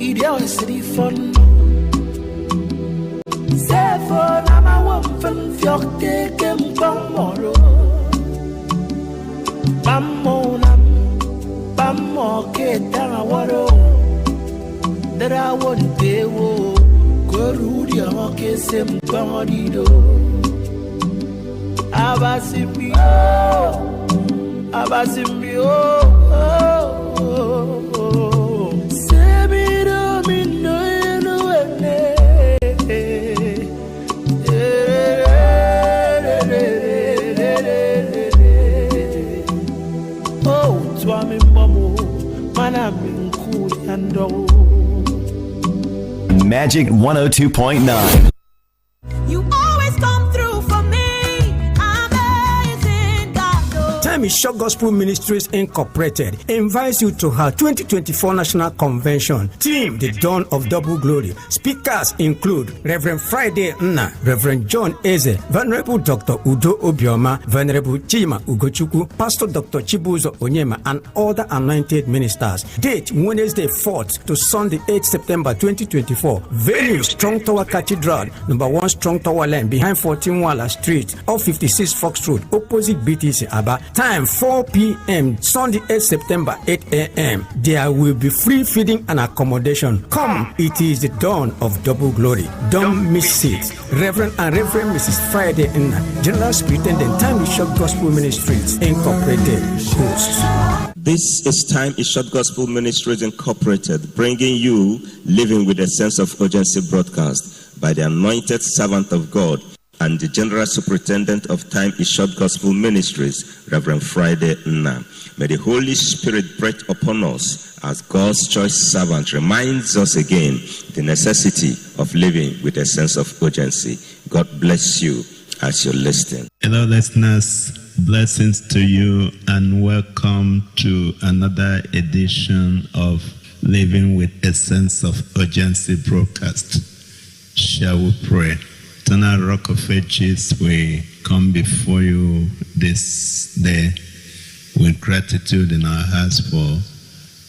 Idio city fun. Therefore, I'm a woman for taking tomorrow. Bammo, Ketana Waro. That I won't pay wo. Go Rudy, I'll kiss him, Bamadido. Abasimio. Magic 102.9. Time is Short Gospel Ministries Incorporated invites you to her 2024 National Convention. Theme: The Dawn of Double Glory. Speakers include Reverend Friday Nna, Reverend John Eze, Venerable Dr. Udo Obioma, Venerable Chima Ugochukwu, Pastor Dr. Chibuzo Onyema, and other anointed ministers. Date: Wednesday 4th to Sunday 8th September 2024. Venue: Strong Tower Cathedral, number 1 Strong Tower Lane, behind 14 Walla Street, off 56 Fox Road, opposite BTC Aba. Time 4 p.m. Sunday 8 September 8 a.m. There will be free feeding and accommodation. Come, it is the dawn of double glory. Don't miss it. Reverend and Reverend Mrs. Friday Nna, General Superintendent, Time is Short Gospel Ministries Incorporated, hosts. This is Time is Short Gospel Ministries Incorporated, bringing you Living with a Sense of Urgency broadcast by the anointed servant of God and the General Superintendent of Time is Short Gospel Ministries, Reverend Friday Nna. May the Holy Spirit breathe upon us as God's choice servant reminds us again the necessity of living with a sense of urgency. God bless you as you're listening. Hello, listeners. Blessings to you and welcome to another edition of Living with a Sense of Urgency broadcast. Shall we pray? Eternal Rock of Ages, we come before you this day with gratitude in our hearts for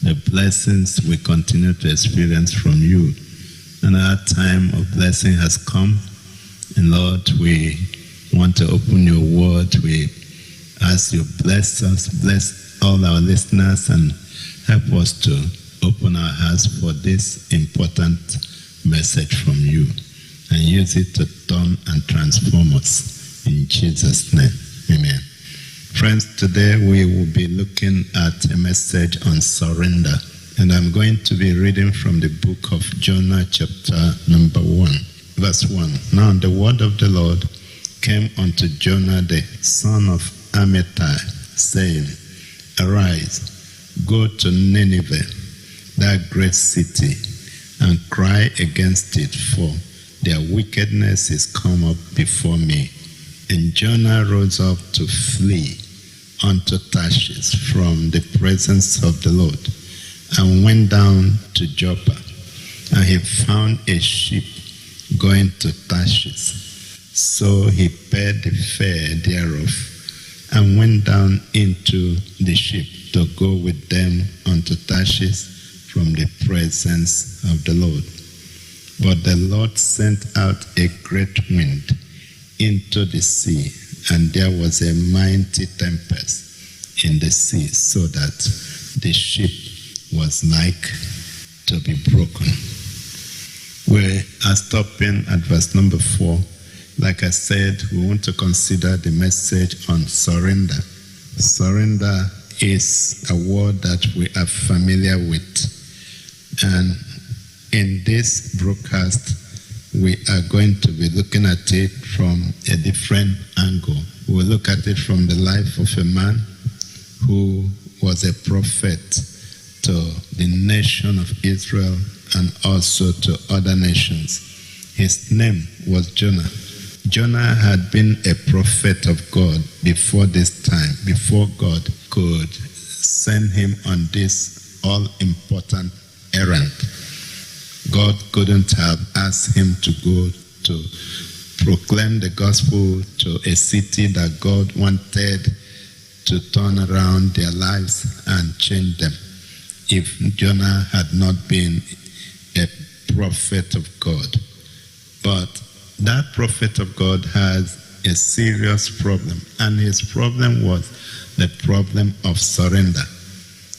the blessings we continue to experience from you. And our time of blessing has come. And Lord, we want to open your word. We ask you bless us, bless all our listeners, and help us to open our hearts for this important message from you. And use it to turn and transform us. In Jesus' name, amen. Friends, today we will be looking at a message on surrender. And I'm going to be reading from the book of Jonah, chapter number 1, verse 1. Now the word of the Lord came unto Jonah, the son of Amittai, saying, Arise, go to Nineveh, that great city, and cry against it, for their wickedness is come up before me. And Jonah rose up to flee unto Tarshish from the presence of the Lord, and went down to Joppa. And he found a ship going to Tarshish. So he paid the fare thereof, and went down into the ship to go with them unto Tarshish from the presence of the Lord. But the Lord sent out a great wind into the sea, and there was a mighty tempest in the sea, so that the ship was like to be broken. We are stopping at verse number 4. Like I said, we want to consider the message on surrender. Surrender is a word that we are familiar with. And in this broadcast, we are going to be looking at it from a different angle. We'll look at it from the life of a man who was a prophet to the nation of Israel and also to other nations. His name was Jonah. Jonah had been a prophet of God before this time, before God could send him on this all-important errand. God couldn't have asked him to go to proclaim the gospel to a city that God wanted to turn around their lives and change them if Jonah had not been prophet of God. But that prophet of God has a serious problem, and his problem was the problem of surrender.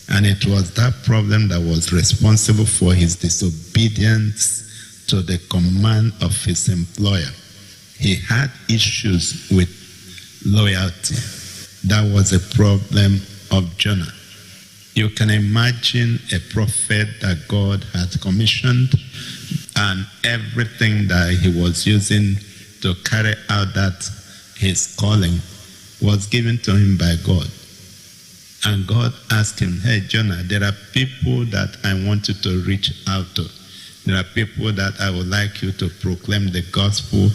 And it was that problem that was responsible for his disobedience to the command of his employer. He had issues with loyalty. That was a problem of Jonah. You can imagine a prophet that God had commissioned, and everything that he was using to carry out that his calling was given to him by God. And God asked him, hey, Jonah, there are people that I want you to reach out to. There are people that I would like you to proclaim the gospel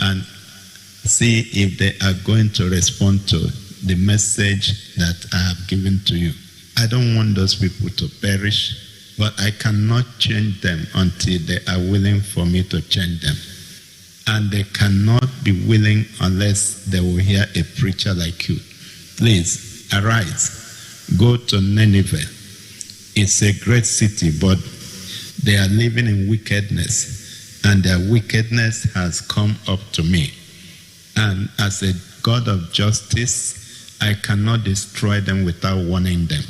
and see if they are going to respond to the message that I have given to you. I don't want those people to perish, but I cannot change them until they are willing for me to change them. And they cannot be willing unless they will hear a preacher like you. Please, arise, go to Nineveh. It's a great city, but they are living in wickedness, and their wickedness has come up to me. And as a God of justice, I cannot destroy them without warning them.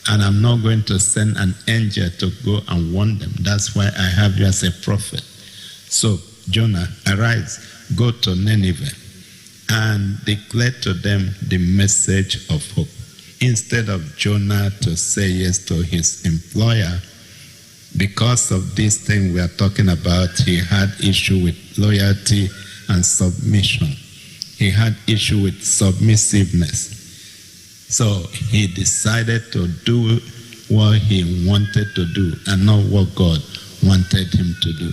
And I'm not going to send an angel to go and warn them. That's why I have you as a prophet. So, Jonah, arise, go to Nineveh, and declare to them the message of hope. Instead of Jonah to say yes to his employer, because of this thing we are talking about, he had issue with loyalty and submission. He had issue with submissiveness. So he decided to do what he wanted to do and not what God wanted him to do.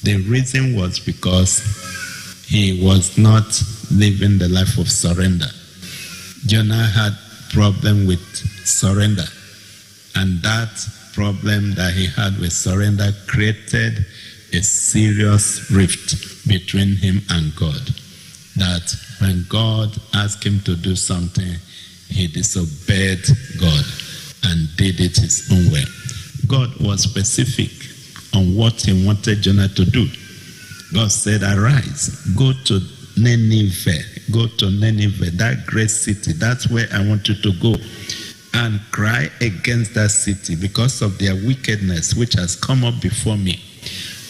The reason was because he was not living the life of surrender. Jonah had problem with surrender, and that problem that he had with surrender created a serious rift between him and God. That when God asked him to do something, he disobeyed God and did it his own way. God was specific on what he wanted Jonah to do. God said, arise, go to Nineveh. Go to Nineveh, that great city. That's where I want you to go. And cry against that city because of their wickedness, which has come up before me.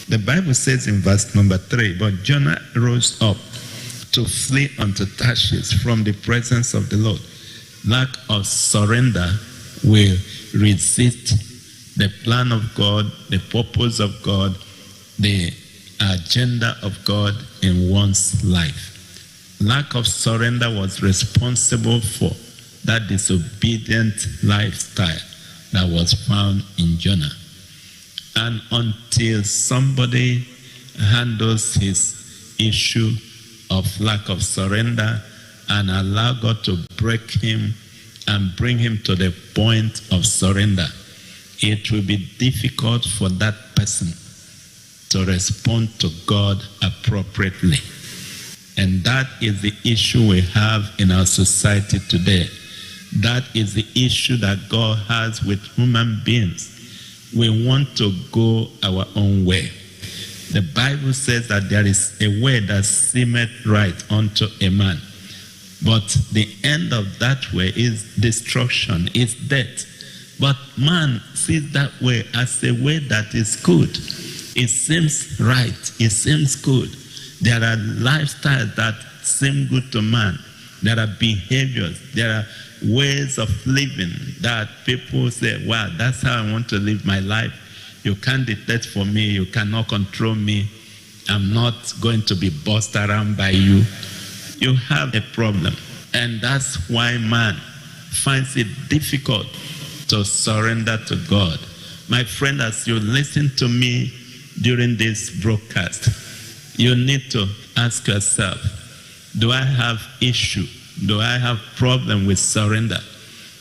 The Bible says in verse number 3, but Jonah rose up to flee unto Tarshish from the presence of the Lord. Lack of surrender will resist the plan of God, the purpose of God, the agenda of God in one's life. Lack of surrender was responsible for that disobedient lifestyle that was found in Jonah. And until somebody handles his issue of lack of surrender and allow God to break him and bring him to the point of surrender, it will be difficult for that person to respond to God appropriately. And that is the issue we have in our society today. That is the issue that God has with human beings. We want to go our own way. The Bible says that there is a way that seemeth right unto a man, but the end of that way is destruction, is death. But man sees that way as a way that is good. It seems right, it seems good. There are lifestyles that seem good to man. There are behaviors, there are ways of living that people say, wow, that's how I want to live my life. You can't dictate for me, you cannot control me. I'm not going to be bossed around by you. You have a problem. And that's why man finds it difficult to surrender to God. My friend, as you listen to me during this broadcast, you need to ask yourself, do I have issue? Do I have problem with surrender?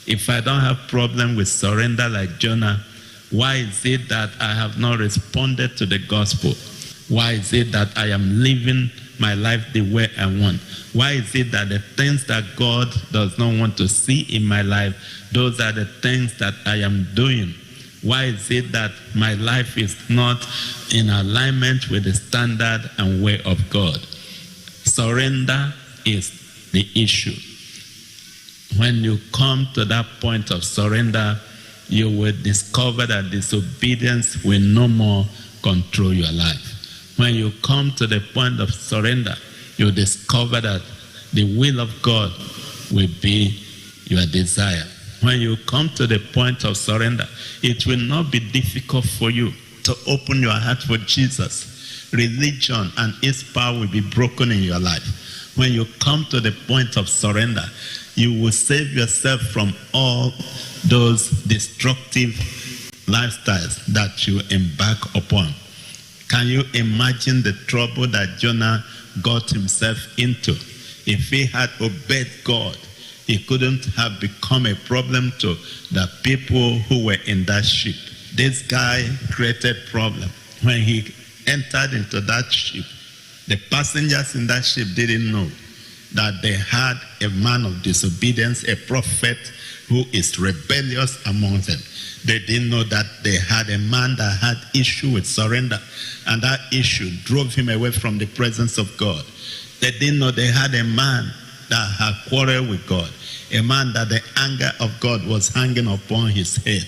If I don't have problem with surrender like Jonah, why is it that I have not responded to the gospel? Why is it that I am living my life the way I want? Why is it that the things that God does not want to see in my life, those are the things that I am doing? Why is it that my life is not in alignment with the standard and way of God? Surrender is the issue. When you come to that point of surrender, you will discover that disobedience will no more control your life. When you come to the point of surrender, you discover that the will of God will be your desire. When you come to the point of surrender, it will not be difficult for you to open your heart for Jesus. Religion and its power will be broken in your life. When you come to the point of surrender, you will save yourself from all those destructive lifestyles that you embark upon. Can you imagine the trouble that Jonah got himself into? If he had obeyed God, he couldn't have become a problem to the people who were in that ship. This guy created problem. When he entered into that ship, the passengers in that ship didn't know that they had a man of disobedience, a prophet who is rebellious among them. They didn't know that they had a man that had issue with surrender, and that issue drove him away from the presence of God. They didn't know they had a man that had quarreled with God, a man that the anger of God was hanging upon his head,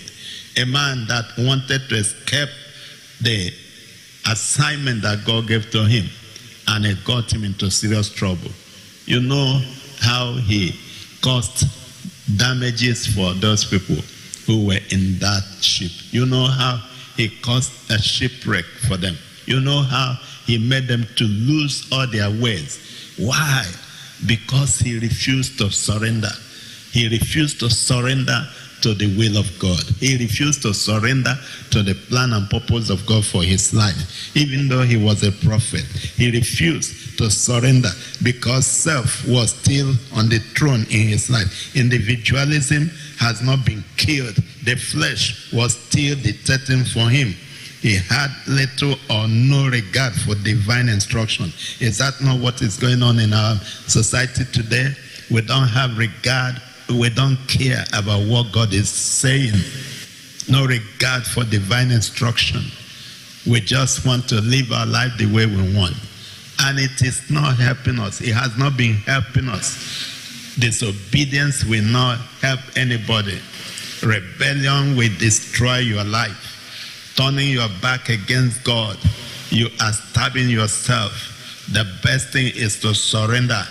a man that wanted to escape the assignment that God gave to him, and it got him into serious trouble. You know how he caused damages for those people who were in that ship. You know how he caused a shipwreck for them. You know how he made them to lose all their ways. Why? Because he refused to surrender. He refused to surrender to the will of God. He refused to surrender to the plan and purpose of God for his life. Even though he was a prophet, he refused to surrender because self was still on the throne in his life. Individualism has not been killed. The flesh was still dictating for him. He had little or no regard for divine instruction. Is that not what is going on in our society today? We don't have regard. We don't care about what God is saying. No regard for divine instruction. We just want to live our life the way we want. And it is not helping us. It has not been helping us. Disobedience will not help anybody. Rebellion will destroy your life. Turning your back against God, you are stabbing yourself. The best thing is to surrender.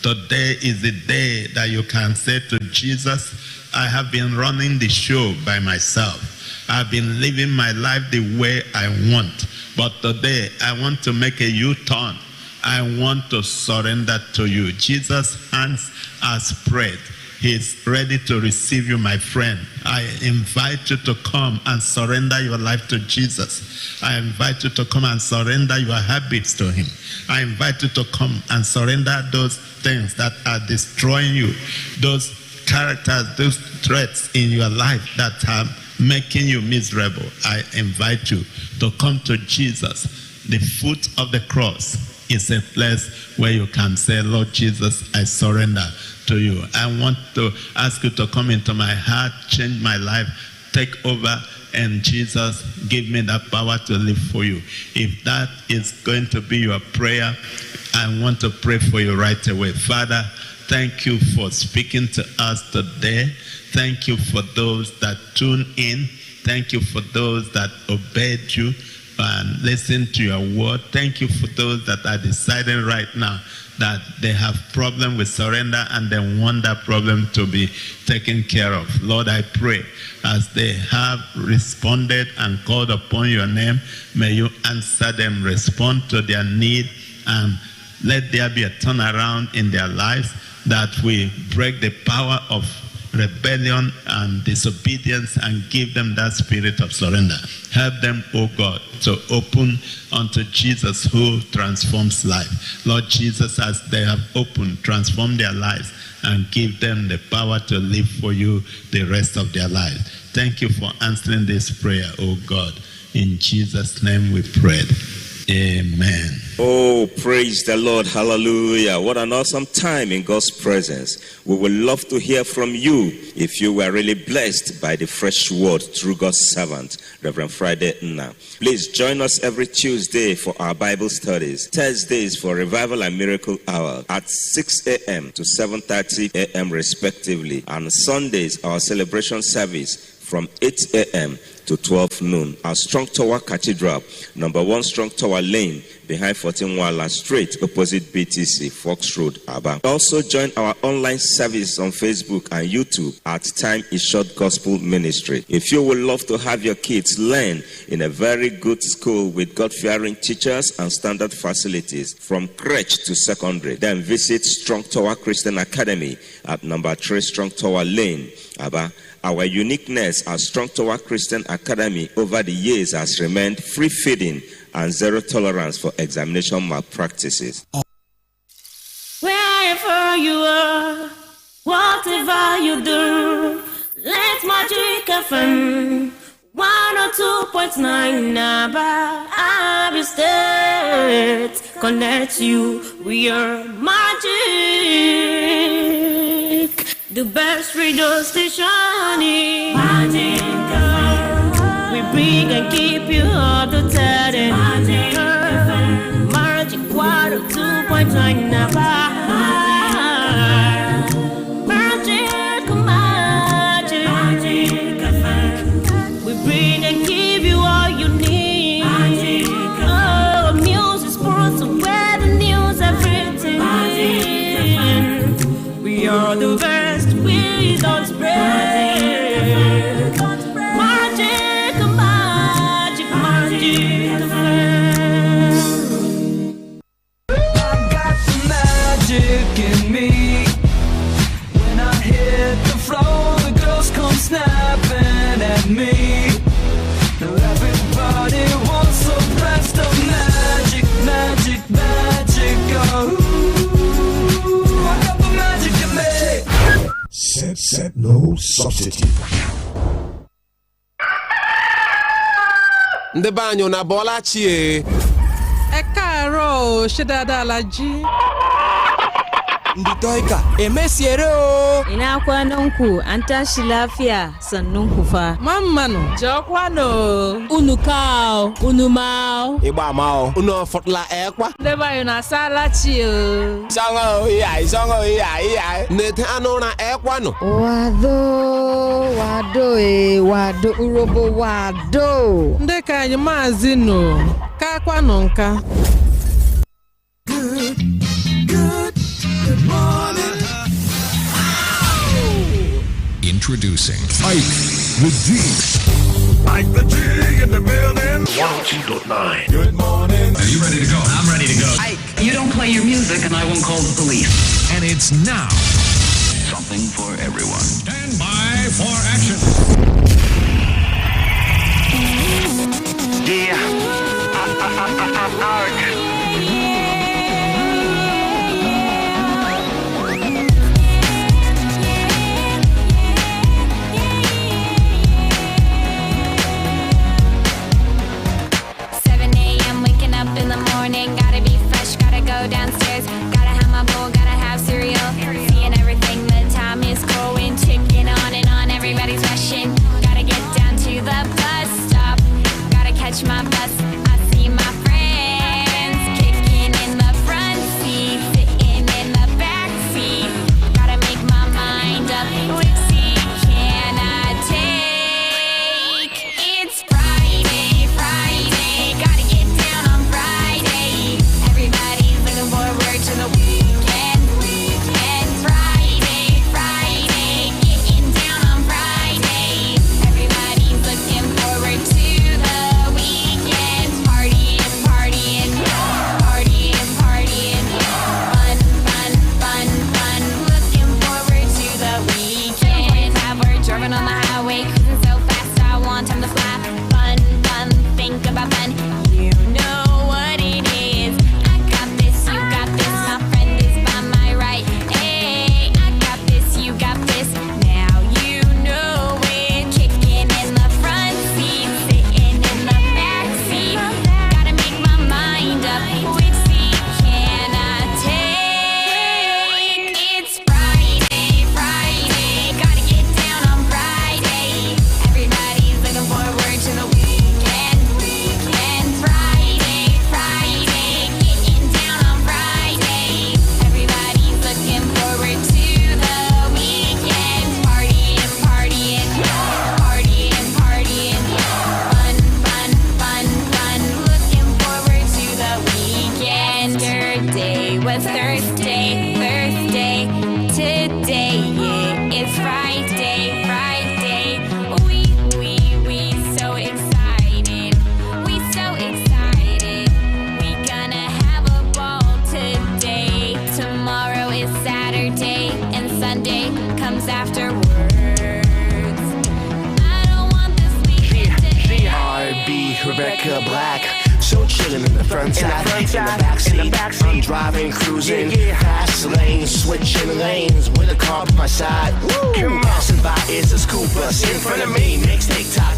Today is the day that you can say to Jesus, I have been running the show by myself. I've been living my life the way I want. But today, I want to make a U-turn. I want to surrender to you. Jesus' hands are spread. He's ready to receive you, my friend. I invite you to come and surrender your life to Jesus. I invite you to come and surrender your habits to him. I invite you to come and surrender those things that are destroying you, those characters, those threats in your life that are making you miserable. I invite you to come to Jesus. The foot of the cross is a place where you can say, Lord Jesus, I surrender to you. I want to ask you to come into my heart, change my life, take over, and Jesus, give me that power to live for you. If that is going to be your prayer, I want to pray for you right away. Father, thank you for speaking to us today. Thank you for those that tune in. Thank you for those that obeyed you and listen to your word. Thank you for those that are deciding right now that they have problem with surrender and they want that problem to be taken care of. Lord, I pray as they have responded and called upon your name, may you answer them, respond to their need, and let there be a turnaround in their lives, that we break the power of rebellion and disobedience and give them that spirit of surrender. Help them, oh God, to open unto Jesus who transforms life. Lord Jesus, as they have opened, transform their lives and give them the power to live for you the rest of their lives. Thank you for answering this prayer, oh God. In Jesus' name we pray. Amen. Oh, praise the Lord. Hallelujah. What an awesome time in God's presence. We would love to hear from you if you were really blessed by the fresh word through God's servant, Reverend Friday Nna. Please join us every Tuesday for our Bible studies, Thursdays for Revival and Miracle Hour at 6 a.m. to 7:30 a.m. respectively, and Sundays our celebration service from 8 a.m. to 12 noon. Our Strong Tower Cathedral, number 1 Strong Tower Lane, behind 14 Wala Street, opposite BTC, Fox Road, Aba. Also join our online service on Facebook and YouTube at Time is Short Gospel Ministry. If you would love to have your kids learn in a very good school with God-fearing teachers and standard facilities from crèche to secondary, then visit Strong Tower Christian Academy at number 3 Strong Tower Lane, Aba. Our uniqueness as Strong Tower Christian Academy over the years has remained free feeding and zero tolerance for examination malpractices. Wherever you are, whatever you do, let MagicFm 102.9 Abia State connect you. We are Magic, the best radio station in MagicFm. We bring and keep you up to date. MagicFm, Magic 102.9 Abia. MagicFm. We bring and give you all you need. Oh, music, sports, weather, news, everything. We are the best. We don't spread. MagicFm. I got the magic in me. When I hit the floor, the girls come snapping at me. Now everybody wants a blast of magic, magic, magic. Oh, I got the magic in me. Set no substitute. Ndị be anyị na bọla chie. Ẹ káàárọ̀ ṣe dáadáa la jí. Ndị toika emesiere o. Ina kwanan ku an tashi lafiya sannun ku fa. Mamman Jokwano unu kao unu mao. Igba mao unu fotla ekwa. Ndị bayo na sala chi o. Songo iya. Nete anu na ekwa no. Wado urobo wado. ndị ka anyị maazị nọ ka kwanụ nka. Introducing Ike the G. Ike the G in the building. 102.9. Good morning. Are you ready to go? I'm ready to go. Ike, you don't play your music and I won't call the police. And it's now. Something for everyone. Stand by for action. Yeah. Art. 7 a.m. waking up in the morning, gotta be fresh, gotta go downstairs, gotta have my bowl, gotta have cereal, seeing everything, the time is going, ticking on and on, everybody's rushing, gotta get down to the bus stop, gotta catch my bus, I see my friends, kicking in the front seat, sitting in the back seat, gotta make my mind up, which seat can I take? It's Friday, gotta get down on Friday, everybody's looking forward to the weekend, Friday, getting down on Friday, everybody's looking forward to the weekend, partying, fun, looking forward to the weekend, we're driving on the highway, cruising so fast, I want time to fly, fun, think about fun, you know what it is, I got this, you got this, my friend is by my right, hey, I got this, you got this, now you know it, kicking in the front seat, sitting in the back seat, gotta make my mind So chillin' in the front side, in the backseat, I'm driving, cruising, fast lane, switching lanes with a car by my side. Come on, passing by is a school bus in front of me. Makes tick tock,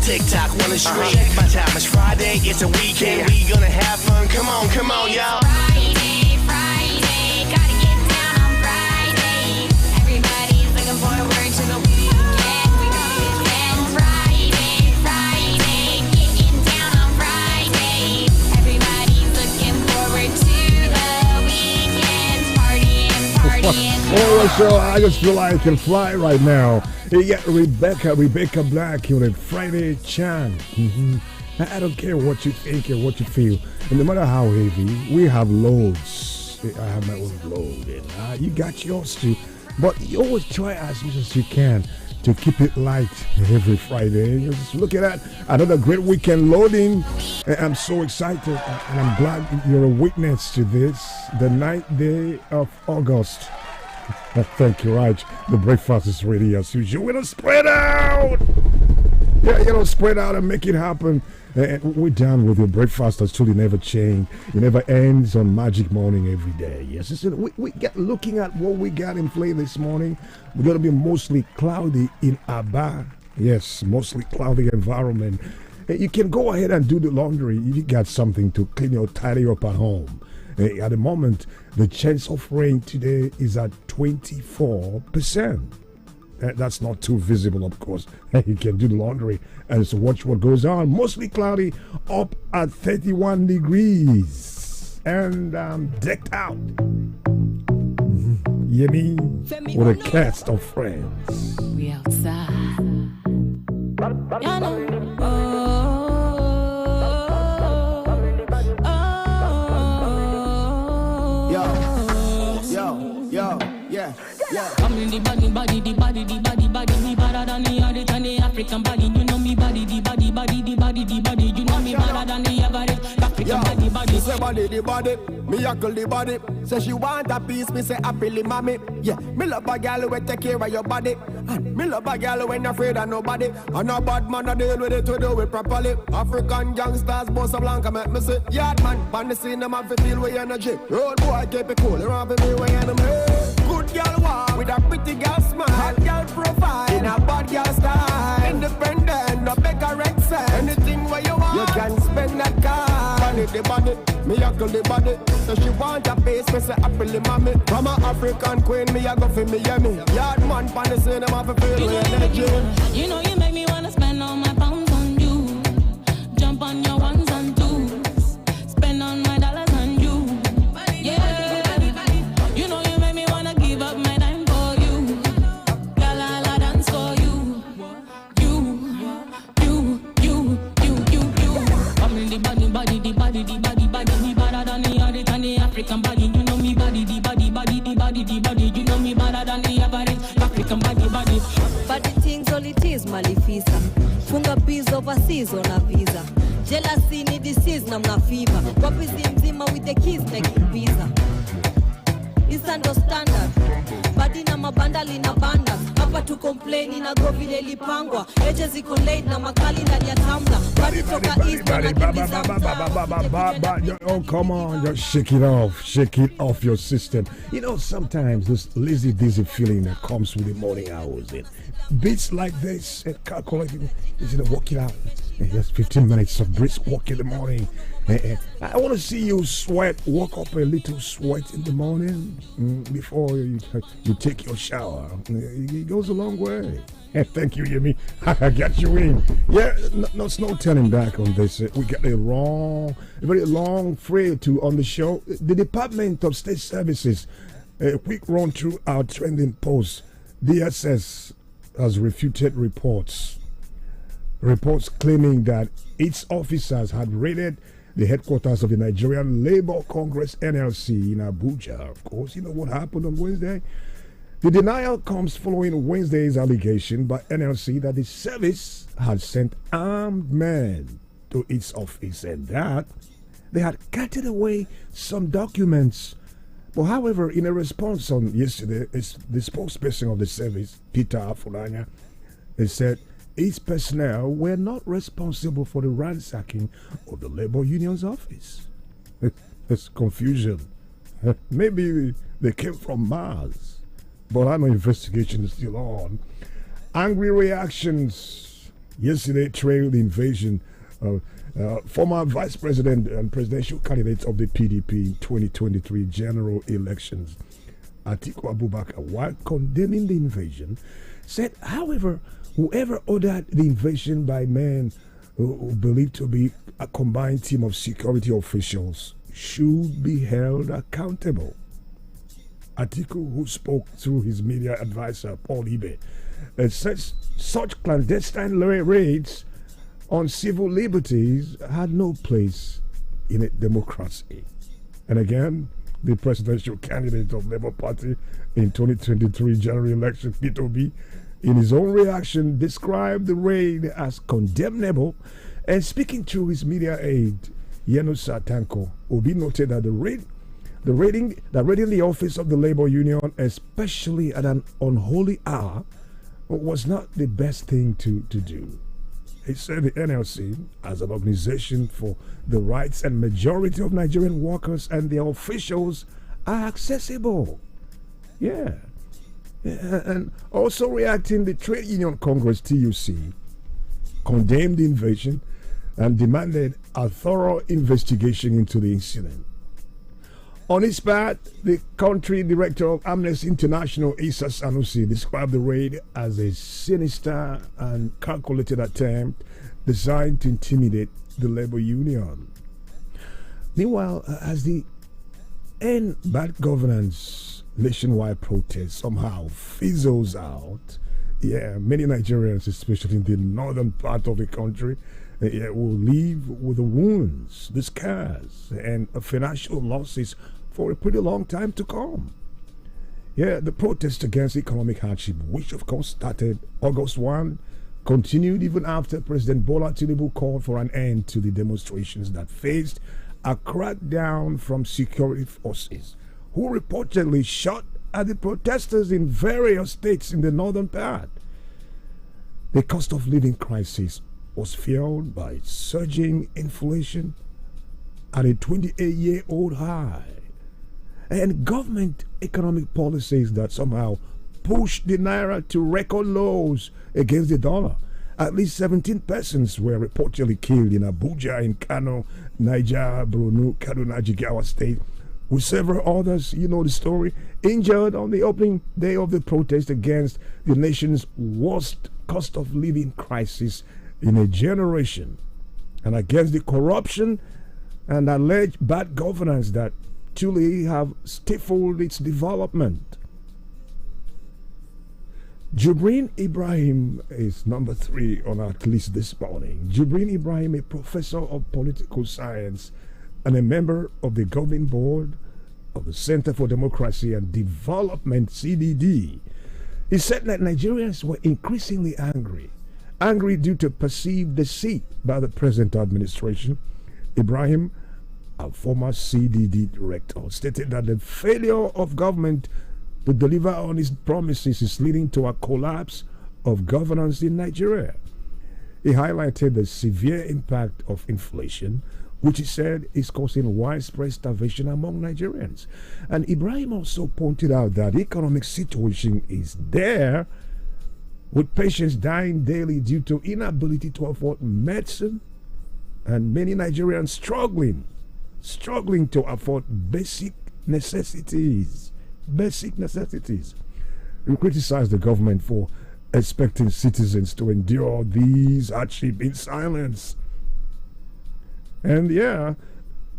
wanna stream. Check my time, it's Friday, it's a weekend, we gonna have fun. Come on, y'all. Friday, gotta get down on Friday. Everybody's looking forward to the weekend. We got weekend. Friday, getting down on Friday. Everybody's looking forward to the weekend. Partying. Oh, so I just feel like I can fly right now. You get Rebecca Black here on Friday Chan. I don't care what you think or what you feel. And no matter how heavy, we have loads. I have my own load. And you got yours too. But you always try as much as you can to keep it light every Friday. Just look at that. Another great weekend loading. I'm so excited. And I'm glad you're a witness to this. The 9th day of August. Thank you, Raj. The breakfast is ready as usual. We're going to spread out. Yeah, spread out and make it happen. And we're done with your breakfast that's truly never change. It never ends on Magic Morning every day. Yes, we get looking at what we got in play this morning. We're going to be mostly cloudy in Aba. Yes, mostly cloudy environment. You can go ahead and do the laundry. You got something to clean or tidy up at home. At the moment, the chance of rain today is at 24%. That's not too visible, of course. You can do the laundry and so watch what goes on. Mostly cloudy, up at 31 degrees. And decked out. Yummy with a cast of friends. We outside. Yeah. I'm in the body, me better than the other than the African body. You know me body, the body. You know me better than the average African body. Say the body, me uncle the body. Say she want a piece, me say happily mommy. Yeah, me love a girl who take care of your body. And me love a girl who ain't afraid of nobody. And a bad man a deal with it to do it properly. African gangsters, boss of Blanca make me say, yard man, pan the scene, them have to feel with energy. Road boy, keep it cool, you have to be with enemy. Good girl walk with a pretty girl smile. Hot girl profile in a bad girl style. Independent, no beg a red set. Anything where you want, you can spend that car. Body the body, me uncle the body. So she want a base, me say happily mommy. From a African queen, me a go for me yummy. Yard man pan the scene, them have to feel with energy. You know you make me wanna spend all my pounds on you. Jump on your ones and twos. Spend all my dollars on you. Yeah. You know you make me wanna give up my time for you. Girl, I'll dance for you. You. I'm in the body. Me better than the other than the African body. You know me body. You know me better than the average African body. But the things all it is malifisa. Funga bees overseas on a visa. Jealousy ni disease namna fever. Wapizi mzima with the keys taking visa. It's under standard. Badi na mabandali na bandas. Hapa tu complain na go vile lipangwa. Eje ziko late na makali ndani ya tamla. Badi toka east na kimbiza. Oh, come on, just shake it off your system. You know, sometimes this lazy dizzy feeling that comes with the morning hours. Beats like this, calculating, walk it out. Just 15 minutes of brisk walk in the morning. I want to see you walk up a little sweat in the morning before you take your shower. It goes a long way. Thank you, Yemi. I got you in. Yeah, no turning back on this. We got a very long thread on the show. The Department of State Services, a quick run through our trending posts. DSS has refuted reports claiming that its officers had raided the headquarters of the Nigerian Labour Congress NLC in Abuja. Of course, you know what happened on Wednesday? The denial comes following Wednesday's allegation by NLC that the service had sent armed men to its office and that they had carted away some documents. But however, in a response on yesterday, the spokesperson of the service, Peter Afunanya, they said its personnel were not responsible for the ransacking of the labor union's office. There's confusion. Maybe they came from Mars, but I know investigation is still on. Angry reactions yesterday trailed the invasion of former vice president and presidential candidate of the PDP in 2023 general elections. Atiku Abubakar, while condemning the invasion, said, however, whoever ordered the invasion by men who believed to be a combined team of security officials should be held accountable. Atiku, who spoke through his media advisor, Paul Ibe, said such clandestine raids on civil liberties had no place in a democracy. And again, the presidential candidate of Labour Party in 2023 general election, Peter Obi, in his own reaction, described the raid as condemnable, and speaking through his media aide, Yenusa Tanko, Obi noted that raiding the office of the labor union, especially at an unholy hour, was not the best thing to do. He said the NLC, as an organization for the rights and majority of Nigerian workers and their officials, are accessible. Yeah. And also reacting, the Trade Union Congress, TUC, condemned the invasion and demanded a thorough investigation into the incident. On his part, the country director of Amnesty International, Issa Sanusi, described the raid as a sinister and calculated attempt designed to intimidate the labor union. Meanwhile, as the End Bad Governance nationwide protest somehow fizzles out, many Nigerians, especially in the northern part of the country, will live with the wounds, the scars, and financial losses for a pretty long time to come. The protest against economic hardship, which of course started August 1, continued even after President Bola Tinubu called for an end to the demonstrations that faced a crackdown from security forces, who reportedly shot at the protesters in various states in the northern part. The cost of living crisis was fueled by surging inflation at a 28-year-old high, and government economic policies that somehow pushed the naira to record lows against the dollar. At least 17 persons were reportedly killed in Abuja, in Kano, Niger, Borno, Kaduna, Jigawa State, with several others, you know the story, injured on the opening day of the protest against the nation's worst cost of living crisis in a generation, and against the corruption and alleged bad governance that truly have stifled its development. Jubrin Ibrahim is number 3 on our list this morning. Jubrin Ibrahim, a professor of political science and a member of the governing board of the Center for Democracy and Development, CDD. He said that Nigerians were increasingly angry due to perceived deceit by the present administration. Ibrahim, a former CDD director, stated that the failure of government to deliver on its promises is leading to a collapse of governance in Nigeria. He highlighted the severe impact of inflation, which he said is causing widespread starvation among Nigerians. And Ibrahim also pointed out that the economic situation is there, with patients dying daily due to inability to afford medicine, and many Nigerians struggling to afford basic necessities. He criticized the government for expecting citizens to endure these hardship in silence. And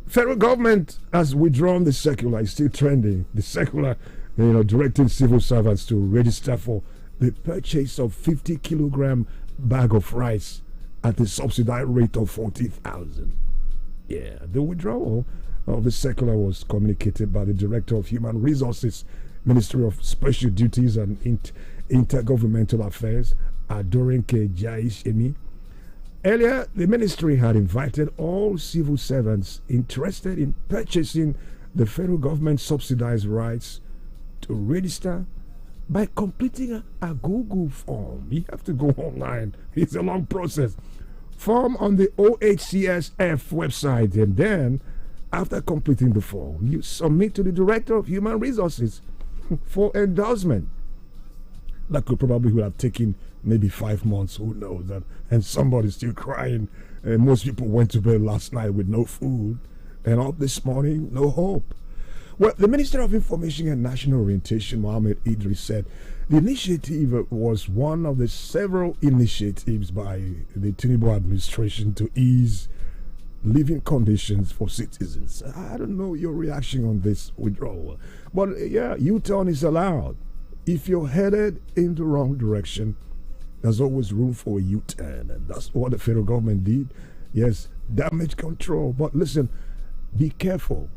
federal government has withdrawn the circular. It's still trending. The circular, directing civil servants to register for the purchase of 50-kilogram bag of rice at the subsidized rate of 40,000. The withdrawal of the circular was communicated by the Director of Human Resources, Ministry of Special Duties and Intergovernmental Affairs, Adorinke Jaishemi. Earlier, the ministry had invited all civil servants interested in purchasing the federal government subsidized rights to register by completing a Google form. You have to go online. It's a long process. Form on the OHCSF website, and then after completing the form, you submit to the Director of Human Resources for endorsement. That could probably have taken maybe 5 months, who knows, and somebody's still crying. And most people went to bed last night with no food, and up this morning, no hope. Well, the Minister of Information and National Orientation, Mohammed Idris, said the initiative was one of the several initiatives by the Tinubu administration to ease living conditions for citizens. I don't know your reaction on this withdrawal, but yeah, U-turn is allowed. If you're headed in the wrong direction, there's always room for a U-turn, and that's what the federal government did. Yes, damage control. But listen, be careful.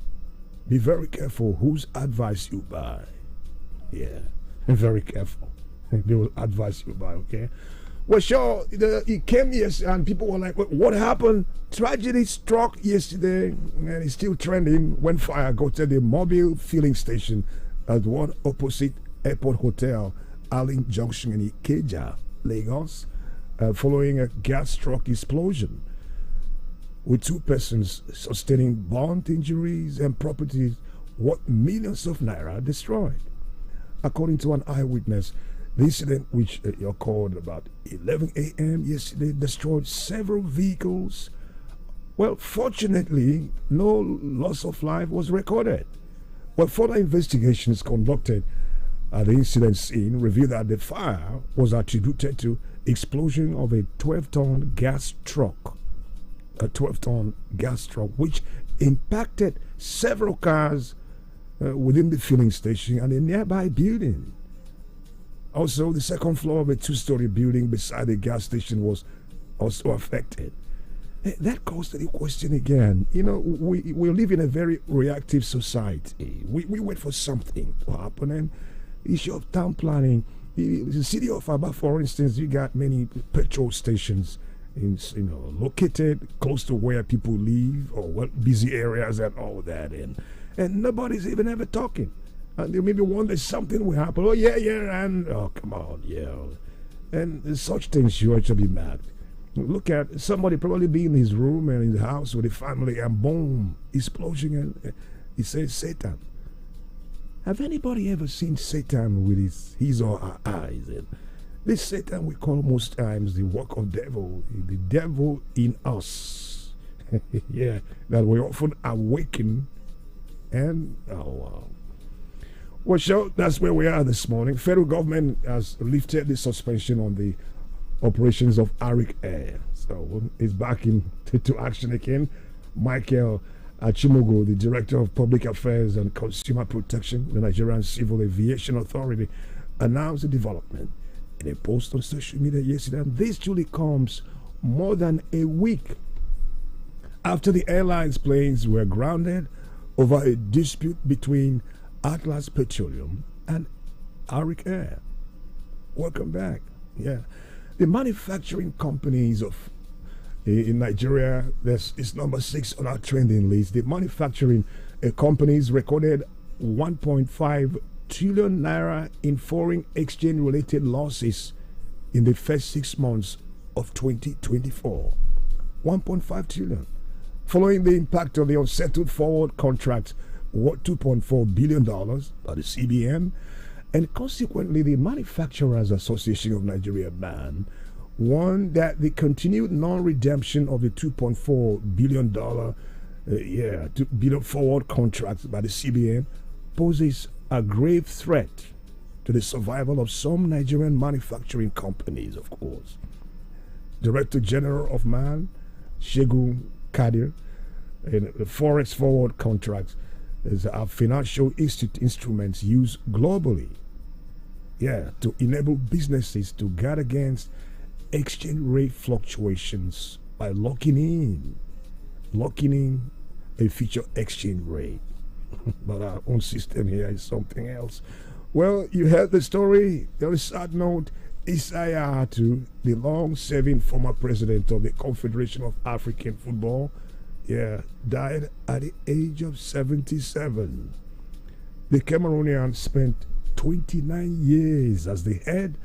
Be very careful whose advice you buy. Yeah, and very careful. They will advise you buy, okay? Well, sure, it came yesterday, and people were like, what happened? Tragedy struck yesterday, and it's still trending when fire got to the mobile filling station at one opposite Airport Hotel, Arling Junction in Ikeja, Lagos, following a gas truck explosion, with 2 persons sustaining burnt injuries and properties worth millions of naira destroyed. According to an eyewitness, the incident, which occurred about 11 a.m. yesterday, destroyed several vehicles. Well, fortunately, no loss of life was recorded. But further investigations conducted at the incident scene revealed that the fire was attributed to explosion of a 12-ton gas truck. A 12-ton gas truck, which impacted several cars within the filling station and a nearby building. Also, the second floor of a 2-story building beside the gas station was also affected. That caused the question again. You know, we live in a very reactive society. We wait for something to happen, and issue of town planning. The city of Aba, for instance, you got many petrol stations located close to where people live or busy areas and all that, and nobody's even ever talking. And they maybe wonder something will happen. Oh yeah, and oh come on, yeah. And such things you actually be mad. Look at somebody probably be in his room and in the house with the family, and boom, explosion, and he says Satan. Have anybody ever seen Satan with his or her eyes? And this Satan we call most times the work of devil, the devil in us. Yeah, that we often awaken, and oh wow. Well, sure, that's where we are this morning. Federal government has lifted the suspension on the operations of Arik Air. So it's back into action again. Michael Achimogo, the Director of Public Affairs and Consumer Protection, the Nigerian Civil Aviation Authority, announced the development in a post on social media yesterday. And this truly comes more than a week after the airline's planes were grounded over a dispute between Atlas Petroleum and Arik Air. Welcome back. Yeah. The manufacturing companies in Nigeria, it's number 6 on our trending list. The manufacturing companies recorded 1.5 trillion naira in foreign exchange related losses in the first 6 months of 2024. 1.5 trillion. Following the impact of the unsettled forward contract worth $2.4 billion by the CBN, and consequently the Manufacturers Association of Nigeria ban warned that the continued non-redemption of the $2.4 billion $2 billion forward contracts by the CBN poses a grave threat to the survival of some Nigerian manufacturing companies, of course. Director General of MAN, Shegun Kadir, in the Forex forward contracts are financial instruments used globally, to enable businesses to guard against exchange rate fluctuations by locking in a future exchange rate. But our own system here is something else. Well, you heard the story. On a sad note, Isaiah Hatu, the long-serving former president of the Confederation of African Football, died at the age of 77. The Cameroonian spent 29 years as the head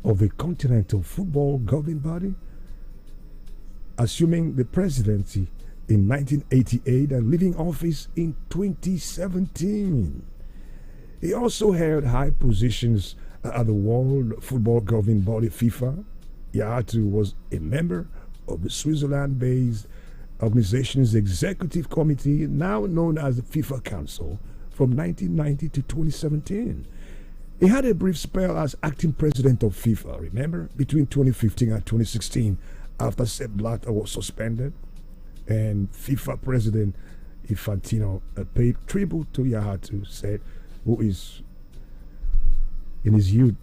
of the Continental Football Governing Body, assuming the presidency in 1988 and leaving office in 2017. He also held high positions at the World Football Governing Body FIFA. Yahatu was a member of the Switzerland-based organization's executive committee, now known as the FIFA Council, from 1990 to 2017. He had a brief spell as acting president of FIFA, remember, between 2015 and 2016, after Sepp Blatter was suspended. And FIFA president Infantino paid tribute to Yahatu, said, who is, in his youth,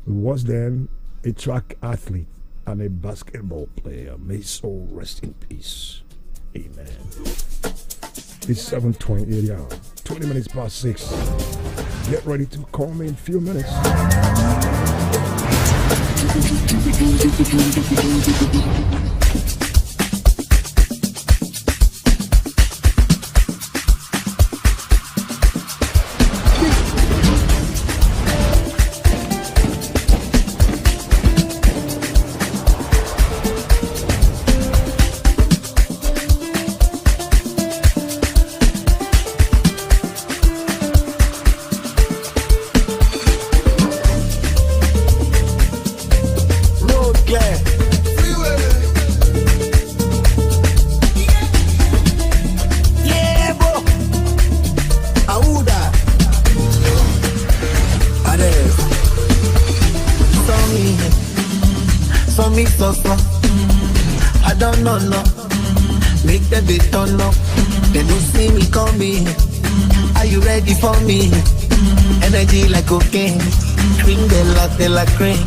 who was then a track athlete and a basketball player. May his soul rest in peace. Amen. It's 7:28 hours, 20 minutes past 6. Get ready to call me in a few minutes. I don't know, no. Make them they turn up. They don't see me coming. Are you ready for me? Energy like cocaine. Cream de la cream.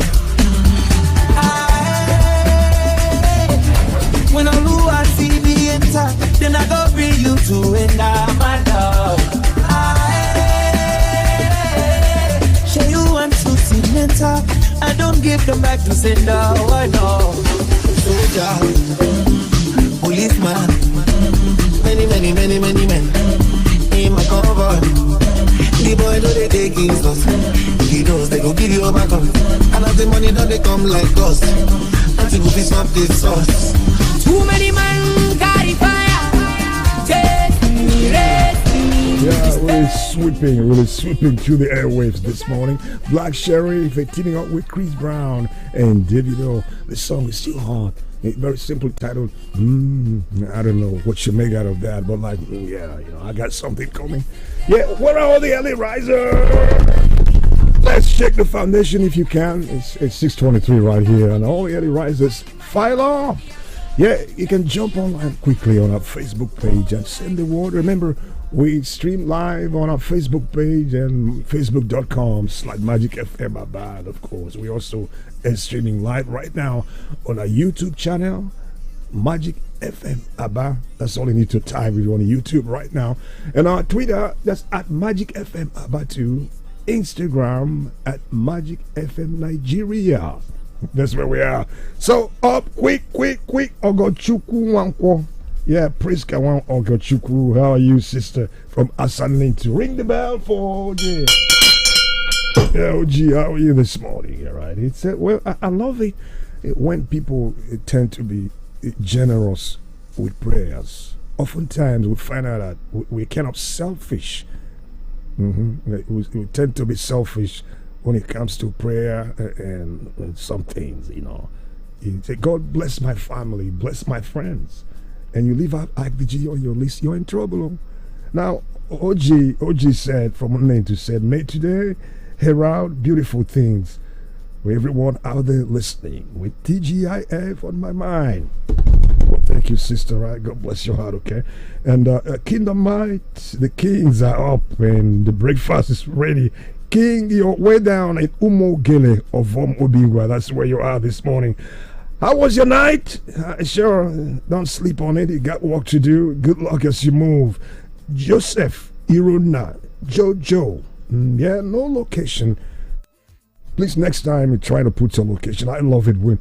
When I look at see me enter, then I go bring you to end my love. Say you want to see mental. I don't give them back to sender. Why no? Soldier, policeman, many men in my cover. The boy know they take his loss. He knows they go give you a back up. And as the money don't they come like us. Until we stop this sauce. Too many men carry fire. Take me, rest me. Yeah, really sweeping through the airwaves this morning. Black Sheriff teaming up with Chris Brown and Davido. The song is still hot. A very simple title. I don't know what you make out of that, but like, yeah, you know, I got something coming. Yeah, where are all the early risers? Let's check the foundation if you can. It's 6:23 right here, and all the early risers file off. Yeah, you can jump online quickly on our Facebook page and send the word. Remember, we stream live on our Facebook page and facebook.com/MagicFmAba, of course. We also are streaming live right now on our YouTube channel, MagicFmAba. That's all you need to type if you're on YouTube right now. And our Twitter, that's at MagicFmAba too. Instagram at MagicFmNigeria. That's where we are. So up quick. Ogochukwu Wankwo. Yeah, Priska Wan Ogochukwu. How are you, sister? From Asanlin to ring the bell for OG. Yeah, OG, how are you this morning? All right. It's well, I love it when people tend to be generous with prayers. Oftentimes we find out that we're kind of selfish. We tend to be selfish when it comes to prayer and some things, you know. You say, God bless my family, bless my friends. And you leave out IPG on your list, you're in trouble. Now, OG said, from one name to said, may today herald beautiful things for everyone out there listening with TGIF on my mind. Well, thank you, sister. Right? God bless your heart, okay? And Kingdom Might, the kings are up and the breakfast is ready. King, you're way down at Umogele of Obingwa. That's where you are this morning. How was your night? Sure, don't sleep on it. You got work to do. Good luck as you move. Joseph, Iruna, Jojo. Yeah, no location. Please, next time you try to put some location. I love it when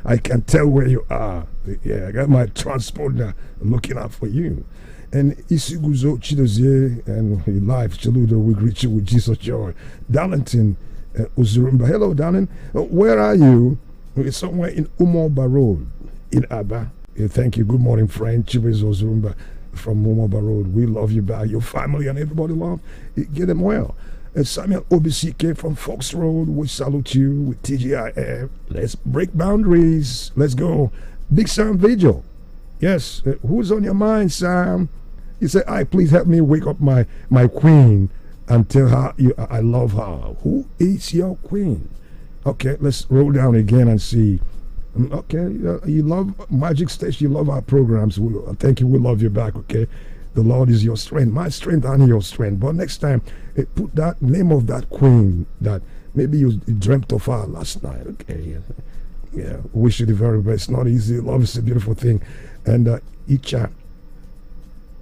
I can tell where you are. Yeah, I got my transponder looking out for you. And Isiguzo Chidozie and live Chaludo, we greet you with Jesus joy. Darlington Uzurumba. Hello, darling. Where are you? We're somewhere in Umoba Road in Aba. Thank you. Good morning, friend. Chibis Uzurumba from Umoba Road. We love you back. Your family and everybody love. Get them well. Samuel OBCK from Fox Road. We salute you with TGIF. Let's break boundaries. Let's go. Big Sam Vigil. Yes. Who's on your mind, Sam? He said, please help me wake up my queen and tell her I love her. Who is your queen? Okay, let's roll down again and see. Okay, you love Magic Station, you love our programs. Thank you, we love you back, okay? The Lord is your strength, my strength and your strength. But next time, put that name of that queen that maybe you dreamt of her last night, okay? Yeah, wish you the very best. Not easy. Love is a beautiful thing. And Icha,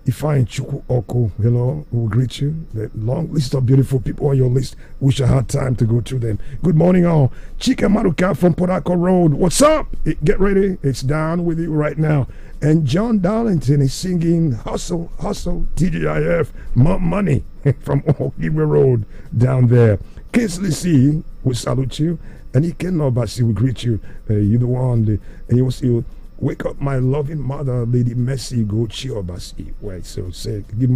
Ifeanyi Chukwu Oko, hello, we'll greet you. The long list of beautiful people on your list. Wish I had time to go through them. Good morning, all. Chika Maruka from Port Harcourt Road. What's up? Get ready. It's down with you right now. And John Darlington is singing Hustle, Hustle, TGIF, Money from Okiwe Road down there. Kingsley C, we salute you. And Ike Nobasi, we greet you. You're the one. And you wake up my loving mother, Lady Mercy Gochi Obasi. Wait, so say, give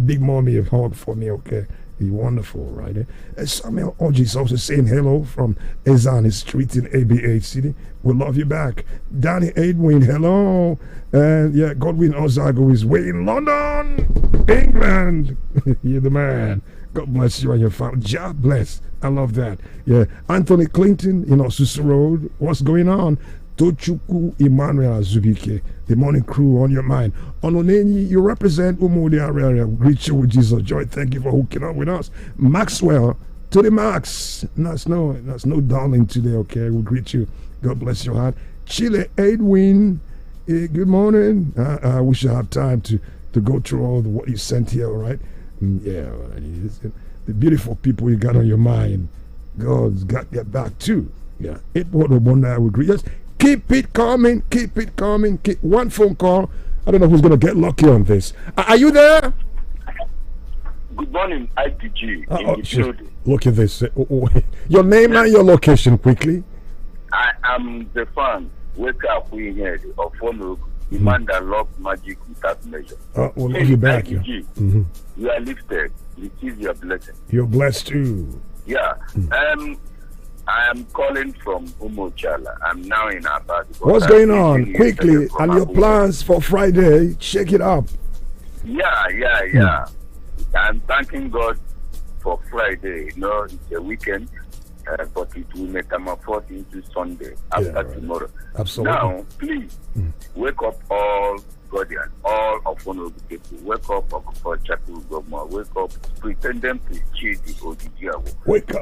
Big Mommy a hug for me, okay? You're wonderful, right? Samuel Oji is also saying hello from Ezani Street in ABH City. We love you back. Danny Edwin, hello. And yeah, Godwin Ozago is way in London, England. You're the man. God bless you and your family. God bless. I love that. Yeah, Anthony Clinton, Susu Road. What's going on? Tochuku Emmanuel Azubike, the morning crew on your mind. Ononeni, you represent Umudi area. Greet you with Jesus joy. Thank you for hooking up with us. Maxwell, to the max. That's no darling today, okay? We greet you. God bless your heart. Chile Edwin, good morning. I wish I had time to go through all what you sent here, all right? Yeah, the beautiful people you got on your mind. God's got their back too. Yeah, it would have won that. We agree. Yes. Keep it coming, keep it coming. One phone call. I don't know who's going to get lucky on this. Are you there? Good morning, IPG. Look at this. Your name and your location, quickly. I am the fan. Wake up, we here. Of Fonok, the man that loves magic without measure. We'll love you back. IPG, you are lifted. Receive your blessing. You're blessed too. Yeah. I am calling from Umochala. I'm now in Aba. What's going on? Quickly, and your plans for Friday, check it up. Yeah. I'm thanking God for Friday. It's a weekend, but it will metamorphose into Sunday after tomorrow. Absolutely. Now, please, wake up all Guardian, all of Honorable people. Wake up for Chapel Government. Wake up, pretending to cheat the ODG. Wake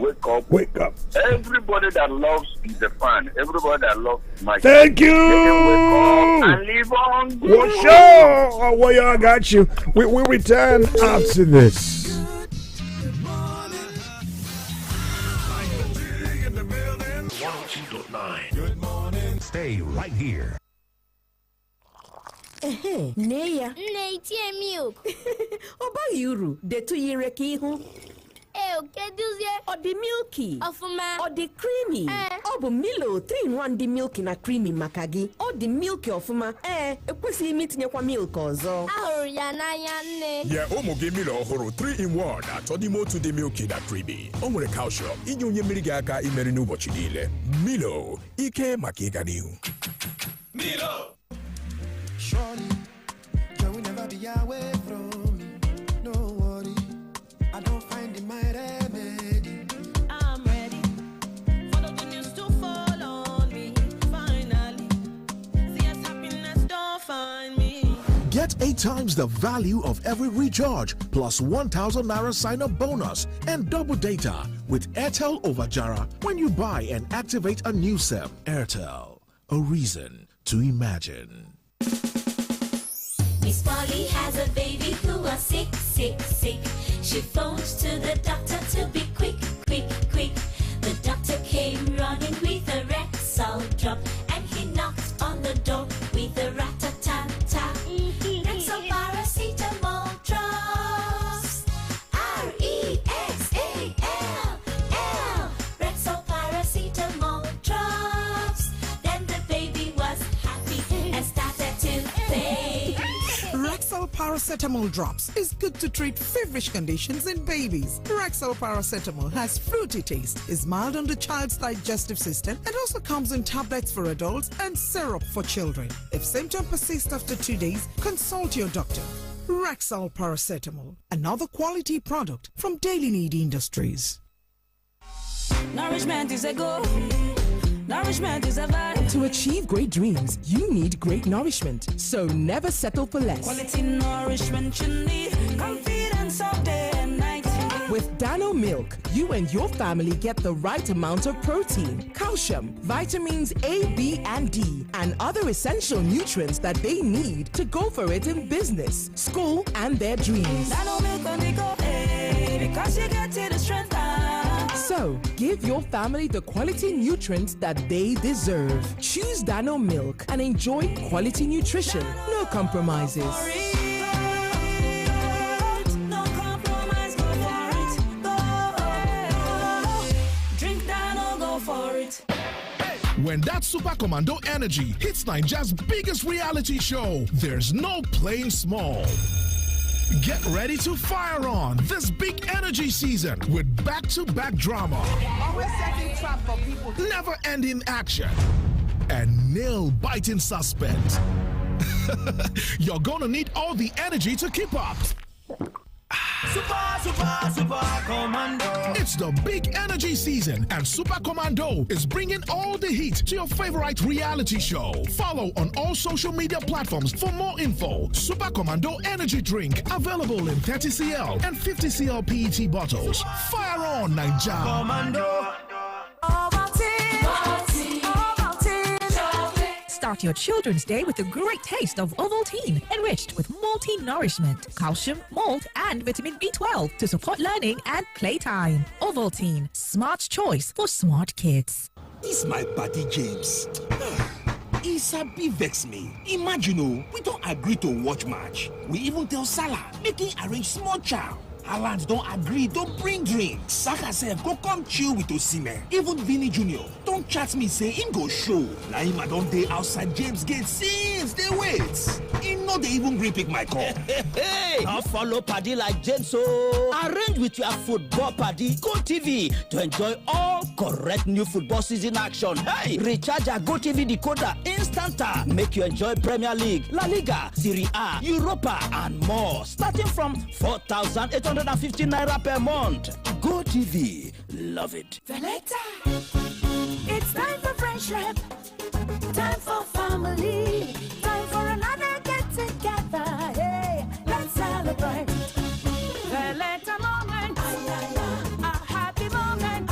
up. Everybody that loves the fan, everybody that loves my thank you. Wake up and live on. Well, sure. Well, yeah, I got you. We return after this. Good morning. Stay right here. Nne ya nne itie milk ọ baghị uru detu ire ka ihu keduzie ọ dị milky ọfụma ọ dị creamy ọ bụ Milo 3-in-1 dị milky na creamy maka gị ọ dị milky ọfụma ekwesịghị m itinyekwa milk ọzọ ahụrụ ya n'anya nne nye ụmụ gị Milo ọhụrụ 3-in-1 atọ n'ime otu dị milky na creamy o nwere calcium inye onye mmiri gị aka imeri n'ụbọchị niile. Milo, ike maka ịga n'ihu. Milo. Surely, joy will never be away from me. No worry, I don't find in my remedy. I'm ready for the good news to fall on me. Finally, see as happiness don't find me. Get 8 times the value of every recharge plus 1,000 Naira sign-up bonus and double data with Airtel over Jara when you buy and activate a new SIM. Airtel, a reason to imagine. Miss Polly has a baby who was sick. She phones to the doctor to be quick. The doctor came running with a Rexall drop and he knocked on the door with a rat-a-tat-tat. Rexall paracetamol drops is good to treat feverish conditions in babies. Rexall paracetamol has fruity taste, is mild on the child's digestive system, and also comes in tablets for adults and syrup for children. If symptoms persist after 2 days, consult your doctor. Rexall paracetamol, another quality product from Daily Need Industries. Nourishment is a goal. Nourishment is a vibe. To achieve great dreams, you need great nourishment. So never settle for less. Quality nourishment you need. Confidence all day and night. With Dano Milk, you and your family get the right amount of protein, calcium, vitamins A, B, and D, and other essential nutrients that they need to go for it in business, school, and their dreams. Dano Milk on the go, hey, because you get to the strength. So, give your family the quality nutrients that they deserve. Choose Dano Milk and enjoy quality nutrition. No compromises. No compromise, go for it. Go. Drink Dano, go for it. When that Super Commando energy hits Nigeria's biggest reality show, there's no playing small. Get ready to fire on this big energy season with back-to-back drama, Always setting trap for people. never-ending action, and nail-biting suspense. You're gonna need all the energy to keep up. Super Commando. It's the big energy season, and Super Commando is bringing all the heat to your favorite reality show. Follow on all social media platforms for more info. Super Commando energy drink available in 30cl and 50cl PET bottles. Fire on, Naija. Commando. Start your children's day with a great taste of Ovaltine, enriched with multi-nourishment, calcium, malt, and vitamin B12 to support learning and playtime. Ovaltine, smart choice for smart kids. This my buddy James. He sabi vex me. Imagine, we don't agree to watch match. We even tell Salah, make him arrange small chow. Haaland don't agree, don't bring drinks. Saka said, go come chill with Osimhen. Even Vinny Jr. don't chat me, say him go show. Now him I don't day outside James Gate since they wait. He know they even gree pick my call. Hey, I follow paddy like James, so arrange with your football paddy Go TV to enjoy all correct new football season action. Hey, recharge your Go TV decoder instanta. Make you enjoy Premier League, La Liga, Serie A, Europa, and more. Starting from 4,850 naira per month. Go TV, love it. Veleta. It's time for friendship. Time for family. Time for another get together. Hey, let's celebrate. Veleta moment. A happy moment.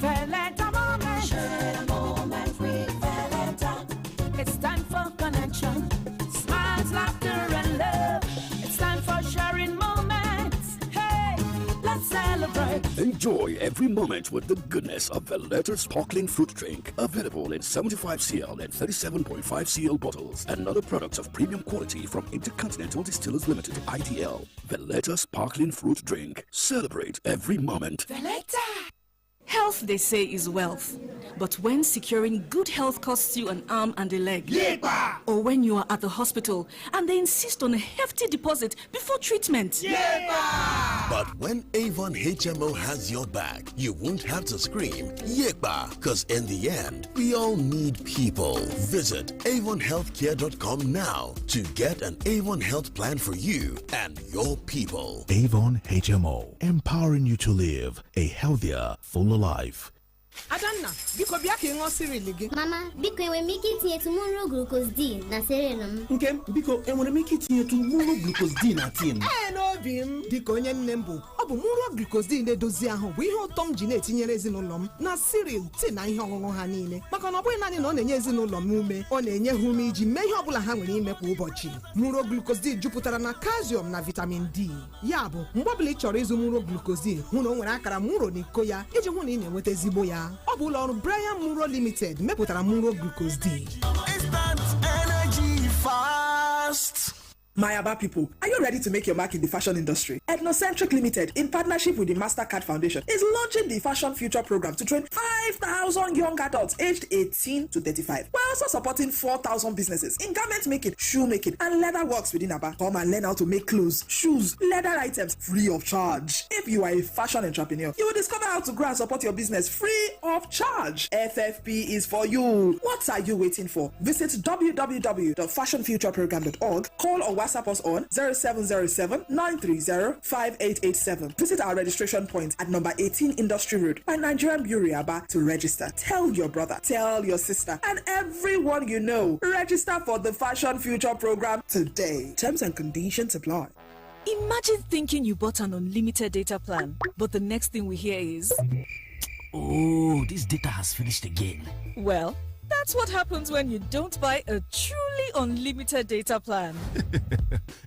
Veleta moment. Share a moment with Veleta. It's time for connection. Smiles, laughter, and love. It's time for sharing moments. Hey, let's celebrate. Enjoy every moment with the goodness of Valletta Sparkling Fruit Drink. Available in 75cl and 37.5cl bottles. Another product of premium quality from Intercontinental Distillers Limited, IDL. Valletta Sparkling Fruit Drink. Celebrate every moment. Veleta. Health, they say, is wealth. But when securing good health costs you an arm and a leg, or when you are at the hospital and they insist on a hefty deposit before treatment, but when Avon HMO has your back, you won't have to scream "Yekba," because in the end, we all need people. Visit avonhealthcare.com now to get an Avon health plan for you and your people. Avon HMO, empowering you to live a healthier, fuller life. Adanna, biko bịa ka ị ṅụọ cereal gị. Mama, biko enwere m ike itinye tomorrow glucose D na cereal m? Nkem, biko enwere m ike itinye tomorrow glucose D na tii m? N'obi m dịka onye nne m bụ, ọ bụ mụrụ glucose D na-edozi ahụ bụ ihe ụtọ m ji na-etinyere ezinụlọ m na cereal, tii na ihe ọṅụṅụ ha niile. Maka na ọ bụghị naanị na ọ na-enye ezinụlọ m ume, ọ na-enye ha ume iji mee ihe ọ bụla ha nwere ime kwa ụbọchị. Mụrụ glucose D jupụtara na calcium na vitamin D. Ya bụ, mgbe ọbụla ị chọrọ ịzụ mụrụ glucose D, hụ na o nwere akara mụrụ n'iko ya iji hụ na ị na-enweta ezigbo ya. Ọ bụ ụlọ ọrụ Brian Muro Limited mepụtara Muro Glucose D. Instant energy fast. My Aba people, are you ready to make your mark in the fashion industry? Ethnocentric Limited, in partnership with the MasterCard Foundation, is launching the Fashion Future Program to train 5,000 young adults aged 18 to 35. We're also supporting 4,000 businesses in garment making, shoe making, and leather works within Aba. Come and learn how to make clothes, shoes, leather items free of charge. If you are a fashion entrepreneur, you will discover how to grow and support your business free of charge. FFP is for you. What are you waiting for? Visit www.fashionfutureprogram.org, call or WhatsApp us on 0707-930-5887. Visit our registration point at number 18 Industry Road by Nigerian Bureau Aba to register. Tell your brother, tell your sister, and everyone you know. Register for the Fashion Future Program today. Terms and conditions apply. Imagine thinking you bought an unlimited data plan, but the next thing we hear is, oh, this data has finished again. Well, that's what happens when you don't buy a truly unlimited data plan.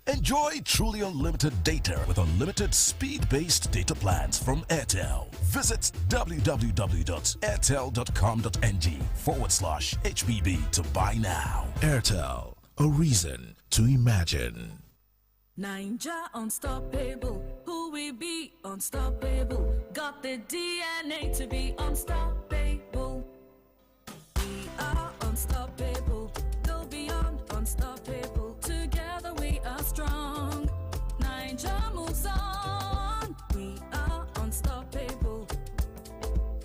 Enjoy truly unlimited data with unlimited speed-based data plans from Airtel. Visit www.airtel.com.ng/HBB to buy now. Airtel, a reason to imagine. Ninja unstoppable, who we be unstoppable, got the DNA to be unstoppable. We are unstoppable, go beyond unstoppable, together we are strong. Ninja moves on, we are unstoppable,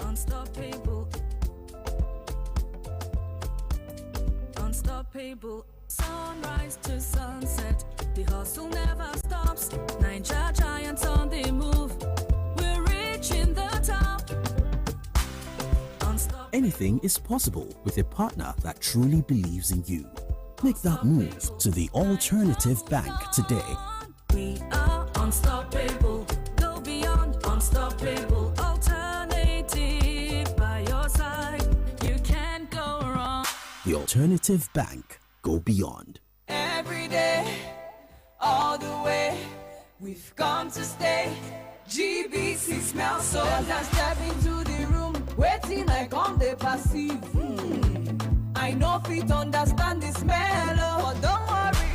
unstoppable, unstoppable. Sunrise to sunset, the hustle never stops. Ninja giants on the move, we're reaching the top. Anything is possible with a partner that truly believes in you. Make that move to the Alternative Bank today. We are unstoppable, go beyond unstoppable. Alternative by your side, you can't go wrong. The Alternative Bank. Go beyond. Every day, all the way, we've come to stay. GBC smells so nice. As I step into the room, waiting like on the passive. I know fit understand the smell, but don't worry,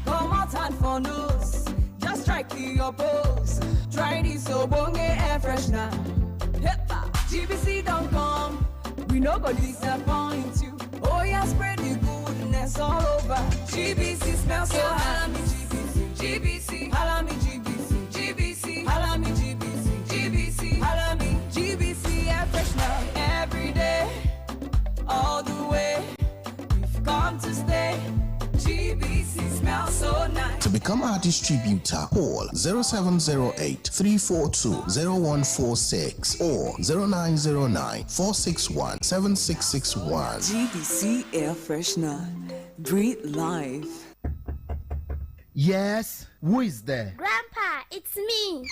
come out and for nose. Just strike your pose. Try this Obonge air freshener. GBC don't come, we no go disappoint you. Oh yeah, spread the goodness all over. GBC smells so high. GBC, holla me GBC, GBC, holla me GBC, GBC, holla me GBC, air freshener. Every day, all the way, we've come to stay. GBC smells so nice. To become our distributor, call 0708-342-0146 or 0909-461-7661. GBC Air Freshener. Breathe life. Yes, who is there? Grandpa, it's me.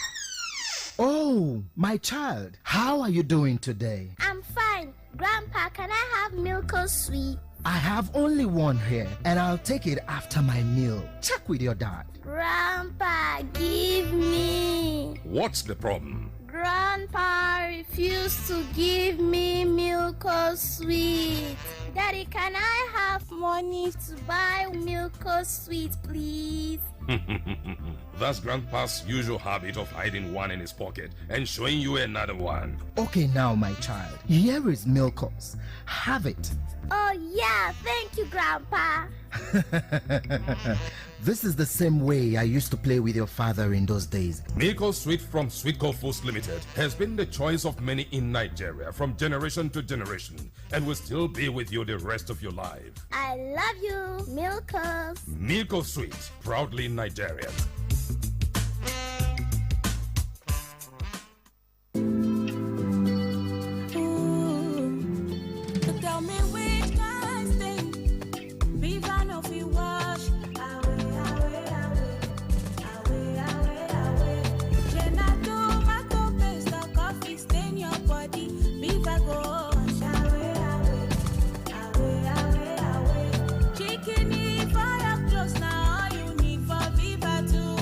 Oh, my child, how are you doing today? I'm fine. Grandpa, can I have milk or sweet? I have only one here, and I'll take it after my meal. Check with your dad. Grandpa, give me. What's the problem? Grandpa refused to give me milk or sweet. Daddy, can I have money to buy milk or sweet, please? That's Grandpa's usual habit of hiding one in his pocket and showing you another one. Okay, now, my child, here is Milkos. Have it. Oh, yeah, thank you, Grandpa. This is the same way I used to play with your father in those days. Milko Sweet from Sweet Gold Foods Limited has been the choice of many in Nigeria from generation to generation and will still be with you the rest of your life. I love you, Milkos. Milko Sweet, proudly Nigerian. Tell me which kind thing, if I know if you wash. Chicken for your clothes now, all you need for Viva too.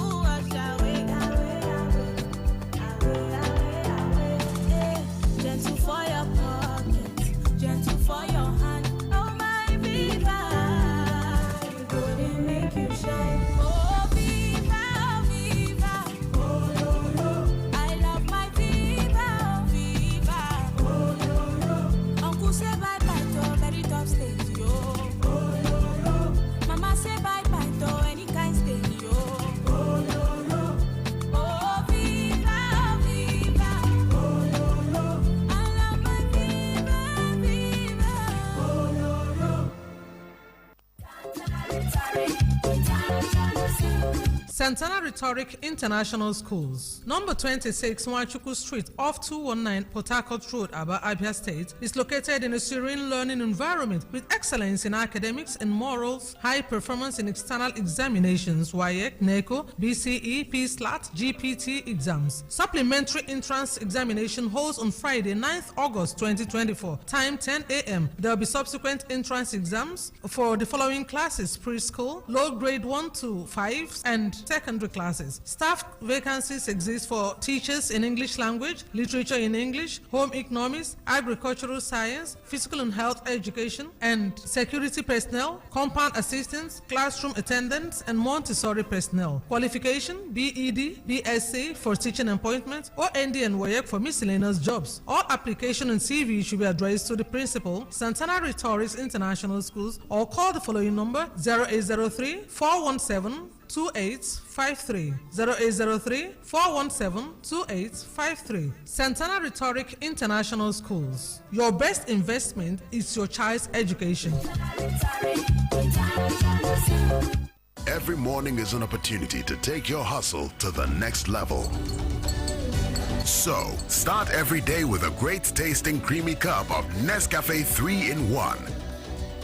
Santana Rhetoric International Schools. Number 26 Nwachuku Street off 219 Port Harcourt Road, Aba, Abia State is located in a serene learning environment with excellence in academics and morals, high performance in external examinations, WAEC, NECO, BCE, PSLAT, GPT exams. Supplementary entrance examination holds on Friday, 9th August 2024, time 10 a.m. There will be subsequent entrance exams for the following classes: preschool, low grade 1 to 5, and secondary classes. Staff vacancies exist for teachers in English language, literature in English, home economics, agricultural science, physical and health education, and security personnel, compound assistants, classroom attendants, and Montessori personnel. Qualification: BEd, BSc for teaching appointments, or ND and WAEC for miscellaneous jobs. All application and CV should be addressed to the principal, Santana Rhetoric International Schools, or call the following number: 0803 417 2853. 0803 417 2853. Santana Rhetoric International Schools. Your best investment is your child's education. Every morning is an opportunity to take your hustle to the next level. So, start every day with a great tasting creamy cup of Nescafe 3-in-1.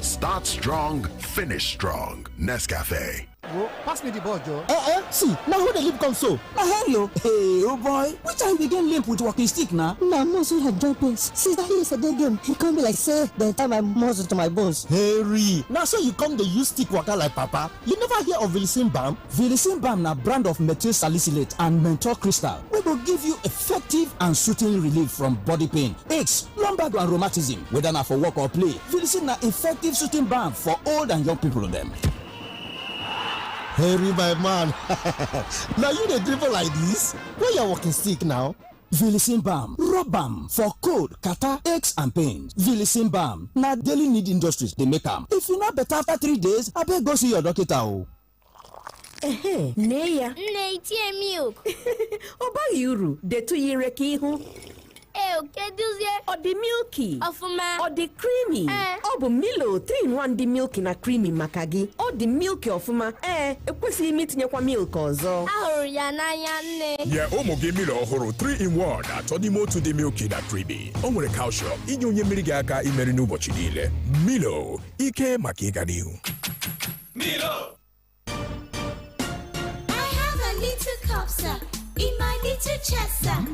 Start strong, finish strong. Nescafe. Bro, pass me the ball, Joe. See, now who the limp come so? Hello. Hey, oh boy. Which time we get limp with walking stick now? Nah, muscle had joint pains. Since that yesterday game, he come be like, say, the time I muscle to my bones. Harry, now so you come the use stick waka like papa. You never hear of Vilicin Balm? Vilicin Balm na brand of methyl salicylate and menthol crystal. We will give you effective and soothing relief from body pain, aches, lumbar and rheumatism. Whether na for work or play, Vilicin na effective soothing balm for old and young people them. Harry, my man. Now you the dribble like this? Where you walking stick now? Vilicin Balm, rub balm for cold, catarrh, aches and pains. Vilicin Balm, na daily need industries they make them. If you not better after 3 days, I better go see your doctor. Neya. Neitie milk. Oba yuru, de tu yire ki hu. Or the milky, Ofuma, or the creamy, or Milo 3-in-1 the milky na creamy makagi, or the milky ofuma, ekwesi meet nyakwa milk ozo. Ahuru ya n'anya nne. Yeah, omoge Milo ohuru 3-in-1 atọdimo to the milky na creamy. O nwere calcium inye onye mmiri ga-aka imeri n'ụbọchị niile. Milo, ike maka ịga n'ihu. Milo. I have a little cup, sir, in my little chest, sir.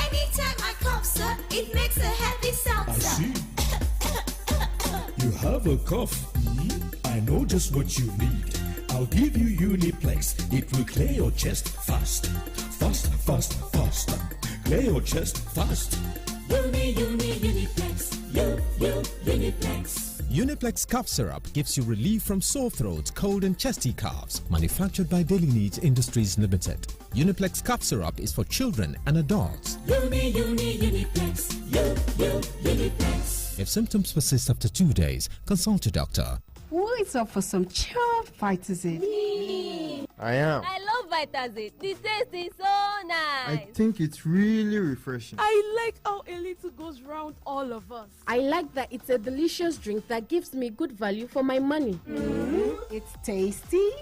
Anytime I cough, sir, it makes a happy sound, I sir. see. You have a cough. I know just what you need. I'll give you Uniplex. It will clear your chest fast. Fast, fast, fast. Clear your chest fast. Uniplex. Uniplex. Uniplex cough syrup gives you relief from sore throat, cold and chesty coughs. Manufactured by Daily Needs Industries Limited. Uniplex cough syrup is for children and adults. Uniplex. Uniplex. If symptoms persist after 2 days, consult your doctor. Who is up for some chilled Vitazid? I am. I love Vitazid. The taste is so nice. I think it's really refreshing. I like how a little goes round all of us. I like that it's a delicious drink that gives me good value for my money. It's tasty.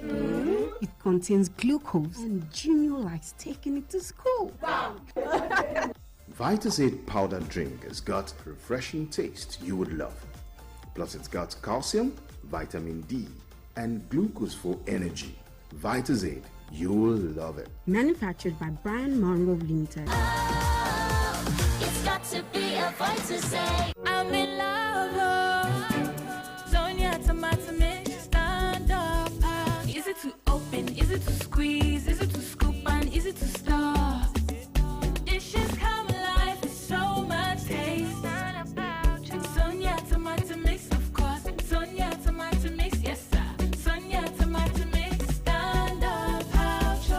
It contains glucose and Junior likes taking it to school. Wow. Vitazid powder drink has got a refreshing taste you would love. Plus it's got calcium, vitamin D, and glucose for energy. Vitazid, you'll love it. Manufactured by Brian Monroe Limited. It's got to be a Vitazid. I'm in love. Sonia tomato mix, stand up. Is it to open? Is it to squeeze? Is it to scoop? And is it to stir? Dishes come alive with so much taste. Sonia tomato mix, of course. Sonia tomato mix, yes sir. Sonia tomato mix, stand up pouch.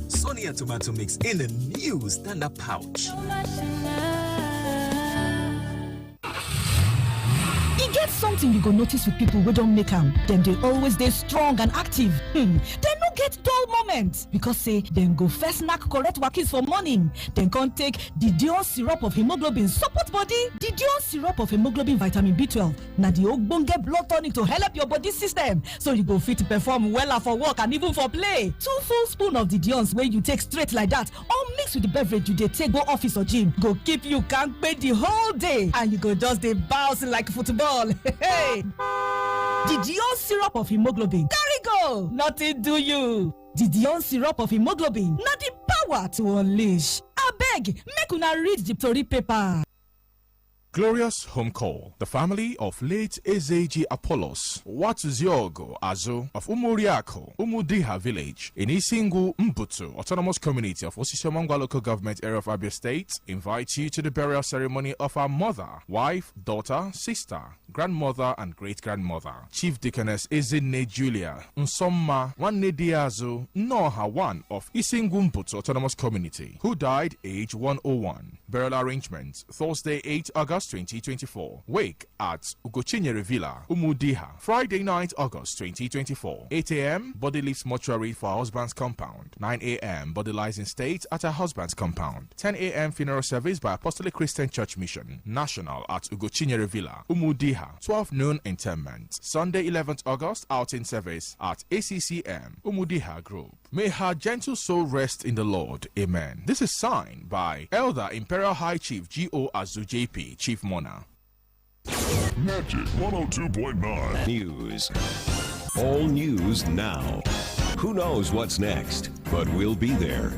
Sonia tomato mix in a new stand-up pouch. So much in love. E get something you go notice with people who don't make them. Then they always stay strong and active. They no get dull moments because say dem go first knack correct wakis for morning, then come take the Dion syrup of hemoglobin support body. The Dion syrup of hemoglobin vitamin B12 na the ogbonge blood tonic to help your body system so you go fit perform wella for work and even for play. 2 full spoon of the Dion's wey you take straight like that or mix with the beverage you dey take go office or gym go keep you kampe the whole day and you go just dey bounce like football. Hey. The Dion syrup of hemoglobin carry go, nothing do you. The Dion syrup of hemoglobin na the power to unleash. Abeg, make una read the tori paper. Glorious home call. The family of late Ezeji Apollos Watuziogo Azu of Umuriako, Umudiha village in Isingu Mbutu, Autonomous Community of Osisiomangwa Local Government Area of Abia State, invite you to the burial ceremony of our mother, wife, daughter, sister, grandmother, and great-grandmother, Chief Deaconess Ezinne Julia Nsomma Wanedi Azu Noha 1 of Isingu Mbutu Autonomous Community, who died age 101. Burial arrangements, Thursday 8 August 2024. Wake at Ugochinyere Villa, Umudiha. Friday 9th August 2024. 8 a.m. Body leaves mortuary for her husband's compound. 9 a.m. Body lies in state at her husband's compound. 10 a.m. Funeral service by Apostolic Christian Church Mission National at Ugochinyere Villa, Umudiha. 12 noon interment. Sunday 11th August outing service at ACCM, Umudiha Group. May her gentle soul rest in the Lord. Amen. This is signed by Elder Imperial High Chief G.O. Azu JP, Chief Mona. Magic 102.9 News. All news now. Who knows what's next, but we'll be there.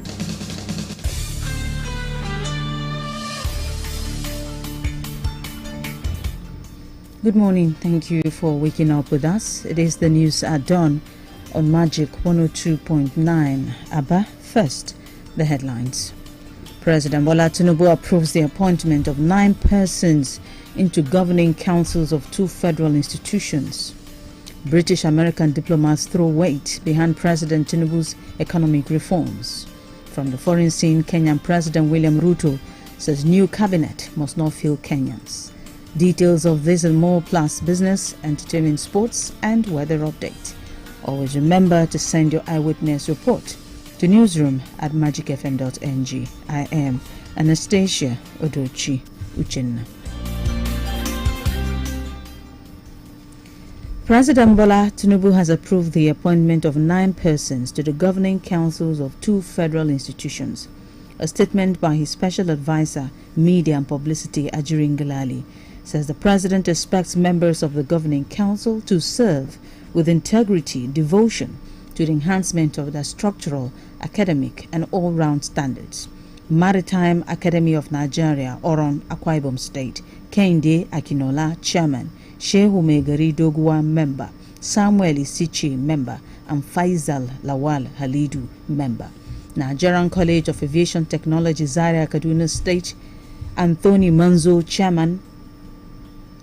Good morning. Thank you for waking up with us. It is the news at dawn on Magic 102.9. Abba, first, the headlines. President Bola Tinubu approves the appointment of 9 persons into governing councils of 2 federal institutions. British-American diplomats throw weight behind President Tinubu's economic reforms. From the foreign scene, Kenyan President William Ruto says new cabinet must not fail Kenyans. Details of this and more, plus business, entertainment, sports, and weather update. Always remember to send your eyewitness report to newsroom@magicfm.ng. I am Anastasia Odochi Uchenna. President Bola Tinubu has approved the appointment of 9 persons to the governing councils of 2 federal institutions. A statement by his special advisor, Media and Publicity, Ajirin Galali, says the president expects members of the governing council to serve with integrity, devotion to the enhancement of their structural, academic, and all-round standards. Maritime Academy of Nigeria, Oron, Akwa Ibom State, Kehinde Akinola, Chairman, Shehu Megari Doguwa, Member, Samuel Isichi, Member, and Faisal Lawal Halidu, Member. Nigerian College of Aviation Technology, Zaria, Kaduna State, Anthony Manzo, Chairman,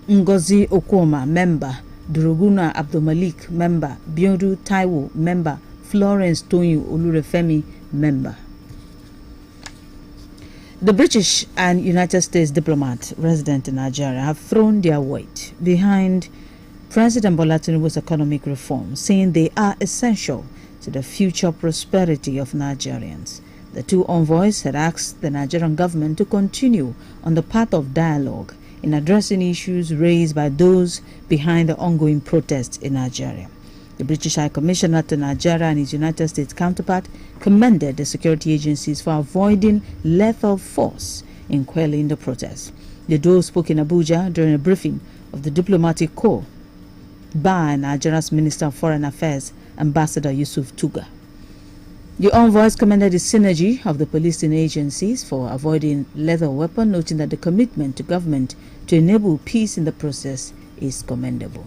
Ngozi Okoma, Member, Duruguna Abdulmalik, Member, Biodu Taiwo, Member, Florence Tonyu Olurefemi, Member. The British and United States diplomats resident in Nigeria have thrown their weight behind President Bola Tinubu's economic reforms, saying they are essential to the future prosperity of Nigerians. The 2 envoys had asked the Nigerian government to continue on the path of dialogue in addressing issues raised by those behind the ongoing protests in Nigeria. The British High Commissioner to Nigeria and his United States counterpart commended the security agencies for avoiding lethal force in quelling the protests. The duo spoke in Abuja during a briefing of the diplomatic corps by Nigeria's Minister of Foreign Affairs, Ambassador Yusuf Tuga. The envoys commended the synergy of the policing agencies for avoiding lethal weapon, noting that the commitment to government to enable peace in the process is commendable.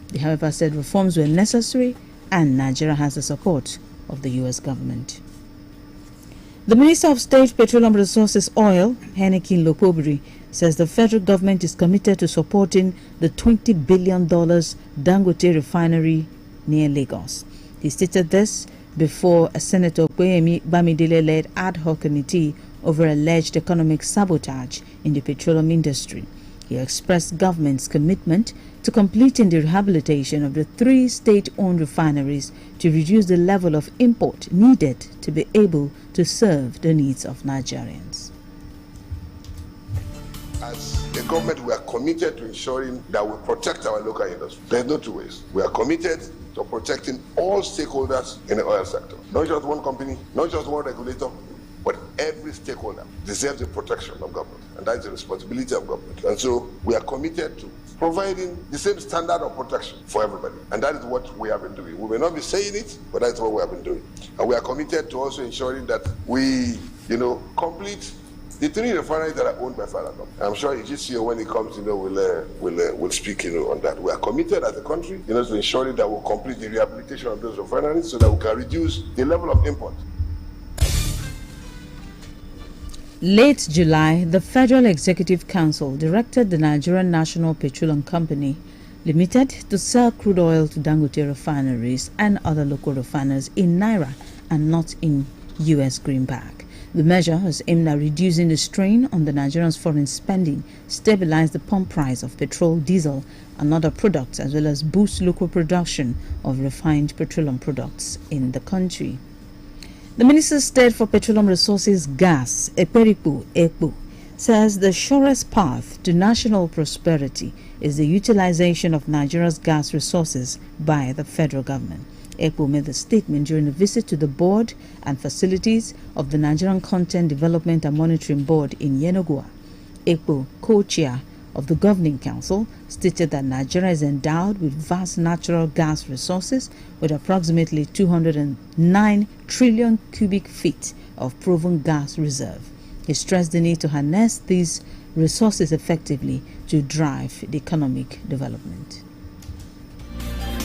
They, however, said reforms were necessary and Nigeria has the support of the U.S. government. The Minister of State, Petroleum Resources, Oil, Henneken Lokobiri, says the federal government is committed to supporting the $20 billion Dangote refinery near Lagos. He stated this before a Senator Kweyemi Bamidele-led ad hoc committee over alleged economic sabotage in the petroleum industry. He expressed government's commitment to completing the rehabilitation of the 3 state-owned refineries to reduce the level of import needed to be able to serve the needs of Nigerians. As a government, we are committed to ensuring that we protect our local industry. There's no two ways. We are committed to protecting all stakeholders in the oil sector. Not just one company, not just one regulator, but every stakeholder deserves the protection of government. And that is the responsibility of government. And so we are committed to providing the same standard of protection for everybody. And that is what we have been doing. We may not be saying it, but that's what we have been doing. And we are committed to also ensuring that we, complete the 3 refineries that are owned by federal government. I'm sure EGCO, when it comes, will speak, on that. We are committed as a country, to ensuring that we'll complete the rehabilitation of those refineries so that we can reduce the level of import. Late July, the Federal Executive Council directed the Nigerian National Petroleum Company Limited to sell crude oil to Dangote refineries and other local refiners in Naira and not in U.S. greenback. The measure is aimed at reducing the strain on the Nigerians' foreign spending, stabilize the pump price of petrol, diesel, and other products, as well as boost local production of refined petroleum products in the country. The Minister of State for Petroleum Resources, Gas, Ekpo, says the surest path to national prosperity is the utilization of Nigeria's gas resources by the federal government. Ekpo made the statement during a visit to the board and facilities of the Nigerian Content Development and Monitoring Board in Yenagoa. Ekpo, co-chair of the Governing Council, stated that Nigeria is endowed with vast natural gas resources with approximately 209 trillion cubic feet of proven gas reserve. He stressed the need to harness these resources effectively to drive the economic development.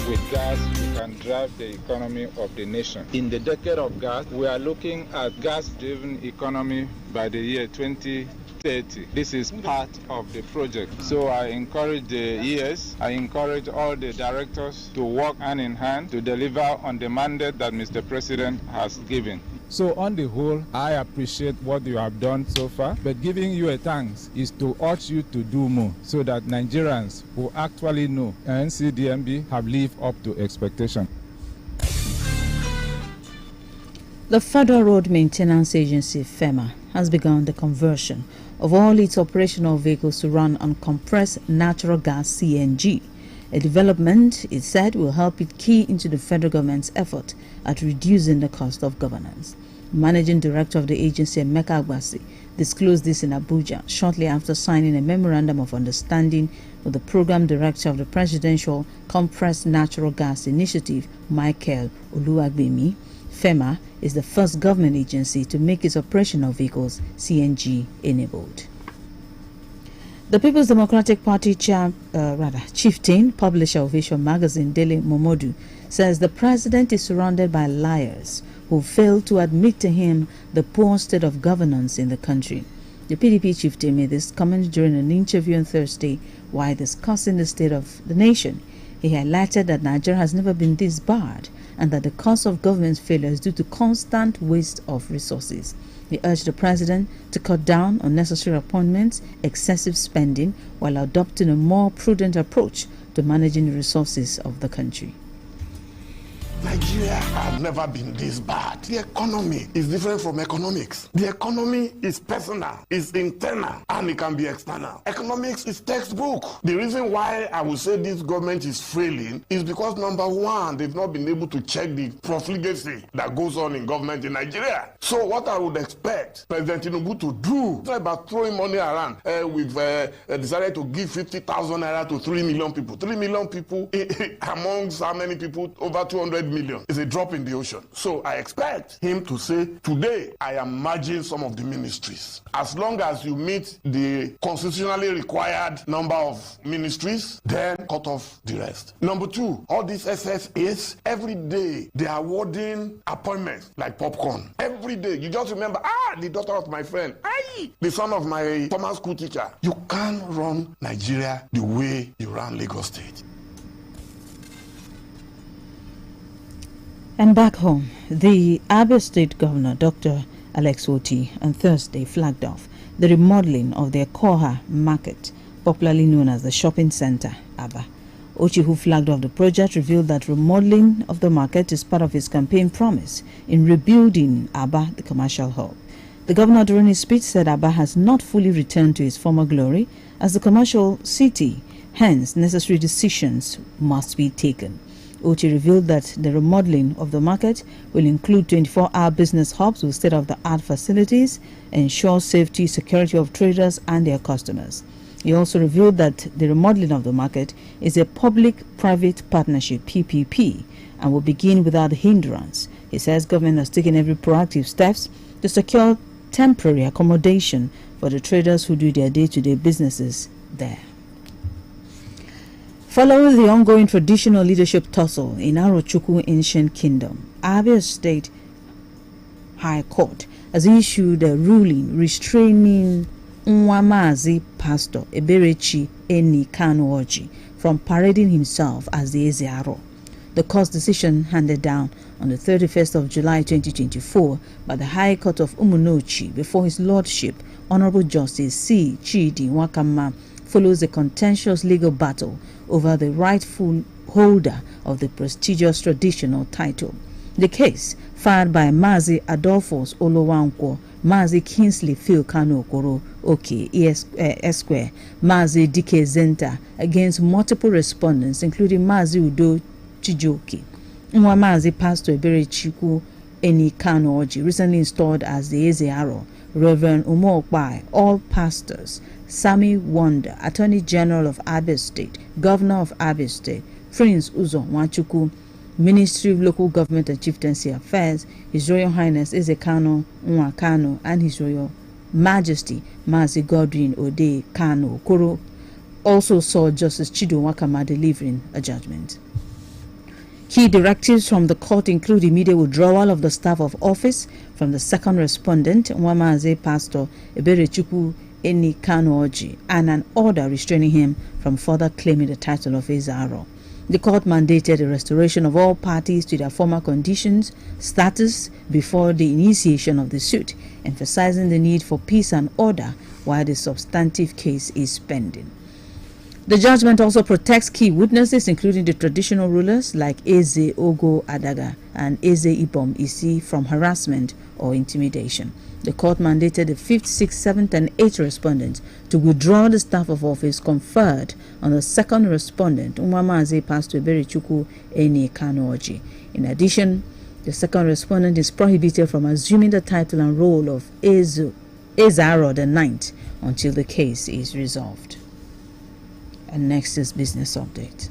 With gas, we can drive the economy of the nation. In the decade of gas, we are looking at gas-driven economy by the year 2030. This is part of the project. So I encourage the ES, I encourage all the directors to work hand in hand to deliver on the mandate that Mr. President has given. So on the whole, I appreciate what you have done so far, but giving you a thanks is to urge you to do more so that Nigerians who actually know NCDMB have lived up to expectation. The Federal Road Maintenance Agency, FEMA, has begun the conversion of all its operational vehicles to run on compressed natural gas CNG. A development, it said, will help it key into the federal government's effort at reducing the cost of governance. Managing Director of the agency, MagicFmAba, disclosed this in Abuja shortly after signing a memorandum of understanding with the Program Director of the Presidential Compressed Natural Gas Initiative, Michael Oluwagbemi. FEMA is the first government agency to make its operational vehicles CNG enabled. The People's Democratic Party chieftain, publisher of Vision magazine, Dele Momodu, says the president is surrounded by liars who fail to admit to him the poor state of governance in the country. The PDP chieftain made this comment during an interview on Thursday while discussing the state of the nation. He highlighted that Nigeria has never been this bad and that the cause of government failure is due to constant waste of resources. He urged the president to cut down unnecessary appointments, excessive spending, while adopting a more prudent approach to managing the resources of the country. Nigeria has never been this bad. The economy is different from economics. The economy is personal, is internal, and it can be external. Economics is textbook. The reason why I would say this government is failing is because, number one, they've not been able to check the profligacy that goes on in government in Nigeria. So what I would expect President Tinubu to do is about throwing money around. We've decided to give 50,000 naira to 3 million people. 3 million people amongst how many people? Over 200 million is a drop in the ocean. So I expect him to say, today I am merging some of the ministries. As long as you meet the constitutionally required number of ministries, then cut off the rest. Number two, all these SSAs, every day they are awarding appointments like popcorn. Every day. You just remember, the daughter of my friend, the son of my former school teacher. You can't run Nigeria the way you ran Lagos State. And back home, the Abia State Governor, Dr. Alex Oti, on Thursday flagged off the remodeling of their Koha market popularly known as the shopping center, Aba. Ochi, who flagged off the project, revealed that remodeling of the market is part of his campaign promise in rebuilding Aba, the commercial hub. The governor during his speech said Aba has not fully returned to its former glory as the commercial city, hence necessary decisions must be taken. Ochi revealed that the remodeling of the market will include 24-hour business hubs with state-of-the-art facilities, ensure safety, security of traders and their customers. He also revealed that the remodeling of the market is a public-private partnership, PPP, and will begin without hindrance. He says government has taken every proactive steps to secure temporary accommodation for the traders who do their day-to-day businesses there. Following the ongoing traditional leadership tussle in Arochukwu Ancient Kingdom, Abia State High Court has issued a ruling restraining Nwamazi Pastor Eberechi Eni Kanu from parading himself as the Ezearo. The court's decision handed down on the 31st of July 2024 by the High Court of Umunochi before His Lordship Honorable Justice C. Chidi Wakama follows a contentious legal battle over the rightful holder of the prestigious traditional title. The case, filed by Mazi Adolphus Olowankwo, Mazi Kingsley Phil Kanu Okoro, Esquire, Mazi Dike Zenta, against multiple respondents, including Mazi Udo Chijoki. Nwamazi Pastor Eberechukwu Eni Kanu Oji, recently installed as the Ezearo, Reverend Umo Okpai, all pastors, Sami Wonder, Attorney General of Abia State, Governor of Abia State, Prince Uzo Nwachukwu, Ministry of Local Government and Chieftaincy Affairs, His Royal Highness Ezekano Nwakano, and His Royal Majesty Mazi Godwin Ode Kano Okoro also saw Justice Chido Wakama delivering a judgment. Key directives from the court include immediate withdrawal of the staff of office from the second respondent, Nwamazi Pastor Eberechukwu Eni Kanu Oji, and an order restraining him from further claiming the title of Ezaro. The court mandated the restoration of all parties to their former conditions, status before the initiation of the suit, emphasizing the need for peace and order while the substantive case is pending. The judgment also protects key witnesses, including the traditional rulers like Eze Ogo Adaga and Eze Ibom Isi, from harassment or intimidation. The court mandated the 5th, 6th, 7th, and 8th respondents to withdraw the staff of office conferred on the second respondent, Nwamazi Pastor Eberechukwu Eni Kanu Oji. In addition, the second respondent is prohibited from assuming the title and role of Ezaro the Ninth until the case is resolved. And next is business update.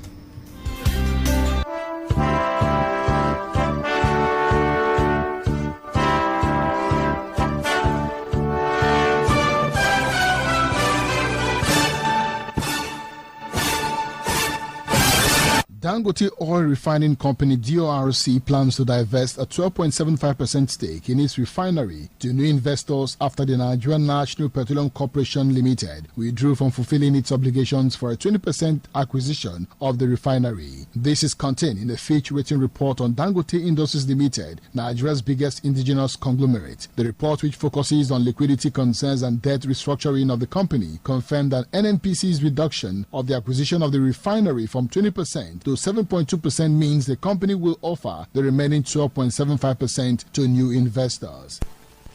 Dangote Oil Refining Company DORC plans to divest a 12.75% stake in its refinery to new investors after the Nigerian National Petroleum Corporation Limited withdrew from fulfilling its obligations for a 20% acquisition of the refinery. This is contained in a Fitch rating report on Dangote Industries Limited, Nigeria's biggest indigenous conglomerate. The report, which focuses on liquidity concerns and debt restructuring of the company, confirmed that NNPC's reduction of the acquisition of the refinery from 20% to 7.2% means the company will offer the remaining 12.75% to new investors.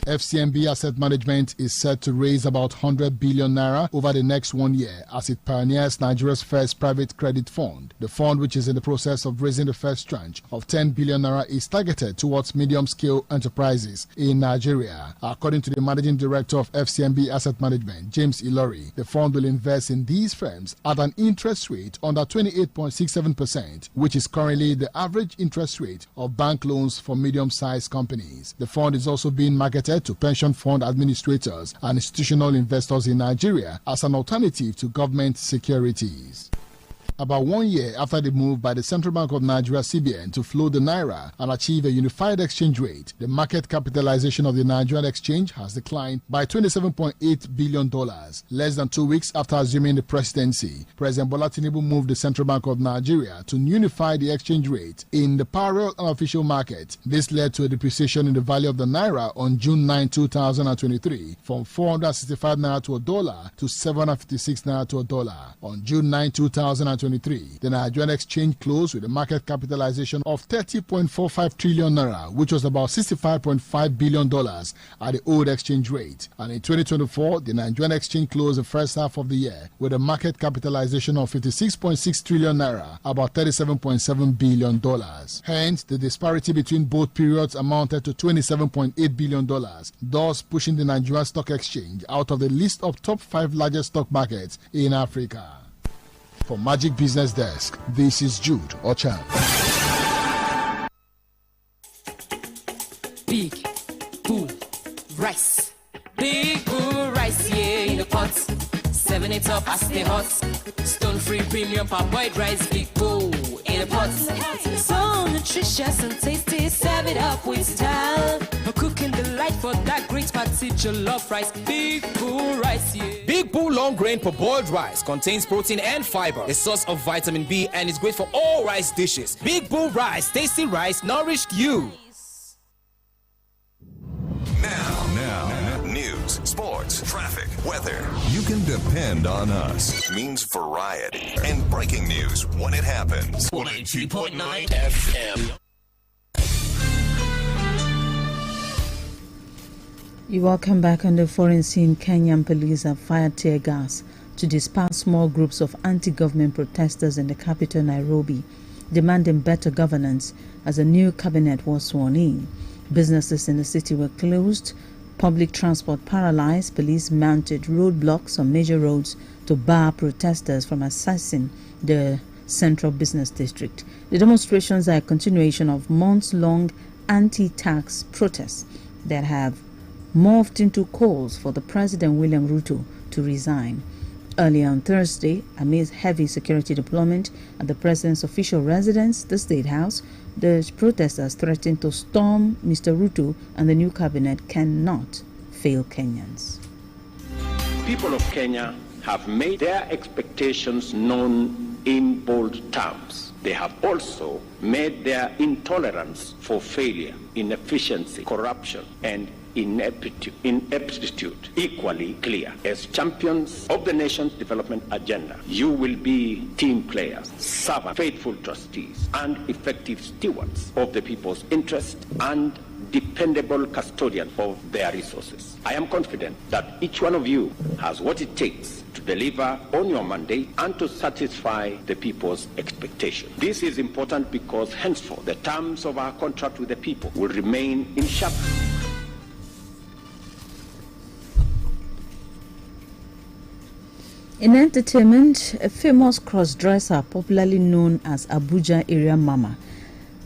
FCMB Asset Management is set to raise about 100 billion naira over the next 1 year as it pioneers Nigeria's first private credit fund. The fund, which is in the process of raising the first tranche of 10 billion naira, is targeted towards medium-scale enterprises in Nigeria. According to the Managing Director of FCMB Asset Management, James Ilori, the fund will invest in these firms at an interest rate under 28.67%, which is currently the average interest rate of bank loans for medium-sized companies. The fund is also being marketed to pension fund administrators and institutional investors in Nigeria as an alternative to government securities. about 1 year after the move by the Central Bank of Nigeria CBN to float the naira and achieve a unified exchange rate. The market capitalization of the Nigerian exchange has declined by $27.8 billion. Less than 2 weeks after assuming the presidency, President Bola Tinubu moved the Central Bank of Nigeria to unify the exchange rate in the parallel and official market. This led to a depreciation in the value of the naira on June 9, 2023 from 465 naira to $1 to 756 naira to $1. On June 9, 2023, the Nigerian exchange closed with a market capitalization of 30.45 trillion naira, which was about $65.5 billion at the old exchange rate. And in 2024, the Nigerian exchange closed the first half of the year with a market capitalization of 56.6 trillion naira, about $37.7 billion. Hence, the disparity between both periods amounted to $27.8 billion, thus pushing the Nigerian Stock Exchange out of the list of top 5 largest stock markets in Africa. For Magic Business Desk, this is Jude Ochan. Big bull rice. Big bull rice, yeah, in the pot. 7 it up, I stay hot. Stone free premium parboiled rice. Big bull in the pot. So nutritious and tasty. Serve it up with style. A cooking delight for that great party jollof rice. Big bull rice, yeah. Big Bull long grain parboiled rice contains protein and fiber, a source of vitamin B, and is great for all rice dishes. Big Bull rice, tasty rice, nourished you. Now, news, sports, traffic, weather. You can depend on us. Means variety and breaking news when it happens. 182.9 FM. You welcome back. On the foreign scene, Kenyan police have fired tear gas to disperse small groups of anti-government protesters in the capital, Nairobi, demanding better governance as a new cabinet was sworn in. Businesses in the city were closed, public transport paralyzed, police mounted roadblocks on major roads to bar protesters from accessing the central business district. The demonstrations are a continuation of months-long anti-tax protests that have morphed into calls for the President William Ruto to resign. Earlier on Thursday, amidst heavy security deployment at the President's official residence, the State House, the protesters threatened to storm Mr. Ruto, and the new cabinet cannot fail Kenyans. People of Kenya have made their expectations known in bold terms. They have also made their intolerance for failure, inefficiency, corruption, and ineptitude equally clear. As champions of the nation's development agenda, you will be team players, servant, faithful trustees, and effective stewards of the people's interest and dependable custodian of their resources. I am confident that each one of you has what it takes to deliver on your mandate and to satisfy the people's expectation. This is important because henceforth the terms of our contract with the people will remain in sharp. In entertainment, a famous cross-dresser popularly known as Abuja Area Mama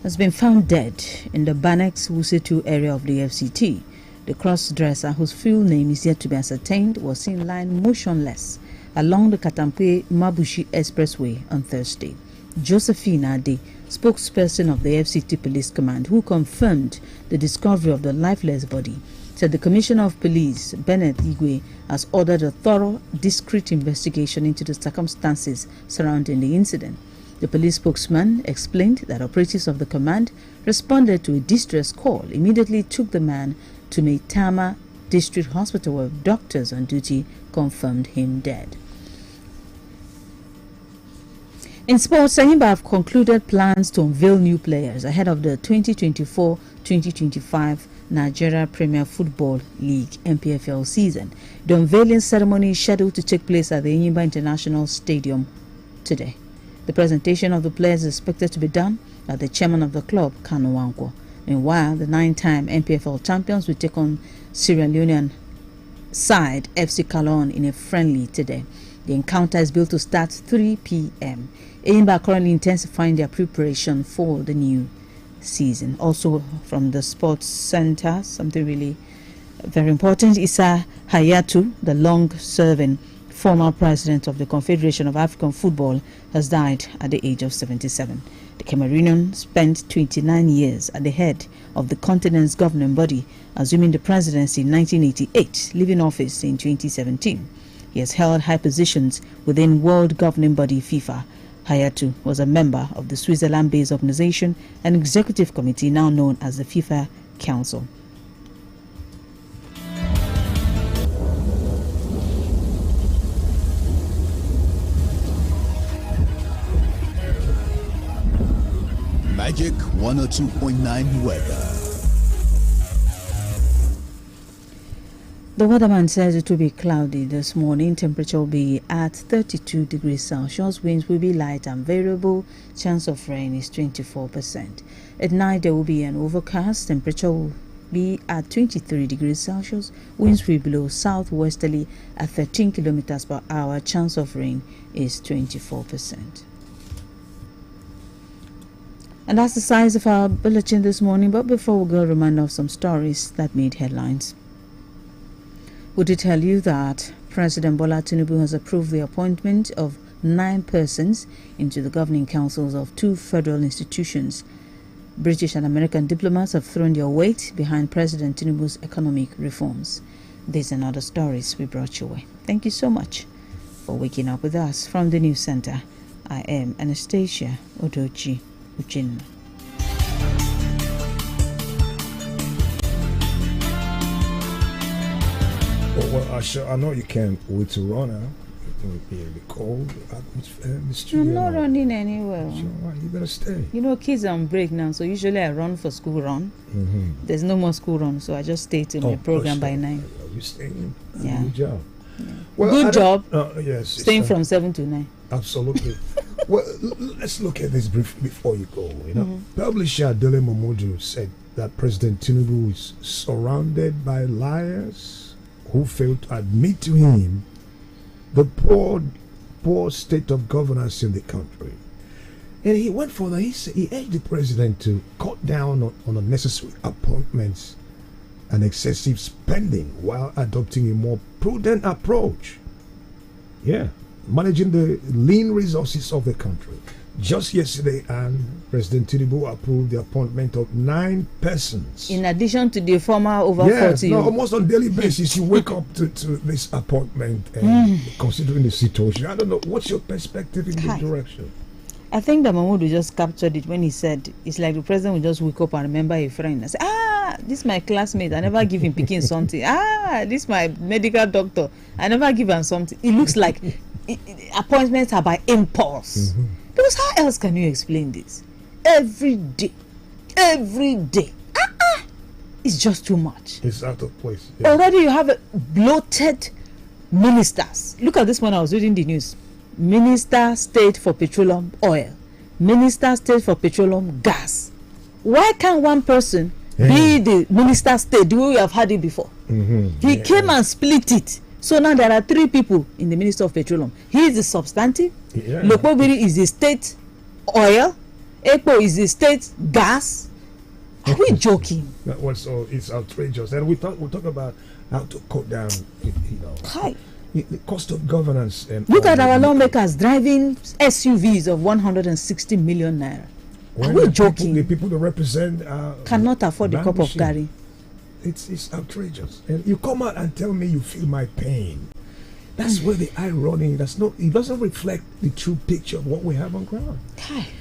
has been found dead in the Banex Wusetu area of the FCT. The cross-dresser, whose full name is yet to be ascertained, was seen lying motionless along the Katampe-Mabushi Expressway on Thursday. Josephine Ade, spokesperson of the FCT Police Command, who confirmed the discovery of the lifeless body, said the Commissioner of Police, Bennett Igwe, has ordered a thorough, discreet investigation into the circumstances surrounding the incident. The police spokesman explained that operatives of the command responded to a distress call, immediately took the man to Maitama District Hospital, where doctors on duty confirmed him dead. In sports, Enyimba have concluded plans to unveil new players ahead of the 2024-2025 Nigeria Premier Football League (NPFL) season. The unveiling ceremony is scheduled to take place at the Enyimba International Stadium today. The presentation of the players is expected to be done by the chairman of the club, Kanu Wankwo. Meanwhile, the 9-time NPFL champions will take on Sierra Leonean side FC Calon in a friendly today. The encounter is built to start 3 p.m. Enyimba are currently intensifying their preparation for the new season. Also from the sports center, something really very important, Issa Hayatu, the long-serving former president of the Confederation of African Football, has died at the age of 77. The Cameroonian spent 29 years at the head of the continent's governing body, assuming the presidency in 1988, leaving office in 2017. He has held high positions within world governing body FIFA. Hayatu was a member of the Switzerland-based organization and executive committee now known as the FIFA Council. Magic 102.9 weather. The weatherman says it will be cloudy this morning. Temperature will be at 32 degrees Celsius. Winds will be light and variable. Chance of rain is 24%. At night there will be an overcast. Temperature will be at 23 degrees Celsius. Winds will blow southwesterly at 13 kilometers per hour. Chance of rain is 24%. And that's the size of our bulletin this morning. But before we go, a reminder of some stories that made headlines. We did tell you that President Bola Tinubu has approved the appointment of 9 persons into the governing councils of 2 federal institutions. British and American diplomats have thrown their weight behind President Tinubu's economic reforms. These and other stories we brought your way. Thank you so much for waking up with us. From the News Center, I am Anastasia Odochi Uchenna. Well, Asha, I know you can't wait to run out. It will be the cold atmosphere in the studio. I'm not running anywhere. Sure, you better stay. You know, kids are on break now, so usually I run for school run. There's no more school run, so I just stay till my program by 9. Are you staying? Yeah. Good job. Yeah. Well, good job. Yes. Staying from 7 to 9. Absolutely. Well, let's look at this briefly before you go. You know, publisher Dele Momodu said that President Tinubu is surrounded by liars who failed to admit to him the poor state of governance in the country. And he went further. He urged the president to cut down on unnecessary appointments and excessive spending while adopting a more prudent approach. Yeah, managing the lean resources of the country. Just yesterday, and President Tinubu approved the appointment of 9 persons. In addition to the former over 40. No, almost on daily basis, you wake up to this appointment and considering the situation. I don't know, what's your perspective in this direction? I think that Mahmoud just captured it when he said, it's like the president will just wake up and remember a friend and say, this is my classmate, I never give him picking something. This is my medical doctor, I never give him something. It looks like appointments are by impulse. Because how else can you explain this? Every day. It's just too much. It's out of place. Yeah. Already you have bloated ministers. Look at this one, I was reading the news. Minister State for Petroleum Oil. Minister State for Petroleum Gas. Why can't one person be the Minister State the way we have had it before? He came and split it. So now there are 3 people in the Minister of Petroleum. He is the substantive. Lokobiri is the state oil. Ekpo is the state gas. Are we joking? It's outrageous. And we talk about how to cut down, the cost of governance. Look at our lawmakers driving SUVs of 160 million naira. Are we joking? The people that represent cannot afford a cup of curry. It's outrageous. And you come out and tell me you feel my pain. That's where the irony, it doesn't reflect the true picture of what we have on ground.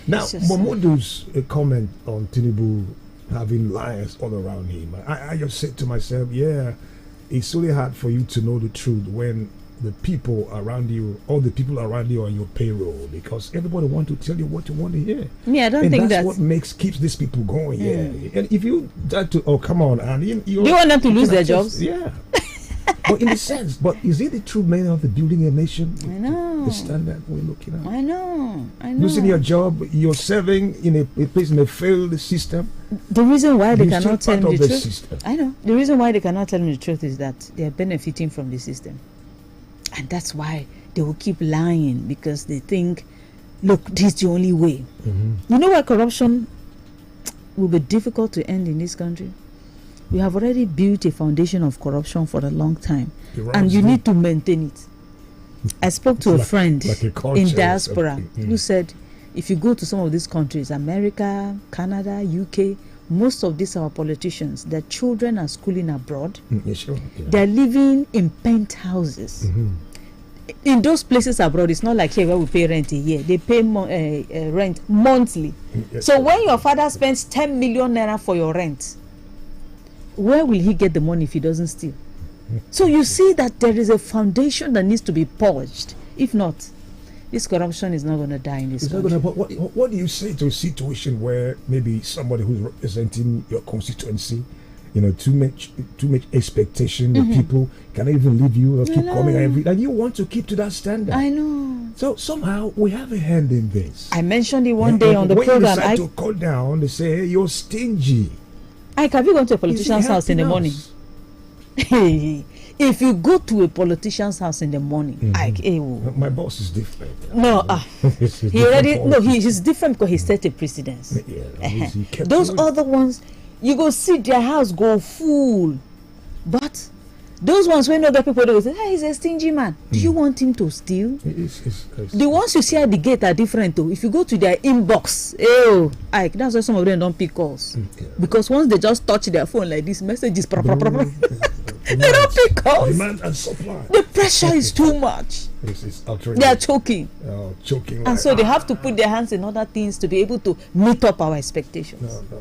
Now, Momodu's comment on Tinubu having liars all around him, I just said to myself, it's really hard for you to know the truth when the people around you, all the people around you are on your payroll, because everybody want to tell you what you want to hear. I don't think that's what keeps these people going. And if you start to, come on, and do you want them to lose their jobs? Yeah. But in a sense, is it the true meaning of the building a nation? I know. The standard we're looking at. I know. Losing your job, you're serving in a place in a failed system. The reason why they cannot tell me the truth, system. I know. The reason why they cannot tell me the truth is that they are benefiting from the system. And that's why they will keep lying, because they think, look, this is the only way. You know why corruption will be difficult to end in this country? We have already built a foundation of corruption for a long time, and you need to maintain it. I spoke to a friend in diaspora something. who said, if you go to some of these countries, America, Canada, UK, most of these our politicians, their children are schooling abroad. Yeah, sure. Yeah. They're living in penthouses. In those places abroad, it's not like here where we pay rent a year. They pay rent monthly. Yes, so when your father spends 10 million naira for your rent, where will he get the money if he doesn't steal? So you see that there is a foundation that needs to be purged. If not, this corruption is not going to die in this country. What do you say to a situation where maybe somebody who's representing your constituency, too much expectation, the people cannot even leave you or keep coming every, and you want to keep to that standard. I know. So somehow we have a hand in this. I mentioned it one day on the when program. When you decide to cut down, they say, hey, you're stingy. Have you gone to a politician's house in the morning? If you go to a politician's house in the morning, my boss is different. No, he's different because he set a precedence. Those other ones, you go see their house go full, but those ones when other people they will say, hey, he's a stingy man. Do you want him to steal? The ones you see at the gate are different though. If you go to their inbox, that's why some of them don't pick calls. Because once they just touch their phone like this, messages they don't pick calls. Demand and supply. The pressure is too much. They are choking. Choking. And so they have to put their hands in other things to be able to meet up our expectations. No.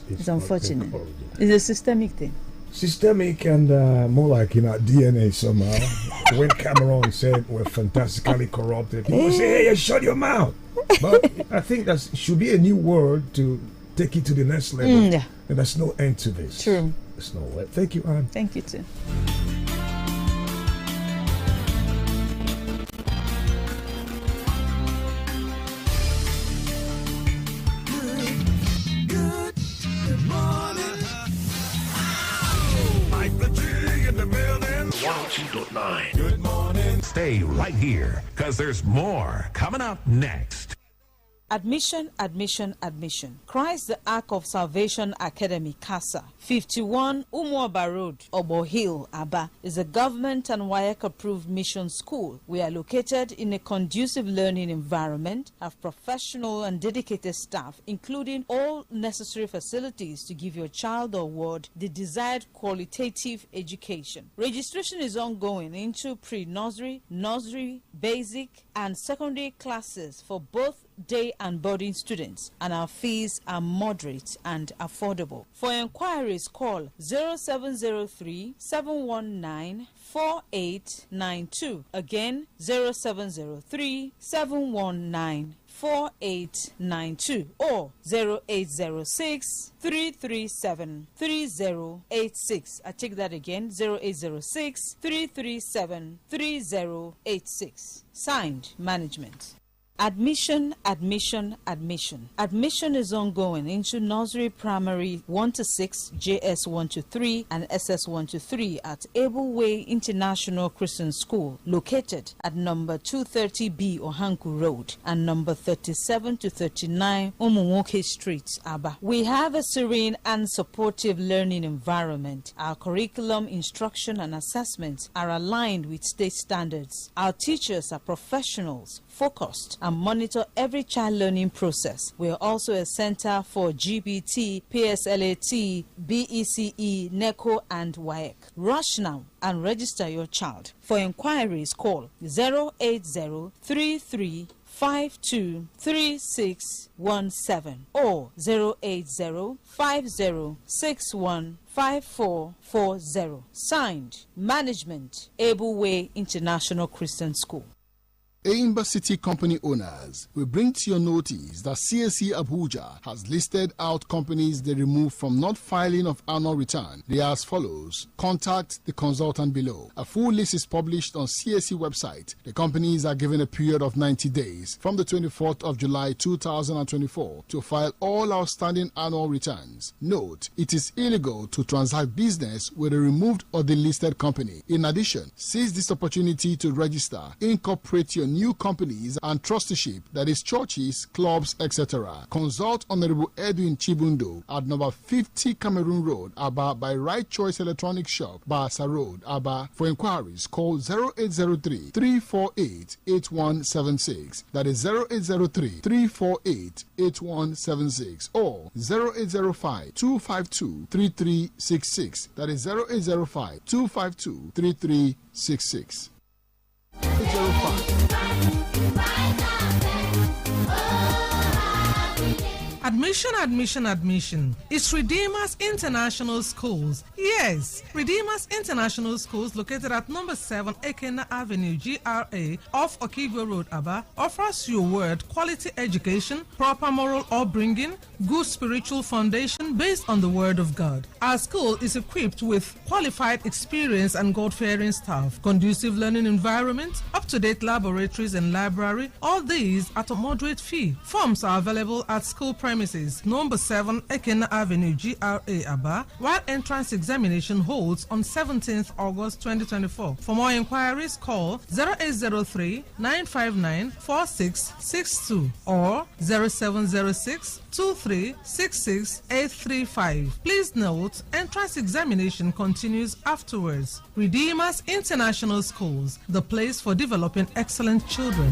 It's unfortunate. It's a systemic thing. Systemic and more like in our DNA somehow. When Cameron said we're fantastically corrupted, people say, hey, shut your mouth. But I think that should be a new word to take it to the next level. And there's no end to this. True. There's no way. Thank you, Anne. Thank you too. Good morning. Mike the G in the building. 102.9. Good morning. Stay right here, because there's more coming up next. Admission. Christ the Ark of Salvation Academy, CASA, 51 Umuoba Road, Obo Hill, Aba, is a government and WAEC-approved mission school. We are located in a conducive learning environment, have professional and dedicated staff, including all necessary facilities to give your child or ward the desired qualitative education. Registration is ongoing into pre-nursery, nursery, basic, and secondary classes for both day and boarding students, and our fees are moderate and affordable. For inquiries, call 0703-719-4892. Again, 0703-719-4892 or 0806-337-3086. I take that again, 0806-337-3086. Signed, Management. Admission is ongoing into nursery primary 1 to 6, JS 1 to 3, and SS 1 to 3 at Able Way International Christian School, located at number 230B Ohanku Road and number 37 to 39 Umuwoke Street, Aba. We have a serene and supportive learning environment. Our curriculum, instruction, and assessments are aligned with state standards. Our teachers are professionals, focused, and monitor every child learning process. We are also a center for GBT, PSLAT, BECE, NECO, and WAEC. Rush now and register your child. For inquiries, call 08033523617 or 08050615440. Signed, Management, Able Way International Christian School. Aimba City Company owners, we bring to your notice that CSE Abuja has listed out companies they removed from not filing of annual return. They are as follows. Contact the consultant below. A full list is published on CSE website. The companies are given a period of 90 days from the 24th of July 2024 to file all outstanding annual returns. Note, it is illegal to transact business with a removed or delisted company. In addition, seize this opportunity to register, incorporate your new companies and trusteeship, that is churches, clubs, etc. Consult Honorable Edwin Chibundo at number 50 Cameroon Road, Aba, by Right Choice Electronic Shop, Basa Road, Aba. For inquiries, call 0803 348 8176. That is 0803 348 8176 or 0805 252 3366. That is 0805 252 3366. 805. Admission. It's Redeemers International Schools. Yes, Redeemers International Schools, located at number 7 Ekena Avenue, GRA, off Okigwe Road, Aba, offers you quality education, proper moral upbringing, good spiritual foundation based on the Word of God. Our school is equipped with qualified, experienced, and God-fearing staff, conducive learning environment, up-to-date laboratories and library, all these at a moderate fee. Forms are available at school premises, number 7 Ekena Avenue, GRA, Aba, while entrance examination holds on 17th August 2024. For more inquiries, call 0803-959-4662 or 0706-2366-835. Please note, entrance examination continues afterwards. Redeemers International Schools, the place for developing excellent children.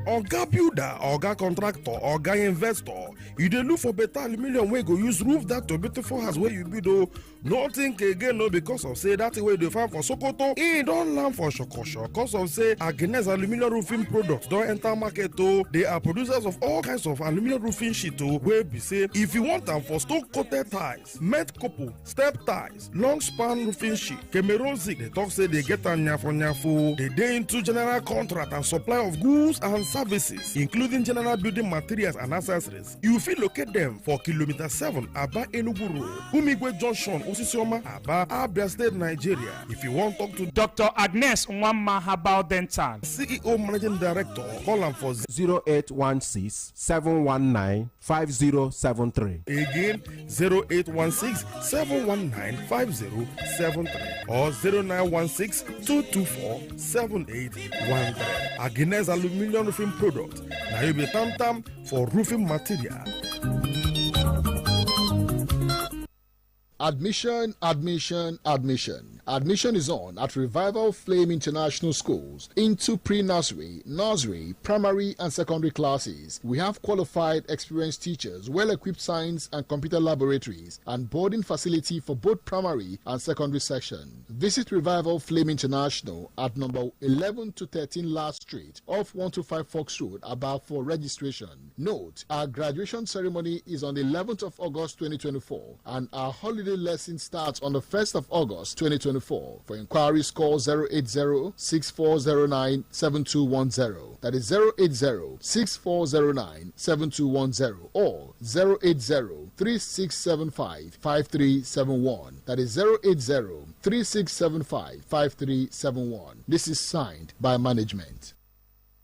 Oga builder, oga contractor, oga investor, you dey look for better aluminium wey go use roof that to beautiful house wey you build o. No think again o, because of say that way dey find for Sokoto, e don land for Shokosho because of say Agnes aluminium roofing products don enter market o. They are producers of all kinds of aluminium roofing sheet o, wey be say if you want am for stone coated tiles, met couple, step tiles, long span roofing sheet, Cameroon zinc, they talk say they get am nyafo. They dey into general contract and supply of goods and services, including general building materials and accessories. You fit locate them for kilometer 7 Aba Enugu Road, Umigwe Junction, Osisioma, Aba, Abia State, Nigeria. If you want to talk to Dr. Agnes Nwamma Herbal Dental, CEO Managing Director, call am for 0816-719-5073. Again, 0816-719-5073 or 0916-224-7813. Agnes Aluminium Roofing Product. Now you be tam for roofing material. Admission is on at Revival Flame International Schools into pre-nursery, nursery, primary and secondary classes. We have qualified, experienced teachers, well-equipped science and computer laboratories, and boarding facility for both primary and secondary section. Visit Revival Flame International at number 11 to 13 Last Street off 125 Fox Road, Aba, for registration. Note, our graduation ceremony is on the 11th of August 2024 and our holiday lesson starts on the 1st of August 2024. For inquiries, call 080-6409-7210. That is 080-6409-7210 or 080-3675-5371. That is 080-3675-5371. This is signed by management.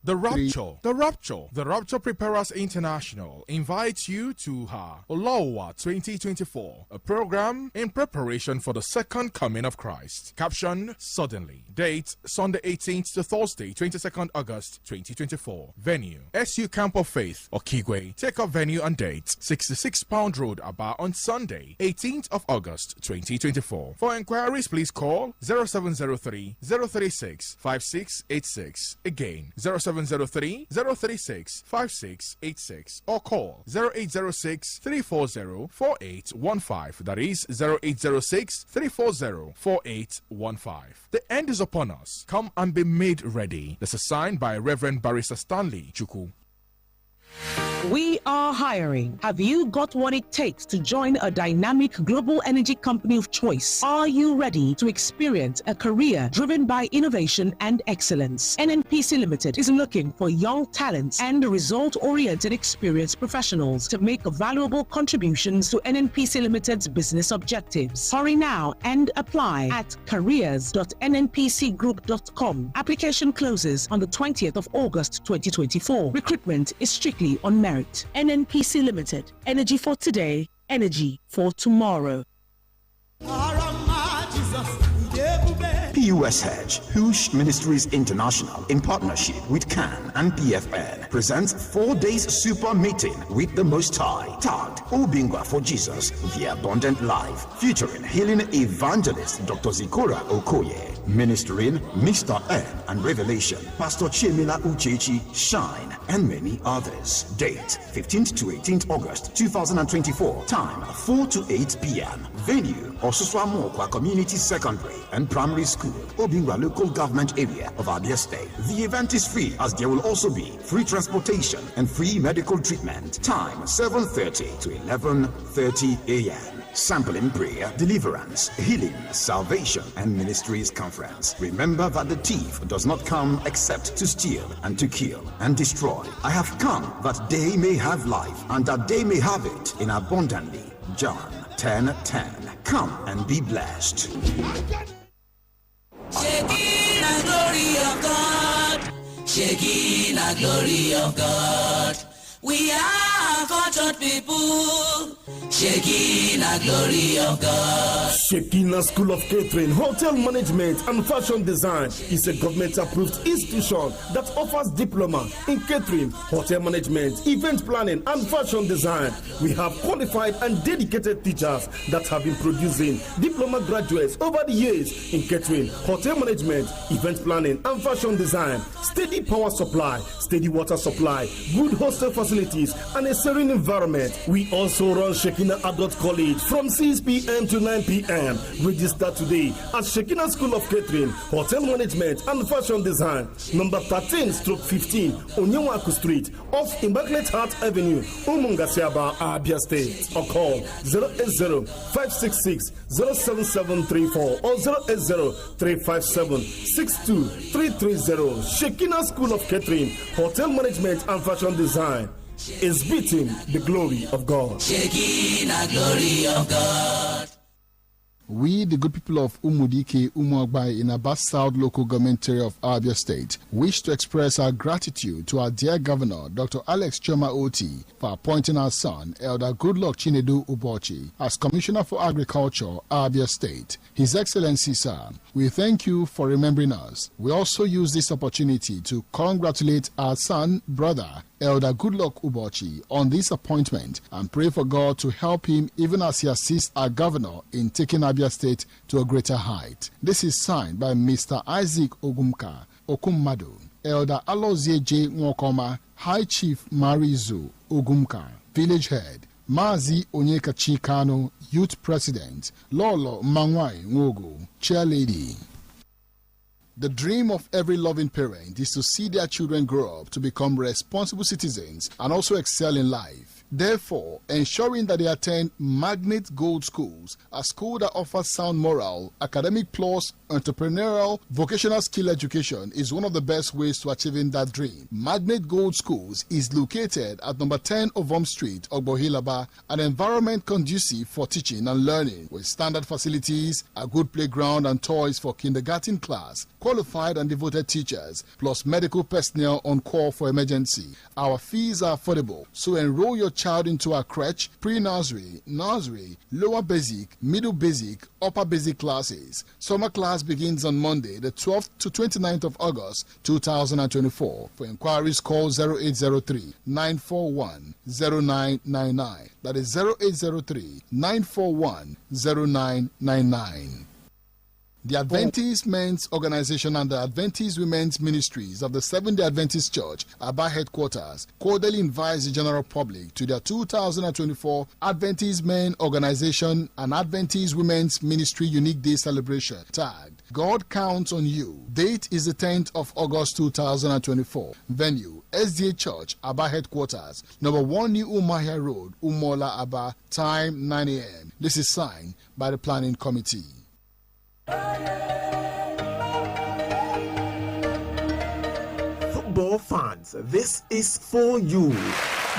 The Rapture Preparers International invites you to her Olowa 2024, a program in preparation for the second coming of Christ. Caption, suddenly. Date, Sunday 18th to Thursday 22nd August 2024. Venue, SU Camp of Faith, Okigwe. Take-up venue and date, 66 Pound Road, Aba, on Sunday 18th of August 2024. For inquiries, please call 0703 036 5686. Again, 0703-036-5686 or call 0806-340-4815. That is 0806-340-4815. The end is upon us. Come and be made ready. This is signed by Reverend Barrister Stanley Chuku. We are hiring. Have you got what it takes to join a dynamic global energy company of choice? Are you ready to experience a career driven by innovation and excellence? NNPC Limited is looking for young talents and result-oriented experienced professionals to make valuable contributions to NNPC Limited's business objectives. Hurry now and apply at careers.nnpcgroup.com. Application closes on the 20th of August 2024. Recruitment is strictly on merit. merit. NNPC Limited. Energy for today, energy for tomorrow. PUS Hedge, Hush Ministries International, in partnership with CAN and PFN, presents 4 days super meeting with the Most High, tagged Obingwa for Jesus, the Abundant Life, featuring healing evangelist Dr. Zikora Okoye, ministering Mr. N and Revelation, Pastor Chemila Uchechi, Shine, and many others. Date 15th to 18th August 2024. Time 4 to 8 p.m. Venue Osuswa Mokwa Community Secondary and Primary School, Obingwa Local Government Area of Abia State. The event is free, as there will also be free transportation and free medical treatment. Time 7:30 to 11:30 a.m. Sampling prayer, deliverance, healing, salvation, and ministries conference. Remember that the thief does not come except to steal and to kill and destroy. I have come that they may have life and that they may have it in abundantly. John 10:10. Come and be blessed. Shekinah glory of God, Shekinah glory of God. We are cultured people, Shekinah glory of God. Shekinah School of Catering, Hotel Management and Fashion Design is a government-approved institution that offers diploma in catering, hotel management, event planning, and fashion design. We have qualified and dedicated teachers that have been producing diploma graduates over the years in catering, hotel management, event planning, and fashion design. Steady power supply, steady water supply, good hostel facilities, and a serene environment. We also run Shekinah Adult College from 6 p.m. to 9 p.m. Register today at Shekinah School of Catering, Hotel Management, and Fashion Design, number 13/15, Onyewaku Street, off Immaculate Heart Avenue, Umungasiaba, Abia State. Or call 080-566-07734 or 080-357-62330. Shekinah School of Catering, Hotel Management, and Fashion Design is beating the glory of God. Shekinah glory of God. We, the good people of Umudike, Umuagbai in Abas South local government area of Abia State, wish to express our gratitude to our dear Governor, Dr. Alex Choma Oti, for appointing our son, Elder Goodluck Chinedu Ubochi, as Commissioner for Agriculture, Abia State. His Excellency, sir, we thank you for remembering us. We also use this opportunity to congratulate our son, brother, Elder Goodluck Ubochi, on this appointment and pray for God to help him even as he assists our governor in taking Abia State to a greater height. This is signed by Mr. Isaac Ogumka Okummadu, Elder Alozie J. Nwokoma, High Chief Marizu Ogumka, Village Head, Mazi Onyekachi Kano, Youth President, Lolo Mangwai Nwogo, Chair Lady. The dream of every loving parent is to see their children grow up to become responsible citizens and also excel in life. Therefore, ensuring that they attend Magnet Gold Schools, a school that offers sound moral, academic plus, entrepreneurial, vocational skill education is one of the best ways to achieving that dream. Magnet Gold Schools is located at number 10 Ovom Street, Ogbohilaba, an environment conducive for teaching and learning with standard facilities, a good playground and toys for kindergarten class, qualified and devoted teachers, plus medical personnel on call for emergency. Our fees are affordable, so enroll your child into our crèche, pre-nursery, nursery, lower basic, middle basic, upper basic classes. Summer class begins on Monday, the 12th to 29th of August, 2024. For inquiries, call 0803-941-0999. That is 0803-941-0999. The Adventist Men's Organization and the Adventist Women's Ministries of the Seventh-day Adventist Church, Aba headquarters, cordially invites the general public to their 2024 Adventist Men Organization and Adventist Women's Ministry Unique Day Celebration, tagged God Counts on You. Date is the 10th of August 2024. Venue, SDA Church, Aba headquarters, number 1 New Umahia Road, Umola, Aba. Time 9 a.m. This is signed by the Planning Committee. Football fans, this is for you.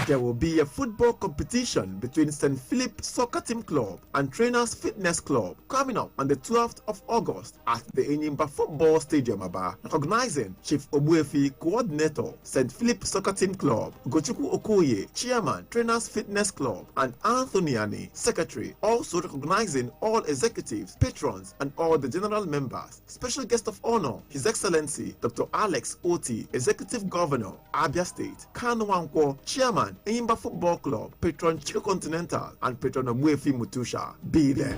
There will be a football competition between St. Philip Soccer Team Club and Trainers Fitness Club coming up on the 12th of August at the Enyimba Football Stadium, Aba. Recognizing Chief Obuefi, Coordinator, St. Philip Soccer Team Club, Gochuku Okoye, Chairman, Trainers Fitness Club, and Anthony Ani, Secretary. Also recognizing all executives, patrons, and all the general members. Special guest of honor, His Excellency Dr. Alex Oti, Executive Governor, Abia State, Kanu Wankwo, Chairman, Enyimba Football Club, Patron Chico Continental, and Patron Obuefi Mutusha. Be there.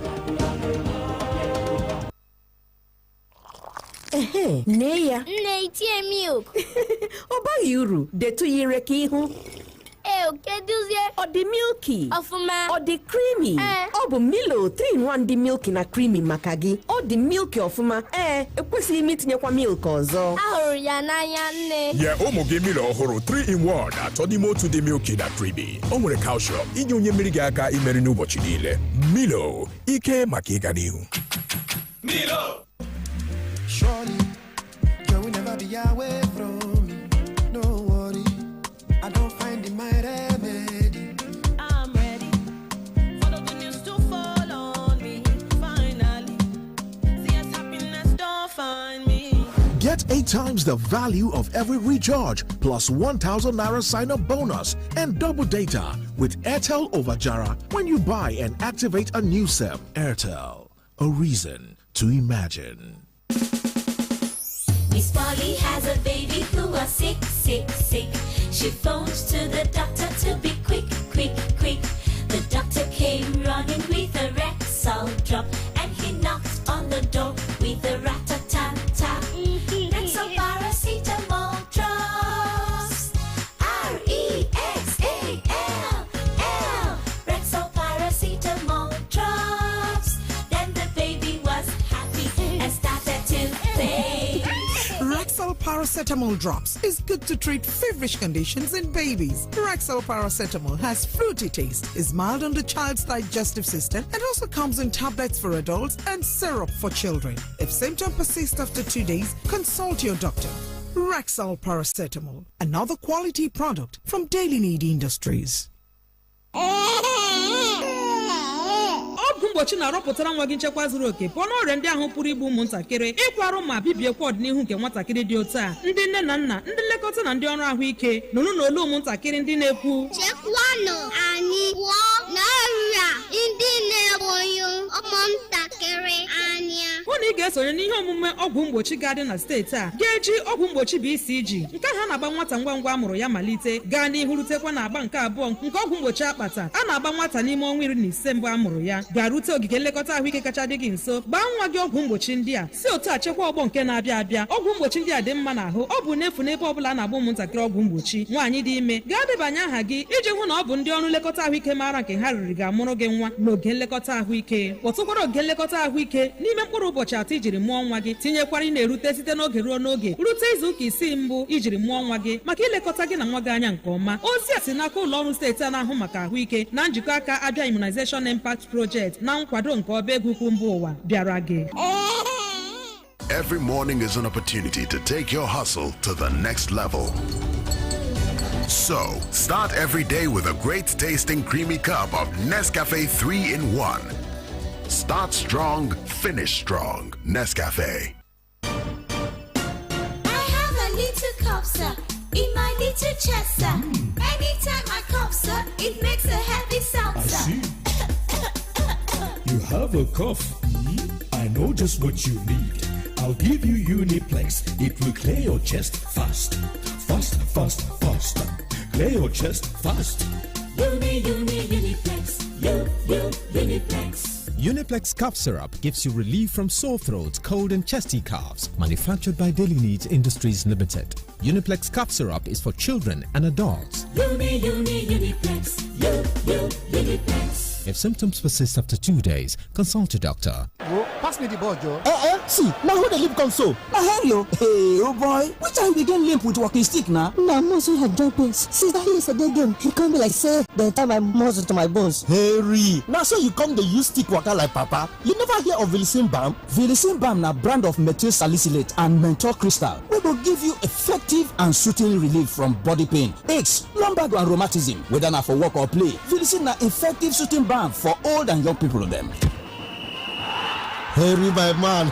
Neya. Nne itie milk. Oba yuru, detu yireki ihu. Keduzie. Odi milky. Ofuma. Odi creamy. Obu Milo 3-in-1 di milky na creamy makagi. Odi milky ofuma. Ekwesi imi tinyekwa milk ozo. Ahuru ya n'anya nne. Yeah, ụmụ gị Milo ọhụrụ 3-in-1 atọ n'ime otu dị milky na creamy. O nwere calcium inye onye mmiri gị aka imeri n'ụbọchị niile. Milo, ike maka ịga n'ihu. Milo. Surely, you will never be away from me. No worry, I don't find in my remedy. I'm ready for the good news to fall on me. Finally, see as happiness don't find me. Get 8 times the value of every recharge plus 1,000 Naira sign-up bonus and double data with Airtel over Jara when you buy and activate a new SIM. Airtel, a reason to imagine. Miss Polly has a baby who was sick. She phones to the doctor to be quick. The doctor came running with a Rexall drop and he knocked on the door with a rat-a-tat-tat. Rexall paracetamol drops. R-E-X-A-L-L. Rexall paracetamol drops. Then the baby was happy and started to play. Rexall paracetamol drops is good to treat feverish conditions in babies. Rexall paracetamol has fruity taste, is mild on the child's digestive system, and also comes in tablets for adults and syrup for children. If symptoms persist after 2 days, consult your doctor. Rexall paracetamol, another quality product from Daily Need Industries. Mgbochi na-arọpụtara nwa gị nchekwa zuru oke pụọ n'ọrịa ndị ahụ pụrụ igbu ụmụntakịrị ịkwarụ ma bibiekwa ọdịnihu nke nwatakịrị dị otu a. Ndị nne na nna, ndị nlekọta na ndị ọrụ ahụike nụrụ n'olu ụmụntakịrị ndị na-ekwu chekwanụ anyị pụọ n'ọrịa ndị na-egbu ụmụntakịrị anya. Hụ na ị ga-esonye n'ihe omume ọgwụ mgbochi ga-adị na steeti a ga-eji ọgwụ mgbochi BCG nke ha na-agba nwata ngwa ngwa amụrụ ya malite gaa n'ihu rutekwa na agba nke abụọ nke ọgwụ mgbochi akpata a na-agba nwata n'ime ọnwa 15 mbụ amụrụ ya. Garute ogige nlekọta ahụike kacha dị gị nso gbaa nwa gị ọgwụ mgbochi ndị a si otu a chekwa ọgbọ nke na-abịa abịa. Ọgwụ mgbochi ndị a dị mma n'ahụ, ọ bụ n'efu n'ebe ọ bụla a na-agba ụmụntakịrị ọgwụ mgbochi. Nwaanyị dị ime gaa debanye aha gị iji hụ na ọ bụ ndị ọrụ nlekọta ahụike maara nke ha riri ga-amụrụ gị nwa n'oge nlekọta ahụike. Kpọtụkwara oge nlekọta ahụike n'ime mkpụrụ ụbọchị 3 ijiri mụọ nwa gị, tinyekwara ị na-erute site n'oge ruo n'oge rute izu ụka 6 mbụ ijiri mụọ nwa gị maka ilekọta gị na nwa gị anya nke ọma. Ozi a si n'aka ụlọ ọrụ steeti a na-ahụ maka ahụike na njikọ aka Abia Immunization Impact Project na nkwado nke ọba ego ukwu mba ụwa bịara gị. Every morning is an opportunity to take your hustle to the next level. So, start every day with a great tasting creamy cup of Nescafe 3-in-1. Start strong, finish strong. Nescafe. I have a little cup, sir, in my little chest, sir. Anytime I cough, sir, it makes a happy sound, sir. I see. You have a cough. I know just what you need. I'll give you Uniplex. It will clear your chest fast. Fast. Clear your chest fast. Uniplex. Uniplex. Uniplex cough syrup gives you relief from sore throat, cold and chesty coughs. Manufactured by Daily Needs Industries Limited. Uniplex cough syrup is for children and adults. Uniplex. Uniplex. If symptoms persist after 2 days, consult your doctor. pass me the ball, Joe. See, now who the limp come so? Hello. Hey, oh boy. Which time we begin limp with walking stick now? Nah, muscle had joint pains. Since that yesterday game, he can't be like, say, the time I muscle to my bones. Harry, now so you come the use stick waka like papa. You never hear of Vilicin Balm? Vilicin Balm na brand of methyl salicylate and menthol crystal. We will give you effective and soothing relief from body pain, aches, lumbar and rheumatism, whether na for work or play. Vilicin na effective soothing balm for old and young people them. Harry, my man.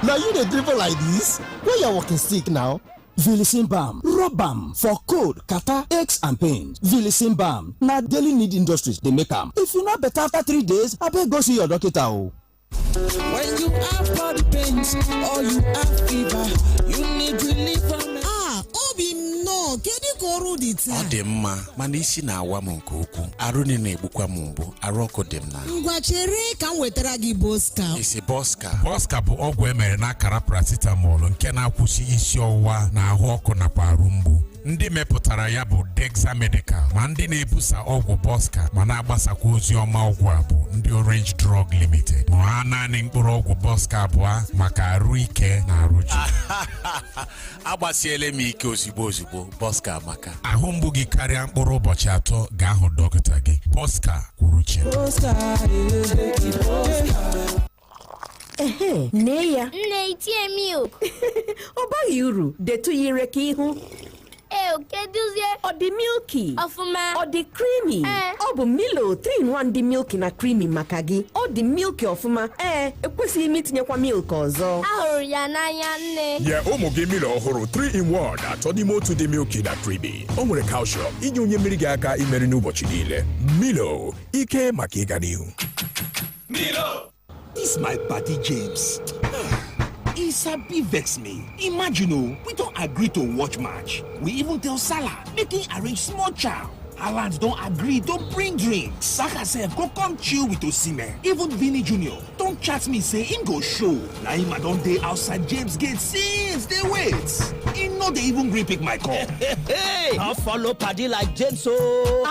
Now you the dribble like this? Where you walking stick now? Vilicin Balm, rub balm for cold, catarrh, aches and pains. Vilicin Balm, na Daily Need Industries they make them. If you not better after 3 days, I better go see your doctor. When you have body pains or you have fever, you need relief from Obi no, kedu ka ọrụ dị taa? Ọ dị mma, mana isi na-awa m nke ukwuu. Arụ na-egbukwa m mgbu, arụ ọkụ dị m na. Ngwa chere ka m wetara gị Boska. Isi Boska. Boska bụ ọgwụ emere n'akara paracetamol nke na-akwụsị isi ọwụwa na ahụ ọkụ nakwa arụ mgbu. Ndị mepụtara ya bụ Dexa Medical, ma ndị na-ebusa ọgwụ Boska ma na-agbasakwa ozi ọma ọgwụ a bụ ndị Orange Drug Limited. Ma ha naanị mkpụrụ ọgwụ Boska abụọ maka arụ ike na arụ ji. Agbasiele m ike ozigbo Boska amaka. Ahụ mgbu gị karịa mkpụrụ ụbọchị 3 gaa hụ dọkịta gị. Boska kwuru chi. Nne ya. Nne itie milk. Ọ baghị uru, detu yire ka ihu. Keduzie? Ọ dị milky. Ọfụma. Ọ dị creamy. Ọ bụ Milo 3-in-1 dị milky na creamy maka gị. Ọ dị milky ọfụma. Ekwesịghị m itinyekwa milk ọzọ. Ahụrụ ya n'anya nne. Nye ụmụ gị Milo ọhụrụ 3-in-1 atọ n'ime otu dị milky na creamy. O nwere calcium inye onye mmiri gị aka imeri n'ụbọchị niile. Milo, ike maka ịga n'ihu. Milo. This my buddy James. He sabi vex me. Imagine, we don't agree to watch match. We even tell Salah, make him arrange small chow. Haaland don't agree, don't bring drinks. Saka said, go come chill with Osimhen. Even Vinny Jr. don't chat me, say him go show. Now him I don't day outside James Gate since they wait. He know they even green pick my call. Hey, now follow paddy like James. So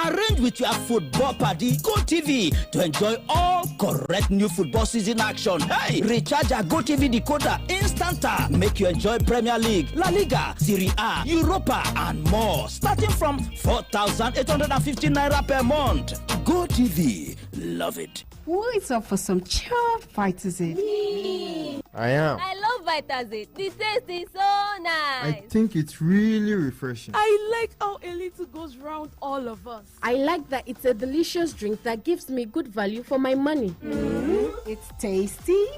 arrange with your football paddy Go TV to enjoy all correct new football season action. Hey, recharge your Go TV decoder instanta. Make you enjoy Premier League, La Liga, Serie A, Europa, and more. Starting from 4,850 naira per month. Go TV, love it. Who is up for some chilled Vitamin? I am. I love Vitamin. The taste is so nice. I think it's really refreshing. I like how a little goes round all of us. I like that it's a delicious drink that gives me good value for my money. It's tasty.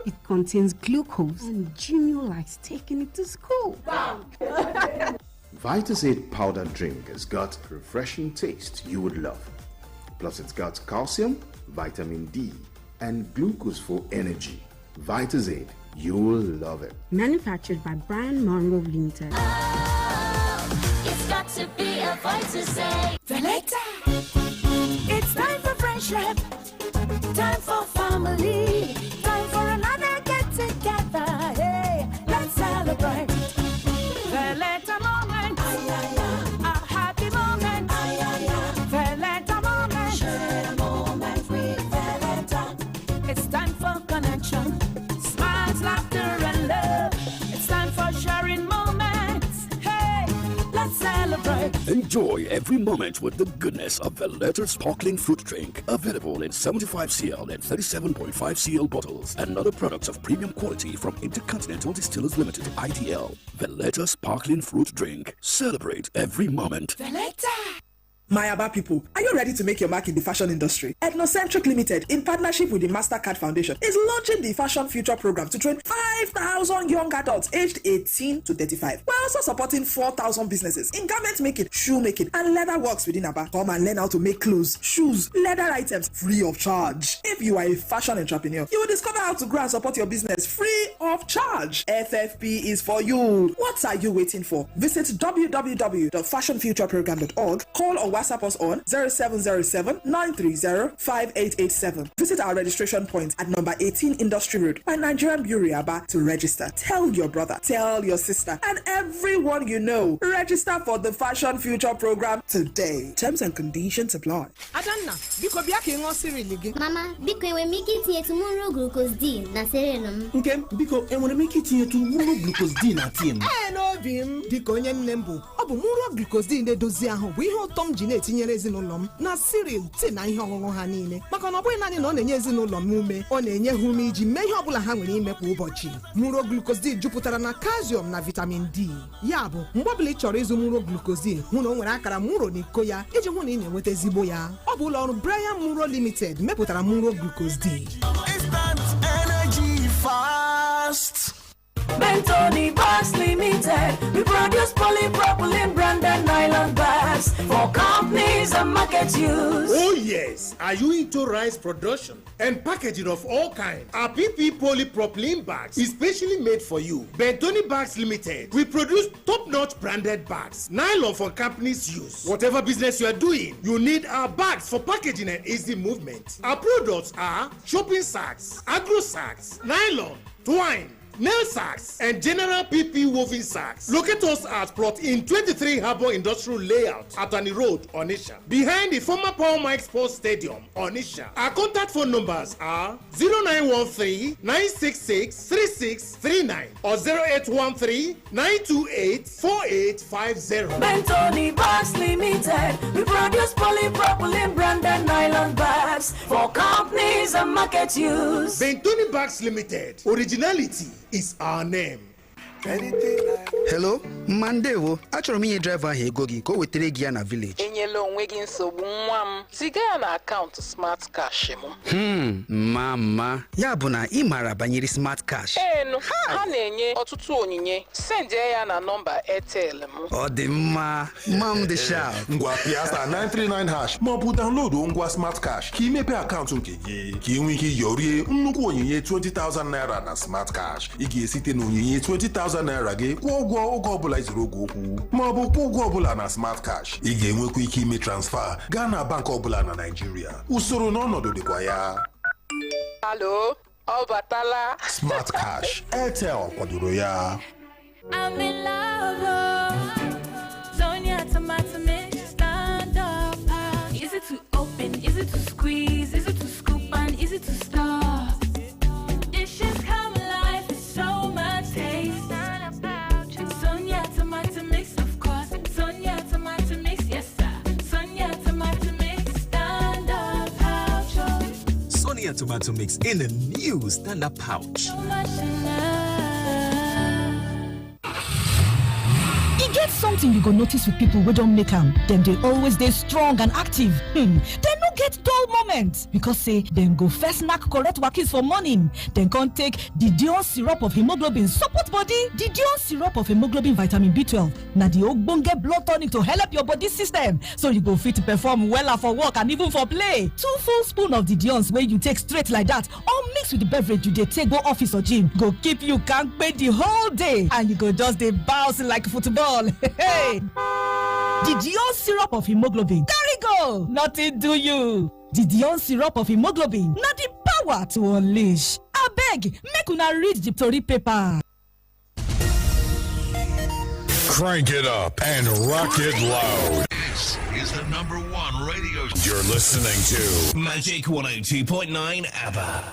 It contains glucose and Junior likes taking it to school. Vitamin powder drink has got a refreshing taste you would love. Plus it's got calcium, vitamin D, and glucose for energy. Vitamin, you'll love it. Manufactured by Brian Monroe Limited. It's got to be a Vitamin. Veleta. It's time for friendship. Time for family. Time for another get together. Hey, let's celebrate. Veleta moment. A happy moment. Veleta moment. Share a moment with Veleta. It's time for connection. Smiles, laughter, and love. It's time for sharing moments. Hey, let's celebrate. Enjoy every moment with the goodness of Veleta sparkling fruit drink. Available in 75cl and 37.5cl bottles. And other products of premium quality from Intercontinental Distillers Limited, IDL. Veleta sparkling fruit drink. Celebrate every moment. Veleta. My Aba people, are you ready to make your mark in the fashion industry? Ethnocentric Limited, in partnership with the MasterCard Foundation, is launching the Fashion Future Program to train 5,000 young adults aged 18 to 35. We're also supporting 4,000 businesses in garment making, shoe making, and leather works within Aba. Come and learn how to make clothes, shoes, leather items free of charge. If you are a fashion entrepreneur, you will discover how to grow and support your business free of charge. FFP is for you. What are you waiting for? Visit www.fashionfutureprogram.org, call or WhatsApp us on 0707-930-5887. Visit our registration point at number 18 Industry Road by Nigerian MagicFmAba to register. Tell your brother, tell your sister, and everyone you know. Register for the Fashion Future program today. Terms and conditions apply. Adanna, biko bịa ka ị ṅụọ cereal gị. Mama, biko enwere m ike itinye tomorrow glucose D na cereal m? Nke biko enwere m ike itinye tomorrow glucose D na tea m? N'obi m dịka onye nne m bụ ọ bụ mụrụ glucose D na-edozi ahụ bụ ihe ụtọ m ji na-etinyere ezinụlọ m na cereal, tea na ihe ọṅụṅụ ha niile maka na ọ bụghị naanị na ọ na-enye ezinụlọ m ume, ọ na-enye ha ume iji mee ihe ọ bụla ha nwere ime kwa ụbọchị. Mụrụ glucose D jupụtara na calcium na vitamin D. Ya bụ mgbe ọbụla ị chọrọ ịzụ mụrụ glucose D, hụ na o nwere akara mụrụ n'iko ya iji hụ na ị na-enweta ezigbo ya. Ọ bụ ụlọ ọrụ Brian Muro Limited mepụtara mụrụ glucose D. Instant energy fast. Bentoni Bags Limited. We produce polypropylene branded nylon bags for companies and market use. Oh yes, are you into rice production and packaging of all kinds? Our PP polypropylene bags is specially made for you. Bentoni Bags Limited. We produce top-notch branded bags, nylon for companies' use. Whatever business you are doing, you need our bags for packaging and easy movement. Our products are shopping sacks, agro sacks, nylon, twine, nail sacks, and general PP woven sacks. Locate us at plot in 23 Harbour Industrial Layout, Atani Road, Onisha, behind the former Paul Mike Sports Stadium, Onisha. Our contact phone numbers are 0913-966-3639 or 0813-928-4850. Bentoni Bags Limited. We produce polypropylene branded nylon bags for companies and market use. Bentoni Bags Limited. Originality is our name. Hello, Mandewo. Achọrọ m inye driver ahụ ego gị ka o wetere gị ya na village. Enyela onwe gị nsogbu nwa m. Ziga ya na akaụntụ Smart Cash m. Mama. Ya bụ na ị maara banyere Smart Cash. Enu, ha na-enye ọtụtụ onyinye. Send ya na nọmba Airtel m. Ọ dị mma. Mam dị sharp. Ngwa Piazza 939# ma ọ bụ download ngwa Smart Cash ka imepe akaụntụ nke gị ka ị nwee ike yorie nnukwu onyinye 20,000 naira na Smart Cash. Ị ga-esite na onyinye 20,000 naira gị kwụọ ụgwọ oge ọbụla izuru oge okwu ma ọ bụ kwụọ ụgwọ ọbụla na Smart Cash. Ị ga-enwekwa ike ime transfer gaa na bank ọbụla na Nigeria. Usoro na ọnọdụ dịkwa ya. Hello, ọ batala. Smart Cash, Airtel kwadoro ya. I'm in love. Sonia tomato mix, stand up. Easy to open, easy to squeeze, easy to scoop and easy to stir. Dishes come alive with so much taste. Sonia tomato mix, of course. Sonia tomato mix, yes sir. Sonia tomato mix, stand up pouch. Sonia tomato mix in a new stand-up pouch. So much enough. Get something you go notice with people who don't make them. Them they always they strong and active. They no get dull moments because say them go first snack correct wakis for morning. Then can take the Dion syrup of hemoglobin support body. The Dion syrup of hemoglobin vitamin B12. Now the ogbonge blood tonic to help your body system so you go fit to perform well for work and even for play. 2 full spoon of the Dion's where you take straight like that or mix with the beverage you dey take go office or gym go keep you can't pay the whole day and you go just dey bounce like football. Hey, the Dion syrup of hemoglobin. There we go. Nothing do you. The Dion syrup of hemoglobin. Not the power to unleash. I beg, make una read the story paper. Crank it up and rock it loud. This is the #1 radio. You're listening to Magic 102.9 ABBA.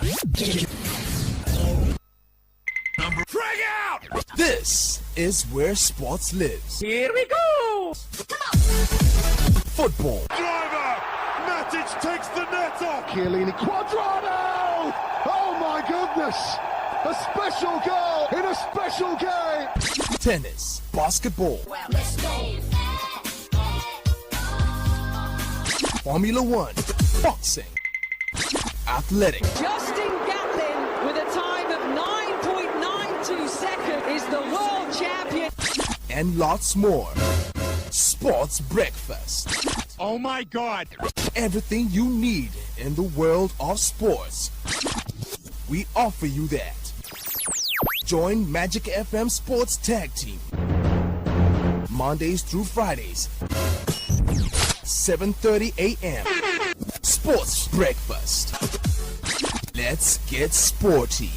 Frag out! This is where sports lives. Here we go! Football. Driver! Matic takes the net off! Chiellini Quadrado! Oh my goodness! A special goal in a special game! Tennis. Basketball. Well, let's go! Formula One. Boxing. Athletics. Justin Gatlin with a time of 9.92 seconds is the world champion. And lots more. Sports Breakfast. Oh my God! Everything you need in the world of sports. We offer you that. Join Magic FM Sports Tag Team. Mondays through Fridays. 7:30 a.m. Sports Breakfast. Let's get sporty.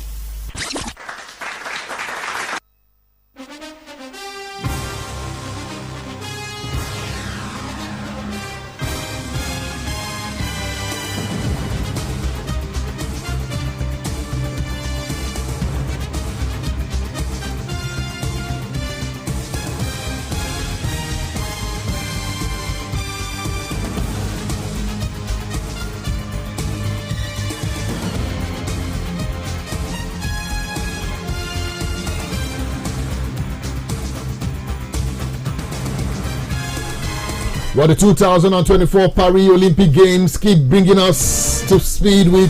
Well, the 2024 Paris Olympic Games keep bringing us to speed with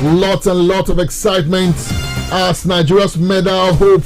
lots and lots of excitement as Nigeria's medal hope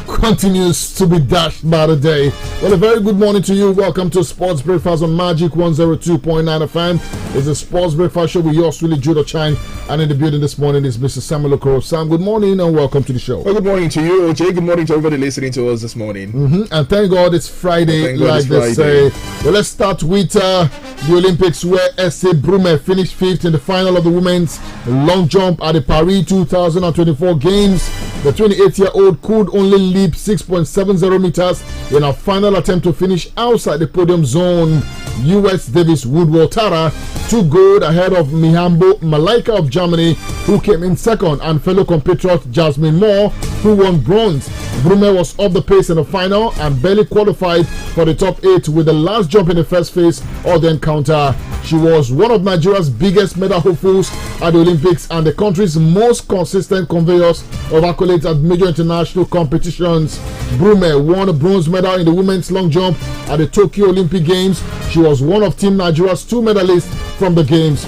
continues to be dashed by the day. Well, a very good morning to you. Welcome to Sports Breakfast on Magic 102.9 FM. It's a Sports Breakfast show with yours truly, Judo Chine. And in the building this morning is Mr. Samuel Okoro. Sam, good morning and welcome to the show. Well, good morning to you, OJ. Good morning to everybody listening to us this morning. And thank God it's Friday, like they say. Well, let's start with the Olympics, where S.A. Brume finished 5th in the final of the women's long jump at the Paris 2024 Games. The 28-year-old could only leap 6.70 meters in her final attempt to finish outside the podium zone. U.S. Davis Woodward-Tara took gold ahead of Mihambo Malaika of Germany, who came in second, and fellow compatriot Jasmine Moore, who won bronze. Brume was off the pace in the final and barely qualified for the top 8 with the last jump in the first phase of the encounter. She was one of Nigeria's biggest medal hopefuls at the Olympics and the country's most consistent conveyors of accolades at major international competitions. Brume won a bronze medal in the women's long jump at the Tokyo Olympic Games. She was one of Team Nigeria's 2 medalists from the Games.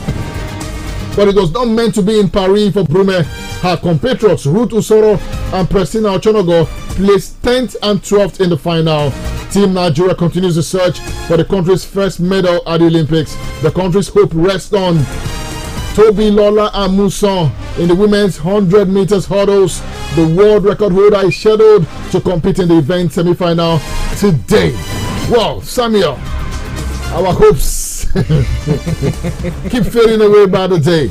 But it was not meant to be in Paris for Brume. Her compatriots Ruth Usoro and Priscilla Ochonogo placed 10th and 12th in the final. Team Nigeria continues the search for the country's first medal at the Olympics. The country's hope rests on Toby Lola Amuson in the women's 100 meters hurdles. The world record holder is scheduled to compete in the event semi-final today. Wow, Samuel, our hopes keep fading away by the day.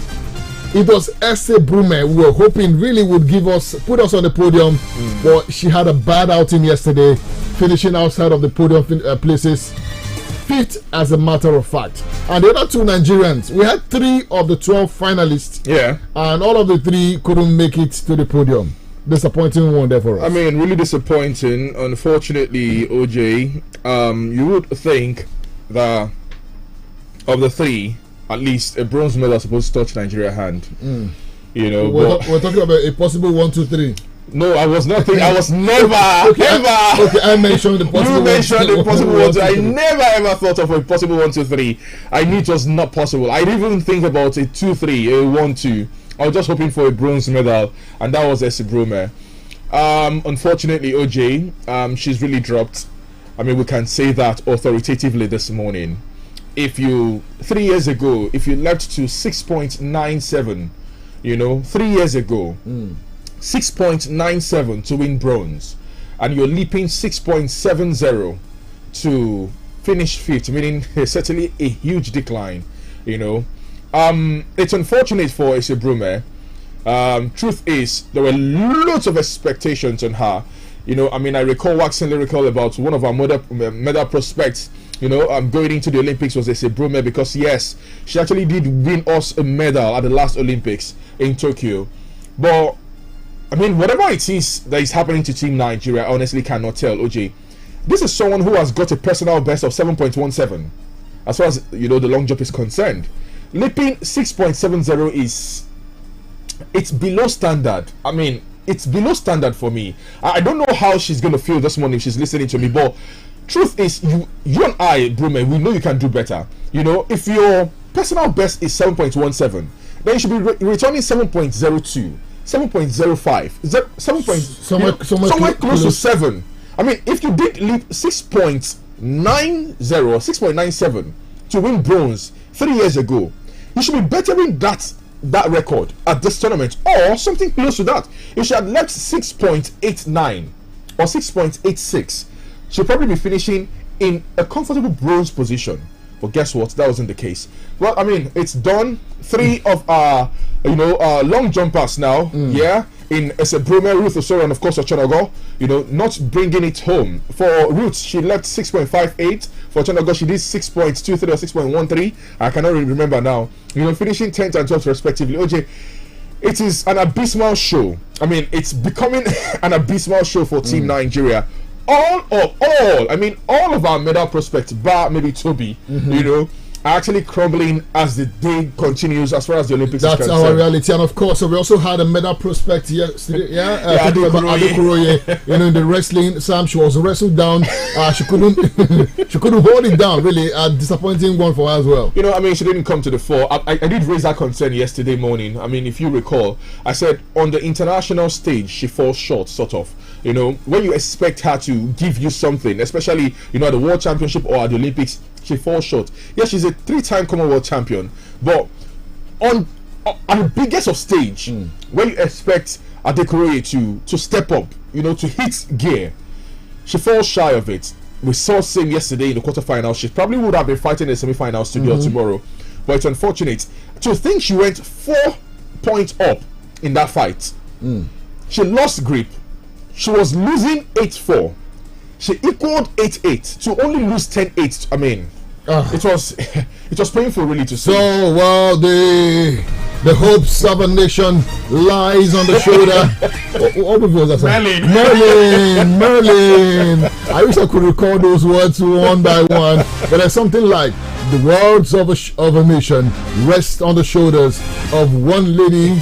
It was S.A. Brume we were hoping really would put us on the podium, but she had a bad outing yesterday, finishing outside of the podium places, 5th as a matter of fact. And the other 2 Nigerians, we had 3 of the 12 finalists, and all of the 3 couldn't make it to the podium. Disappointing one there for us. I mean, really disappointing. Unfortunately, OJ, you would think that of the 3, at least a bronze medal is supposed to touch Nigeria's hand. You know, we're talking about a possible 1, 2, 3. No, I was not thinking. I was never, ever. Okay, I mentioned the possible. You mentioned the possible 1, 2. I never ever thought of a possible 1, 2, 3. I knew it was not possible. I didn't even think about a 2, 3, a 1, 2. I was just hoping for a bronze medal, and that was S.A. Brume. Unfortunately, OJ, she's really dropped. I mean, we can say that authoritatively this morning. If you 3 years ago, if you leapt to 6.97, you know, 3 years ago, 6.97 to win bronze, and you're leaping 6.70 to finish 5th, meaning certainly a huge decline. You know, it's unfortunate for S.A. Brume. Truth is, there were lots of expectations on her. You know, I mean, I waxingly recall about one of our medal prospects, you know, going into the Olympics was S.A. Brume, because yes, she actually did win us a medal at the last Olympics in Tokyo. But I mean, whatever it is that is happening to Team Nigeria, I honestly cannot tell, OJ. This is someone who has got a personal best of 7.17 as far as, you know, the long jump is concerned. Leaping 6.70 is, it's below standard. I mean, it's below standard for me. I don't know how she's going to feel this morning if she's listening to me, but truth is, you and I, Brume, we know you can do better. You know, if your personal best is 7.17, then you should be returning 7.02, 7.05, somewhere close to 7. I mean, if you did leap 6.90, 6.97 to win bronze 3 years ago, you should be bettering that record at this tournament, or something close to that. If she had left 6.89 or 6.86, she'll probably be finishing in a comfortable bronze position. But guess what? That wasn't the case. Well, I mean, it's done. 3 of our, long jumpers now. Yeah. In Esebrome, Ruth Osoro, and of course Ochonogo, not bringing it home. For Ruth, she left 6.58. For Ochonogo, she did 6.23 or 6.13. I cannot really remember now. Finishing 10th and 12th respectively. OJ, it is an abysmal show. I mean, it's becoming an abysmal show for Team Nigeria. All of our medal prospects, bar maybe Toby, are actually crumbling as the day continues as far as the Olympics is concerned. That's our reality. And of course, we also had a medal prospect yesterday. Adekuroye. In the wrestling, Sam, she was wrestled down. She couldn't hold it down. Really, a disappointing one for her as well. She didn't come to the fore. I did raise that concern yesterday morning. I mean, if you recall, I said on the international stage, she falls short, sort of. When you expect her to give you something, especially, at the World Championship or at the Olympics, she falls short. Yes, she's a 3-time Commonwealth champion, but on the biggest of stage, when you expect Adekuroye to step up, to hit gear, she falls shy of it. We saw same yesterday in the quarterfinals. She probably would have been fighting in the semi-finals today or tomorrow, but it's unfortunate. To think she went 4 points up in that fight. She lost grip. She was losing 8-4. She equaled 8-8 to only lose 10-8. I mean, it was painful really to see. So, well, the hopes of a nation lies on the shoulder. Merlin. I wish I could recall those words one by one, but there's something like the words of a nation rest on the shoulders of one lady,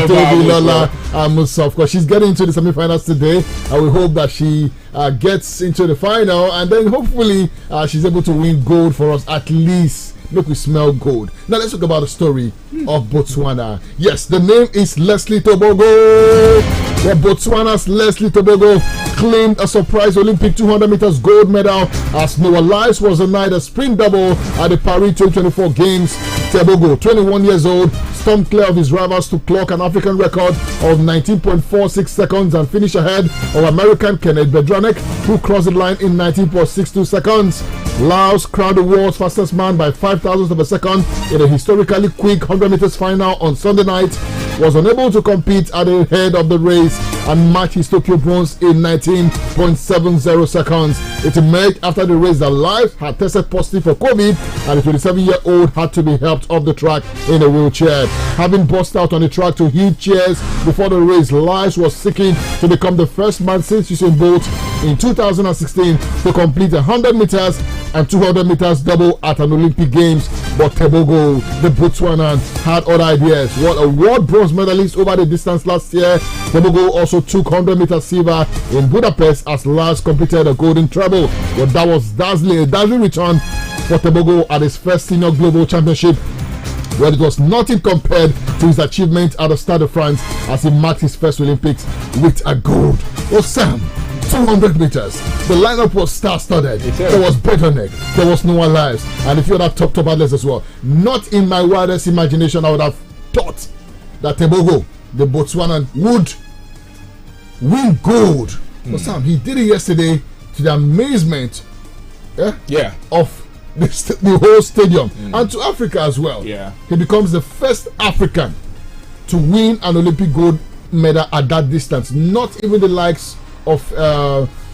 Toby Lola Musa. Of course, she's getting into the semi-finals today, and we hope that she gets into the final, and then hopefully she's able to win gold for us, at least make we smell gold. Now let's talk about the story of Botswana. Yes, the name is Leslie Tobogo. Botswana's Leslie Tobogo claimed a surprise Olympic 200 meters gold medal as Noah Lyles was denied a sprint double at the Paris 2024 Games. Tobogo, 21 years old, stormed clear of his rivals to clock an African record of 19.46 seconds and finish ahead of American Kenneth Bedranek, who crossed the line in 19.62 seconds. Lyles crowned the world's fastest man by 5,000ths of a second in a historically quick 100 meters final on Sunday night, was unable to compete at the head of the race and match his Tokyo bronze in 19.70 seconds. It emerged after the race that Lyles had tested positive for COVID and the 27-year-old had to be helped off the track in a wheelchair. Having burst out on the track to heave cheers before the race, Lyles was seeking to become the first man since Usain Bolt in 2016 to complete 100 meters and 200 meters double at an Olympic Games. But Tobogo, the Botswanan, had other ideas. What a world bronze medalist over the distance last year, Tobogo also took 100 meters silver in Budapest as Lyles completed a golden treble. But that was a dazzling return for Tobogo at his first senior global championship, where it was nothing compared to his achievement at the Stade de France as he marked his first Olympics with a gold. Oh, Sam, 200 meters. The lineup was star-studded. There was Bedranek, there was Noah Lyles, and a few other top athletes as well. Not in my wildest imagination I would have thought that Tobogo, the Botswanan, would win gold. But Sam, he did it yesterday to the amazement of the whole stadium and to Africa as well. He becomes the first African to win an Olympic gold medal at that distance. Not even the likes of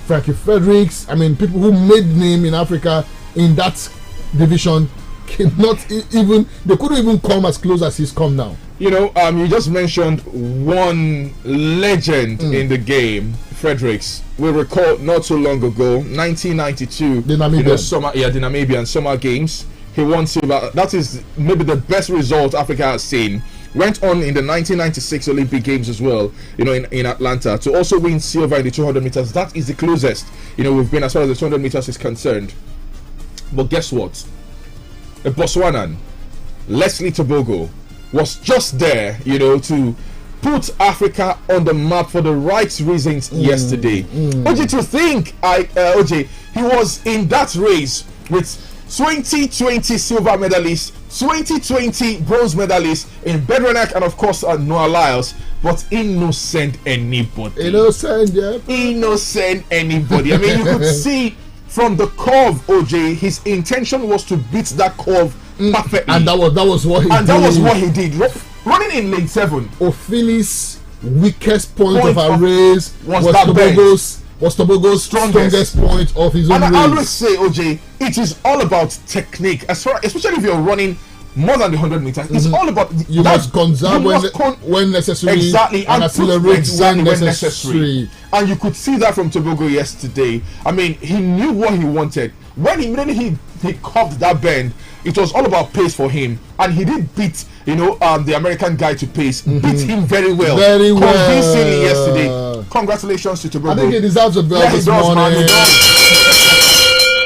Frankie Fredericks. I mean, people who made name in Africa in that division they couldn't even come as close as he's come now. You just mentioned one legend in the game, Fredericks. We recall not so long ago, 1992, the Namibian Summer Games. He won silver. That is maybe the best result Africa has seen. Went on in the 1996 Olympic Games as well, in Atlanta, to also win silver in the 200 meters. That is the closest, we've been as far as the 200 meters is concerned. But guess what? The Botswanan, Leslie Tobogo, was just there, to put Africa on the map for the right reasons yesterday. OJ, to think, OJ, he was in that race with 2020 silver medalist, 2020 bronze medalist in Bedranek, and of course Noah Lyles, but innocent anybody. Innocent anybody. I mean, you could see from the curve, OJ, his intention was to beat that curve perfectly, and that was what he did. And that was what he did. Running in lane 7. Ophilis' weakest point of a race was Tobago's strongest point of his own race. And I always say, OJ, it is all about technique, especially if you're running more than the 100 meters. It's all about you must conserve when necessary, exactly, and accelerate when necessary. And you could see that from Tobago yesterday. I mean, he knew what he wanted. When he curved that bend, it was all about pace for him, and he did beat the American guy to pace. Beat him very well, convincingly yesterday. Congratulations to Tobago. I think he deserves a belt this morning.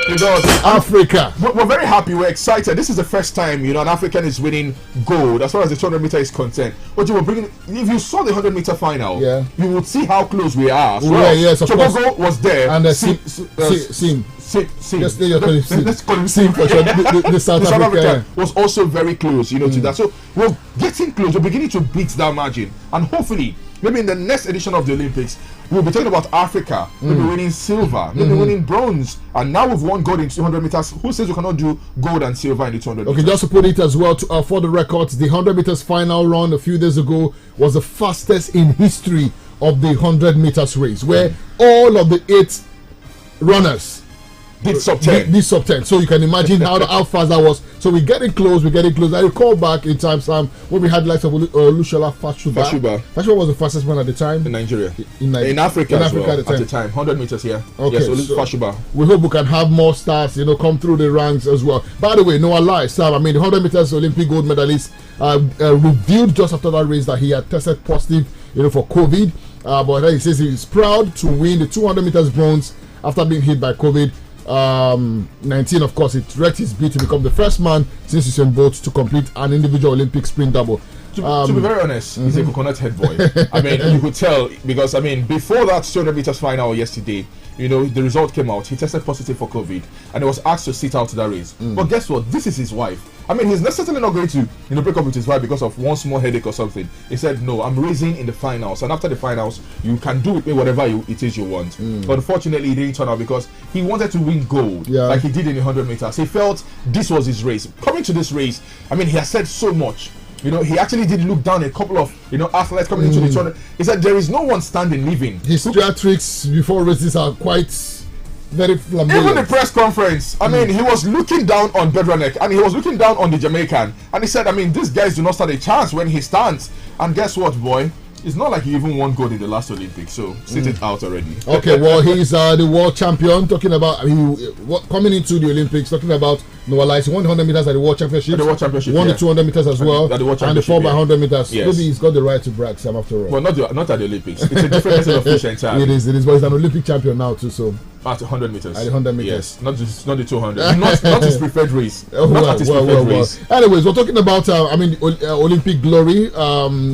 He does. Africa. We're very happy. We're excited. This is the first time an African is winning gold as far as the 200 meter is concerned. But you were bringing. If you saw the 100 meter final, you would see how close we are. Yes, of course. Tobago was there. And Sim. Let's call him Sim for sure. The South Africa was also very close, to that. So we're getting close. We're beginning to beat that margin, and hopefully, maybe in the next edition of the Olympics, we'll be talking about Africa, maybe winning silver, maybe winning bronze, and now we've won gold in 200 meters. Who says we cannot do gold and silver in the 200 meters? Okay, just to put it as well for the records, the 100 meters final run a few days ago was the fastest in history of the 100 meters race, where all of the 8 runners did sub 10. So you can imagine how fast that was. So we're getting close. I recall back in time, Sam, when we had the likes of Lushola Fashuba. Fashuba was the fastest one at the time. In Nigeria. In Africa as well, at the time. 100 meters here. Okay, yes, Fashuba. We hope we can have more stars, come through the ranks as well. By the way, no lie, Sam, I mean, the 100 meters Olympic gold medalist revealed just after that race that he had tested positive, for COVID. But he says he's proud to win the 200 meters bronze after being hit by COVID. 19, of course, it wrecked his bid to become the first man since Usain Bolt to complete an individual Olympic sprint double. To be very honest, he's a coconut head boy. I mean, you could tell because before that 200 meters final yesterday, the result came out. He tested positive for COVID and he was asked to sit out that race. But guess what? This is his wife. I mean, he's necessarily not going to break up with his wife because of one small headache or something. He said, no, I'm racing in the finals, and after the finals, you can do with me whatever it is you want. But unfortunately, it didn't turn out because he wanted to win gold like he did in the 100 meters. He felt this was his race. Coming to this race, he has said so much. He actually did look down a couple of athletes coming into the tournament. He said there is no one standing living. His theatrics before races are quite very flamboyant. Even the press conference, he was looking down on Bedranek and he was looking down on the Jamaican, and he said, these guys do not stand a chance when he stands. And guess what, boy? It's not like he even won gold in the last Olympics, so sit it out already. Okay, well, he's the world champion. Talking about coming into the Olympics, talking about Noah Lyles. He won the 100 meters at the World Championship. Won the 200 meters as well, and the 4x100 meters. Yes. Maybe he's got the right to brag, Sam, after all. Well, not at the Olympics. It's a different set of fish entirely. It is, but he's an Olympic champion now too. So at 100 meters. At the 100 meters. Yes, not the 200. not his preferred race. Race. Anyways, we're talking about Olympic glory.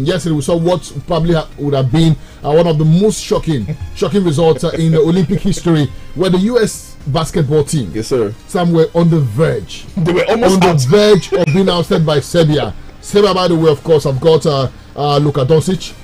Yesterday we saw what probably would have been one of the most shocking results in Olympic history, where the US basketball team, yes sir, some were on the verge. They were almost on the verge of being ousted by Serbia. Serbia, by the way, of course, have got Luka Doncic,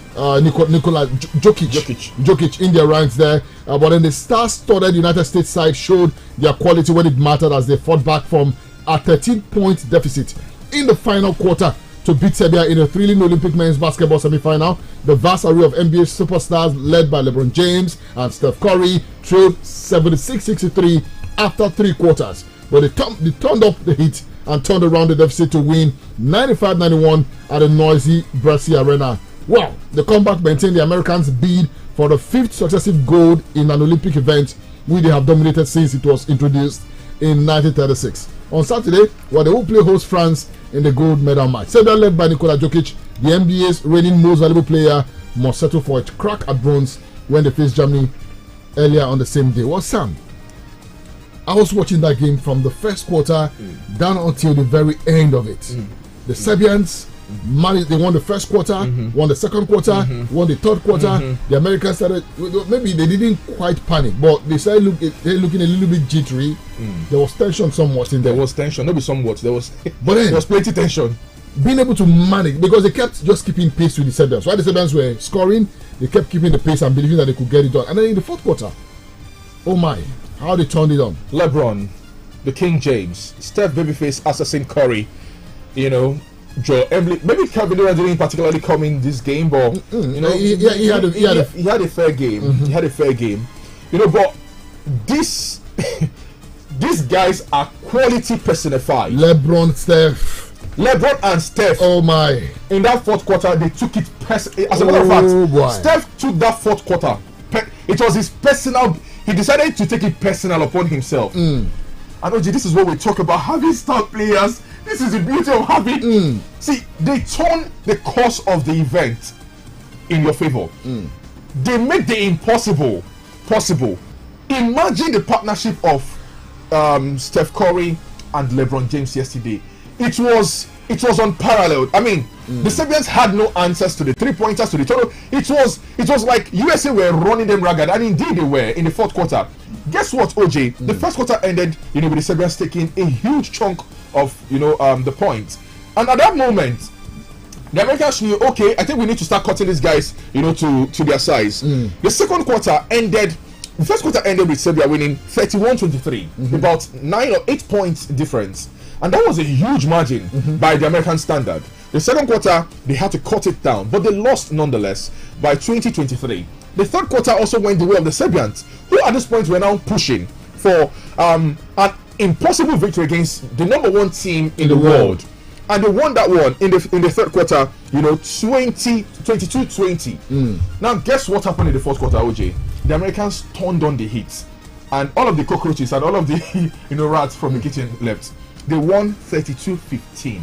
Nikola Jokic in their ranks there. But then the star-studded United States side showed their quality when it mattered as they fought back from a 13-point deficit in the final quarter to beat Serbia in a thrilling Olympic men's basketball semi-final. The vast array of NBA superstars led by LeBron James and Steph Curry trailed 76-63 after 3 quarters. But they turned up the heat and turned around the deficit to win 95-91 at a noisy Brazil Arena. Wow, the comeback maintained the Americans' bid for the 5th successive gold in an Olympic event, which they have dominated since it was introduced in 1936. On Saturday, they will play host France in the gold medal match. Serbia, led by Nikola Jokic, the NBA's reigning most valuable player, must settle for a crack at bronze when they face Germany earlier on the same day. Well, Sam, I was watching that game from the first quarter down until the very end of it. The Serbians they won the first quarter, won the second quarter, won the third quarter. The Americans started, maybe they didn't quite panic, but they started looking a little bit jittery. There was tension somewhat in there. There was tension, maybe somewhat. There was plenty tension. Being able to manage, because they kept just keeping pace with the Serbians. While the Serbians were scoring, they kept keeping the pace and believing that they could get it done. And then in the fourth quarter, oh my, How they turned it on? LeBron, the King James, Steph Babyface, Assassin Curry, you know, Joel Embiid. Maybe Kevin Durant didn't particularly come in this game, but you know, he had a fair game. He had a fair game, you know. But these guys are quality personified. LeBron and Steph. Oh my! In that fourth quarter, they took it as a matter of fact. Steph took that fourth quarter. It was his personal. He decided to take it personal upon himself. And OG, this is what we talk about, having star players. This is the beauty of having. See, they turn the course of the event in your favor. They make the impossible possible. Imagine the partnership of Steph Curry and LeBron James yesterday. It was unparalleled. I mean, the Serbians had no answers to the 3-pointers, to the total. It was like USA were running them ragged, and indeed they were in the fourth quarter. Guess what, OJ? The first quarter ended, you know, with the Serbians taking a huge chunk of, you know, the points. And at that moment, the Americans knew, okay, I think we need to start cutting these guys, you know, to their size. The second quarter ended. The first quarter ended with Serbia winning 31-23, about 9 or 8 points difference. And that was a huge margin by the American standard. The second quarter, they had to cut it down, but they lost nonetheless by 20-23. The third quarter also went the way of the Serbians, who at this point were now pushing for an impossible victory against the #1 team in the world. And they won that one in the third quarter, you know, 22-20. Now, guess what happened in the fourth quarter, OJ? The Americans turned on the heat, and all of the cockroaches and all of the you know, rats from the kitchen left. They won 32-15.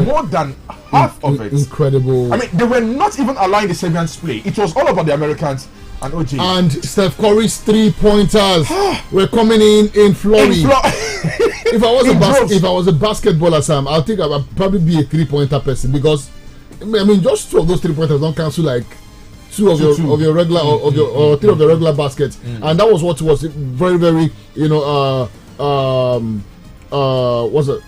More than half of it. Incredible. I mean, they were not even allowing the Serbians play. It was all about the Americans and OG. And Steph Curry's 3-pointers were coming in flurry. If I was a basketballer, Sam, I think I'd probably be a 3-pointer person, because I mean, just 2 of those 3-pointers don't cancel like 2 of your regular or 3 of your regular baskets, and that was what was very, very, you know, was it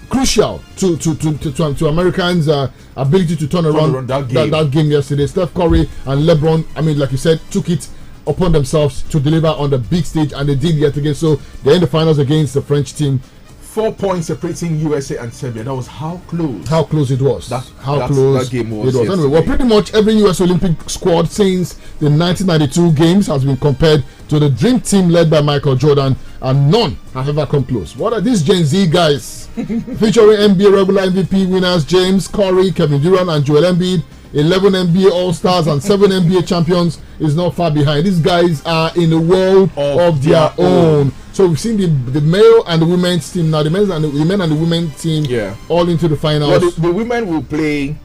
crucial to Americans' ability to turn around that game yesterday. Steph Curry and LeBron, I mean, like you said, took it upon themselves to deliver on the big stage, and they did yet again. So they're in the finals against the French team. 4 points separating USA and Serbia. That was how close. How close it was. How close that game was. It was. Anyway, well, pretty much every US Olympic squad since the 1992 games has been compared to the dream team led by Michael Jordan, and none have ever come close. What are these Gen Z guys? Featuring NBA regular MVP winners James, Curry, Kevin Durant, and Joel Embiid. 11 NBA All-Stars and 7 NBA champions is not far behind. These guys are in a world of their own. So we've seen the male and the women's team now. The men and the women's team all into the finals. Well, the women will play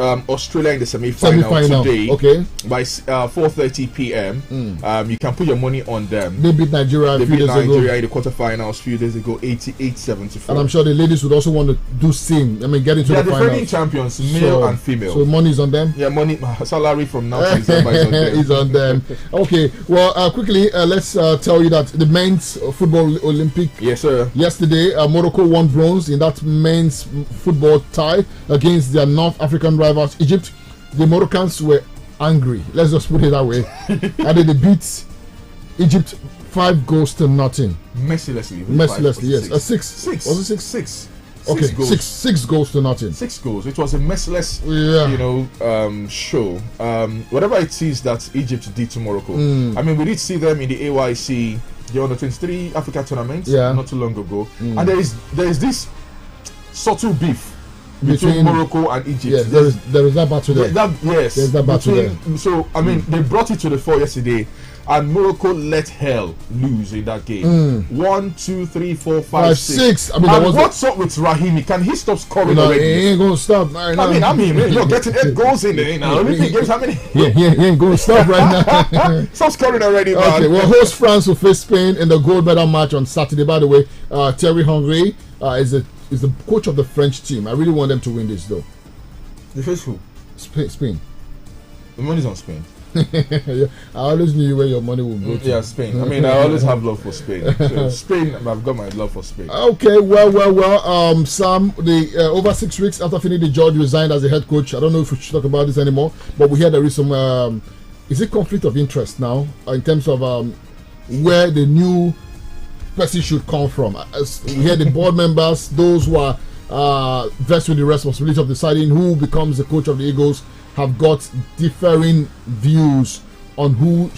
Australia in the semi-final today. Okay. By 4:30 p.m. You can put your money on them. They beat Nigeria a few days ago. In the quarterfinals a few days ago, 88-74. And I'm sure the ladies would also want to do same. I mean, get into the finals. They are defending champions, male and female. So money is on them. Yeah, money, salary from now to December is on them. Okay. Well, quickly, let's tell you that the men's football Olympic. Yes, sir. Yesterday, Morocco won bronze in that men's football tie against their North African rivals, Egypt. The Moroccans were angry. Let's just put it that way. And they beat Egypt 5-0. Mercilessly, yes. Six. Was it 6? Okay, 6 goals to nothing. 6 goals. It was a merciless, you know, show. Whatever it is that Egypt did to Morocco. I mean, we did see them in the AYC, the Under-23 Africa tournament, not too long ago. And there is this subtle beef between Morocco and Egypt. Yes, there is that battle there. There's that battle there. So, I mean, they brought it to the fore yesterday, and Morocco let hell loose in that game. 1, 2, 3, 4, 5, 6. I mean, and what's up with Rahimi? Can he stop scoring already? He ain't gonna stop. I mean, you're getting 8 goals in there now. Olympic games, how many? He ain't gonna stop right now. Stop scoring already, man. Okay, well, host France will face Spain in the gold medal match on Saturday. By the way, Thierry Henry is the coach of the French team. I really want them to win this, though. The face who? Spain. The money's on Spain. Yeah, I always knew where your money would go to. Yeah, Spain. I mean, I always have love for Spain. So Spain, I've got my love for Spain. Okay, well. Sam, over 6 weeks after Finidi George resigned as the head coach, I don't know if we should talk about this anymore, but we hear there is some, is it conflict of interest now in terms of where the new person should come from. As we hear the board members, those who are vested with the responsibility of deciding who becomes the coach of the Eagles, have got differing views on who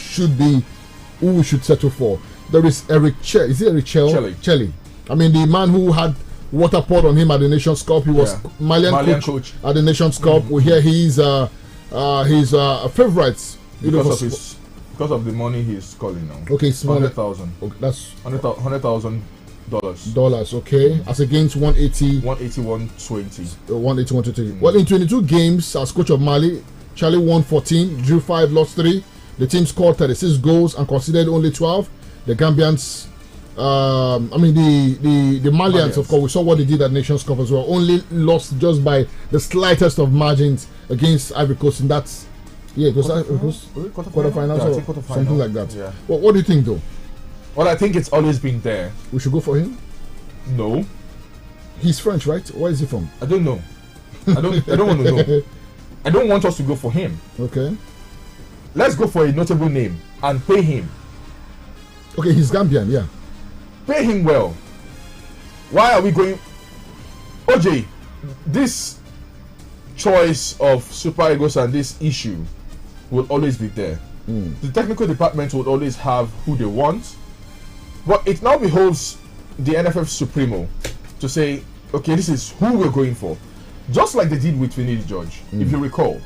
we should settle for. There is Eric is it Eric Chelly? I mean, the man who had water poured on him at the Nations Cup. He was Malian coach at the Nations Cup. We hear he's favourites because of the money he's calling now. Okay, it's $100,000. Okay, that's $100,000. Dollars, okay, as against 180, 120. 120. Well, in 22 games as coach of Mali, Charlie won 14, drew 5, lost 3. The team scored 36 goals and conceded only 12. The Gambians, the Malians, of course, we saw what they did at Nations Cup as well. Only lost just by the slightest of margins against Ivory Coast, and that's quarterfinals or something like that. Yeah. Well, what do you think, though? Well, I think it's always been there. We should go for him? No. He's French, right? Where is he from? I don't know. I don't want to know. I don't want us to go for him. Okay. Let's go for a notable name and pay him. Okay, he's Gambian, yeah. Pay him well. Why are we going... OJ, this choice of Super Eagles and this issue will always be there. The technical department would always have who they want, but it now beholds the NFF Supremo to say, okay, this is who we're going for, just like they did with Finidi George. If you recall,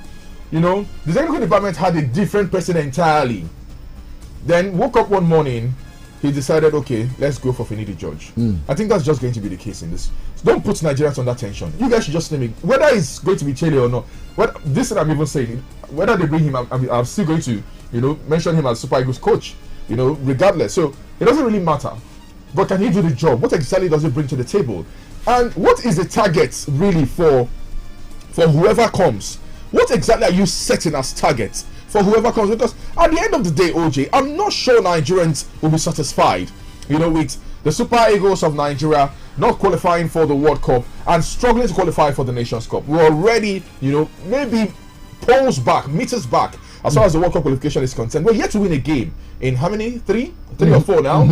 the technical department had a different person entirely. Then woke up one morning, he decided, okay, let's go for Finidi George. I think that's just going to be the case in this. So don't put Nigerians under tension. You guys should just name it, whether it's going to be Chile or not. This is what I'm even saying. Whether they bring him, I'm still going to mention him as Super Eagles coach, regardless. So it doesn't really matter. But can he do the job? What exactly does he bring to the table? And what is the target really for whoever comes? What exactly are you setting as targets for whoever comes? Because at the end of the day, OJ, I'm not sure Nigerians will be satisfied, with the Super Eagles of Nigeria not qualifying for the World Cup and struggling to qualify for the Nations Cup. We're already, maybe meters back, as far as the World Cup qualification is concerned. We're yet to win a game in how many? Three or four now?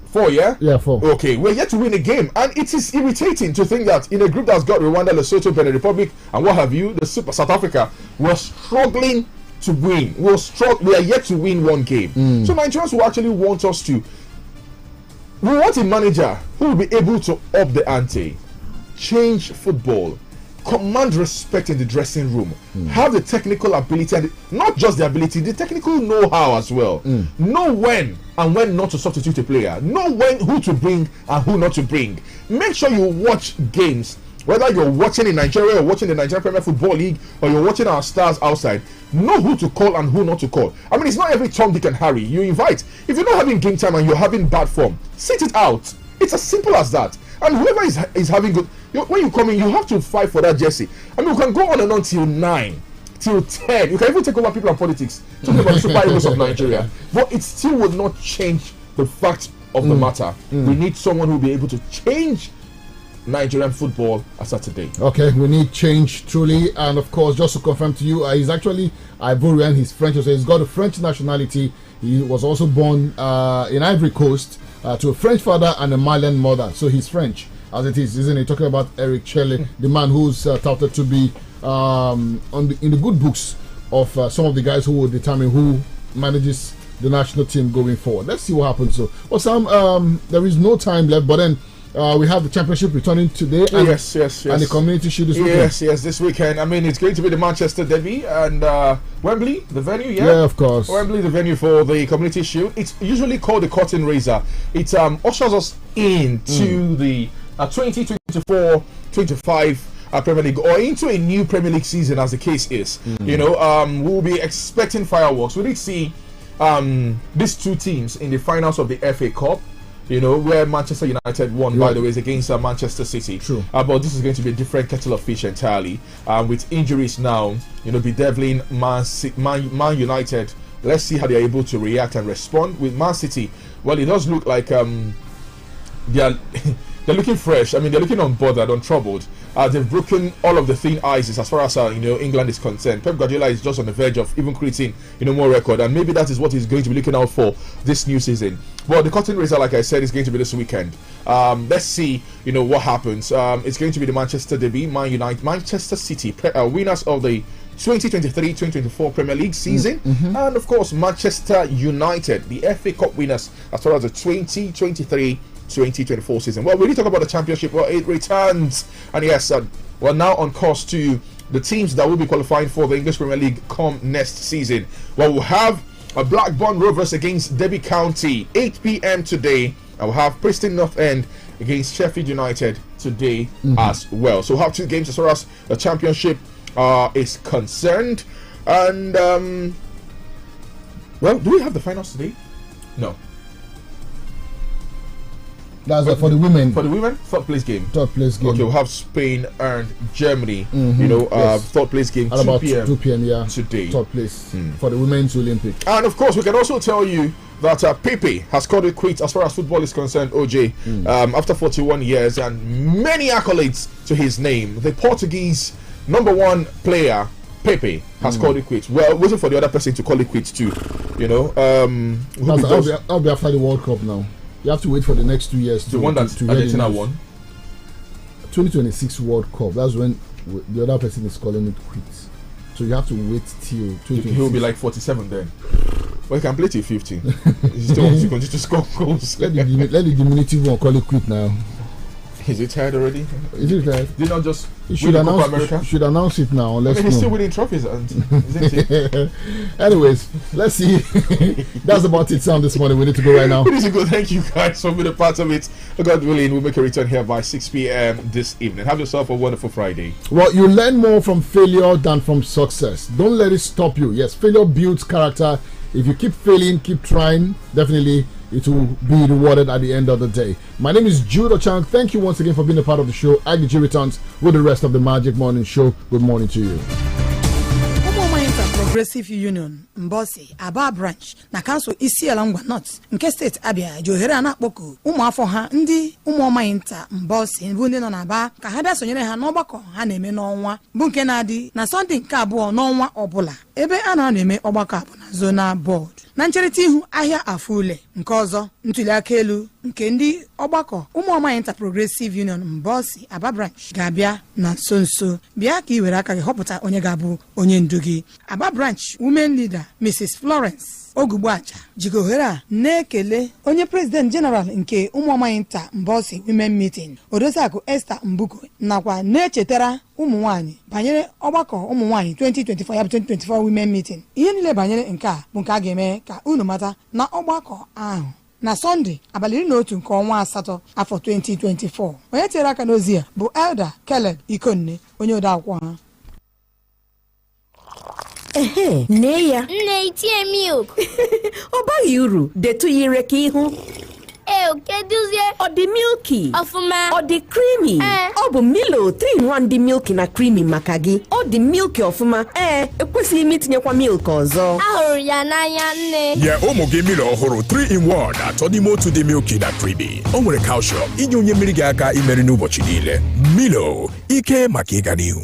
Four, yeah? Yeah, 4. Okay, we're yet to win a game, and it is irritating to think that in a group that's got Rwanda, Lesotho, Benin Republic, and what have you, the South Africa, we're struggling to win. We are yet to win one game. So Nigerians will actually want us to. We want a manager who will be able to up the ante, change football, command respect in the dressing room, have the technical ability, and not just the ability, the technical know-how as well. Know when and when not to substitute a player. Know who to bring and who not to bring. Make sure you watch games, whether you're watching in Nigeria or watching the Nigerian Premier Football League or you're watching our stars outside. Know who to call and who not to call. I mean, it's not every Tom, Dick and Harry you invite. If you're not having game time and you're having bad form, sit it out. It's as simple as that. And whoever is having good, when you come in, you have to fight for that jersey. I mean, we can go on and on till 9, till 10. You can even take over people and politics, talking about the Super Eagles of Nigeria. But it still would not change the fact of the matter. We need someone who will be able to change Nigerian football as of today. Okay, we need change truly. And of course, just to confirm to you, he's actually Ivorian. He's French, so he's got a French nationality. He was also born in Ivory Coast to a French father and a Malian mother, so he's French as it is, isn't he? Talking about Eric Chelly, the man who's touted to be in the good books of some of the guys who will determine who manages the national team going forward. Let's see what happens. So, well, Sam, there is no time left, but then we have the championship returning today. And, yes. And the community shield this weekend. Yes, this weekend. I mean, it's going to be the Manchester Derby and Wembley, the venue, Yeah, of course. Wembley, the venue for the community shield. It's usually called the curtain raiser. It ushers us into the 2024-25 Premier League, or into a new Premier League season, as the case is. We'll be expecting fireworks. We did see these two teams in the finals of the FA Cup. Where Manchester United won, by the way, is against Manchester City. True. But this is going to be a different kettle of fish entirely. With injuries now, bedeviling Man United. Let's see how they're able to react and respond. With Man City, well, it does look like they're they're looking fresh. I mean, they're looking unbothered, untroubled. They've broken all of the thin ices as far as England is concerned. Pep Guardiola is just on the verge of even creating more record, and maybe that is what he's going to be looking out for this new season. But the curtain raiser, like I said, is going to be this weekend. Let's see, what happens. It's going to be the Manchester derby, Manchester City, winners of the 2023-2024 Premier League season, and of course Manchester United, the FA Cup winners as far as the 2023-2024 season. Well, when you talk about the championship, well, it returns, and yes, we're now on course to the teams that will be qualifying for the English Premier League come next season. Well, we'll have a Blackburn Rovers against Derby County 8 p.m. today, and we'll have Preston North End against Sheffield United today as well. So we'll have 2 games as far as the championship is concerned. And well, do we have the finals today? No. That's for the women. For the women, third place game. Okay, we'll have Spain and Germany. Third place game. At about 2 p.m. Yeah. Today. Third place for the women's Olympic. And of course, we can also tell you that Pepe has called it quits as far as football is concerned. OJ, after 41 years and many accolades to his name, the Portuguese #1 player Pepe has called it quits. Well, waiting for the other person to call it quits too. I'll be after the World Cup now. You have to wait for the next 2 years. The one that Argentina won. 2026 World Cup. That's when the other person is calling it quits. So you have to wait till 2026. He'll be like 47 then. Well, he can play till 50. He still wants to continue to score goals. Let the diminutive one call it quit now. Is it tired already? Is it tired? Did not just should announce it now. He's still winning trophies, isn't he? Anyways, let's see. That's about it, Sam, this morning. We need to go right now. We need to go. Thank you guys for being a part of it. God willing, we'll make a return here by 6 p.m. this evening. Have yourself a wonderful Friday. Well, you learn more from failure than from success. Don't let it stop you. Yes, failure builds character. If you keep failing, keep trying, definitely it will be rewarded at the end of the day. My name is Jude Ochang. Thank you once again for being a part of the show. IGG returns with the rest of the Magic Morning Show. Good morning to you. Progressive Union Mbosi Aba branch na council Isiala Ngwa North nke steeti Abia johere anakpoko ụmụafọ ha ndị ụmụọmanyinta Mbosi bụ ndị nọ na Aba ka ha bịa sonyere ha n'ọgbakọ ha na-eme n'ọnwa bụ nke na-adị na Sunday nke abụọ n'ọnwa ọbụla ebe a na-eme ọgbakọ abụ na zona board na ncherịta ihu ahịa Afule nke ọzọ ntuli aka elu nke ndị ọgbakọ ụmụọmanyinta Progressive Union Mbosi Aba branch ga-abịa na nso bịa ka ị were aka gị họpụta onye ga-abụ onye ndu gị. Aba branch women leader Mrs. Florence Ogugbaja jigohera na-ekele onye president general nke ụmụọmanyinta Mbosi women meeting Odoziakụ Esther Mbuko nakwa na-echetara ụmụ nwanyị banyere ọgbakọ ụmụ nwanyị 2024 ya bụ 2024 women meeting. Ihe niile banyere nke a bụ nke a ga-eme ka unu mata na ọgbakọ ahụ na Sunday abalị 11 nke ọnwa asatọ afọ 2024. Onye tinyere aka n'ozi ya bụ Elder Caleb Ikonne, onye odeakwụkwọ ha. Nne ya nne itie milk ọ baghị uru detu ire ka ihu keduzie ọ dị milky ọfụma ọ dị creamy ọ bụ Milo 3-in-1 dị milky na creamy maka gị ọ dị milky ọfụma ekwesịghị m itinyekwa milk ọzọ ahụrụ ya n'anya nne nye ụmụ gị Milo ọhụrụ 3-in-1 atọ n'ime otu dị milky na creamy o nwere calcium inye onye mmiri gị aka imeri n'ụbọchị niile. Milo ike maka ịga n'ihu.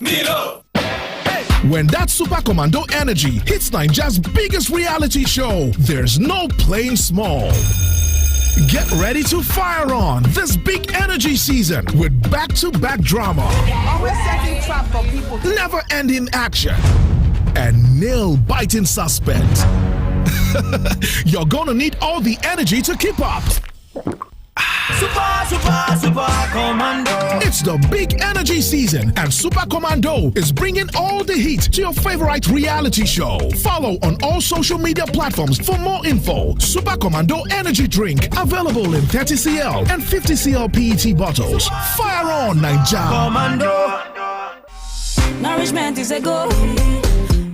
Milo. When that Super Commando energy hits Nigeria's biggest reality show, there's no playing small. Get ready to fire on this big energy season with back-to-back drama, Always setting trap for people, never-ending action, and nail-biting suspense. You're gonna need all the energy to keep up. Super Commando. It's the big energy season, and Super Commando is bringing all the heat to your favorite reality show. Follow on all social media platforms for more info. Super Commando energy drink available in 30cl and 50cl PET bottles. Fire on, Nigeria. Commando. Nourishment is a goal.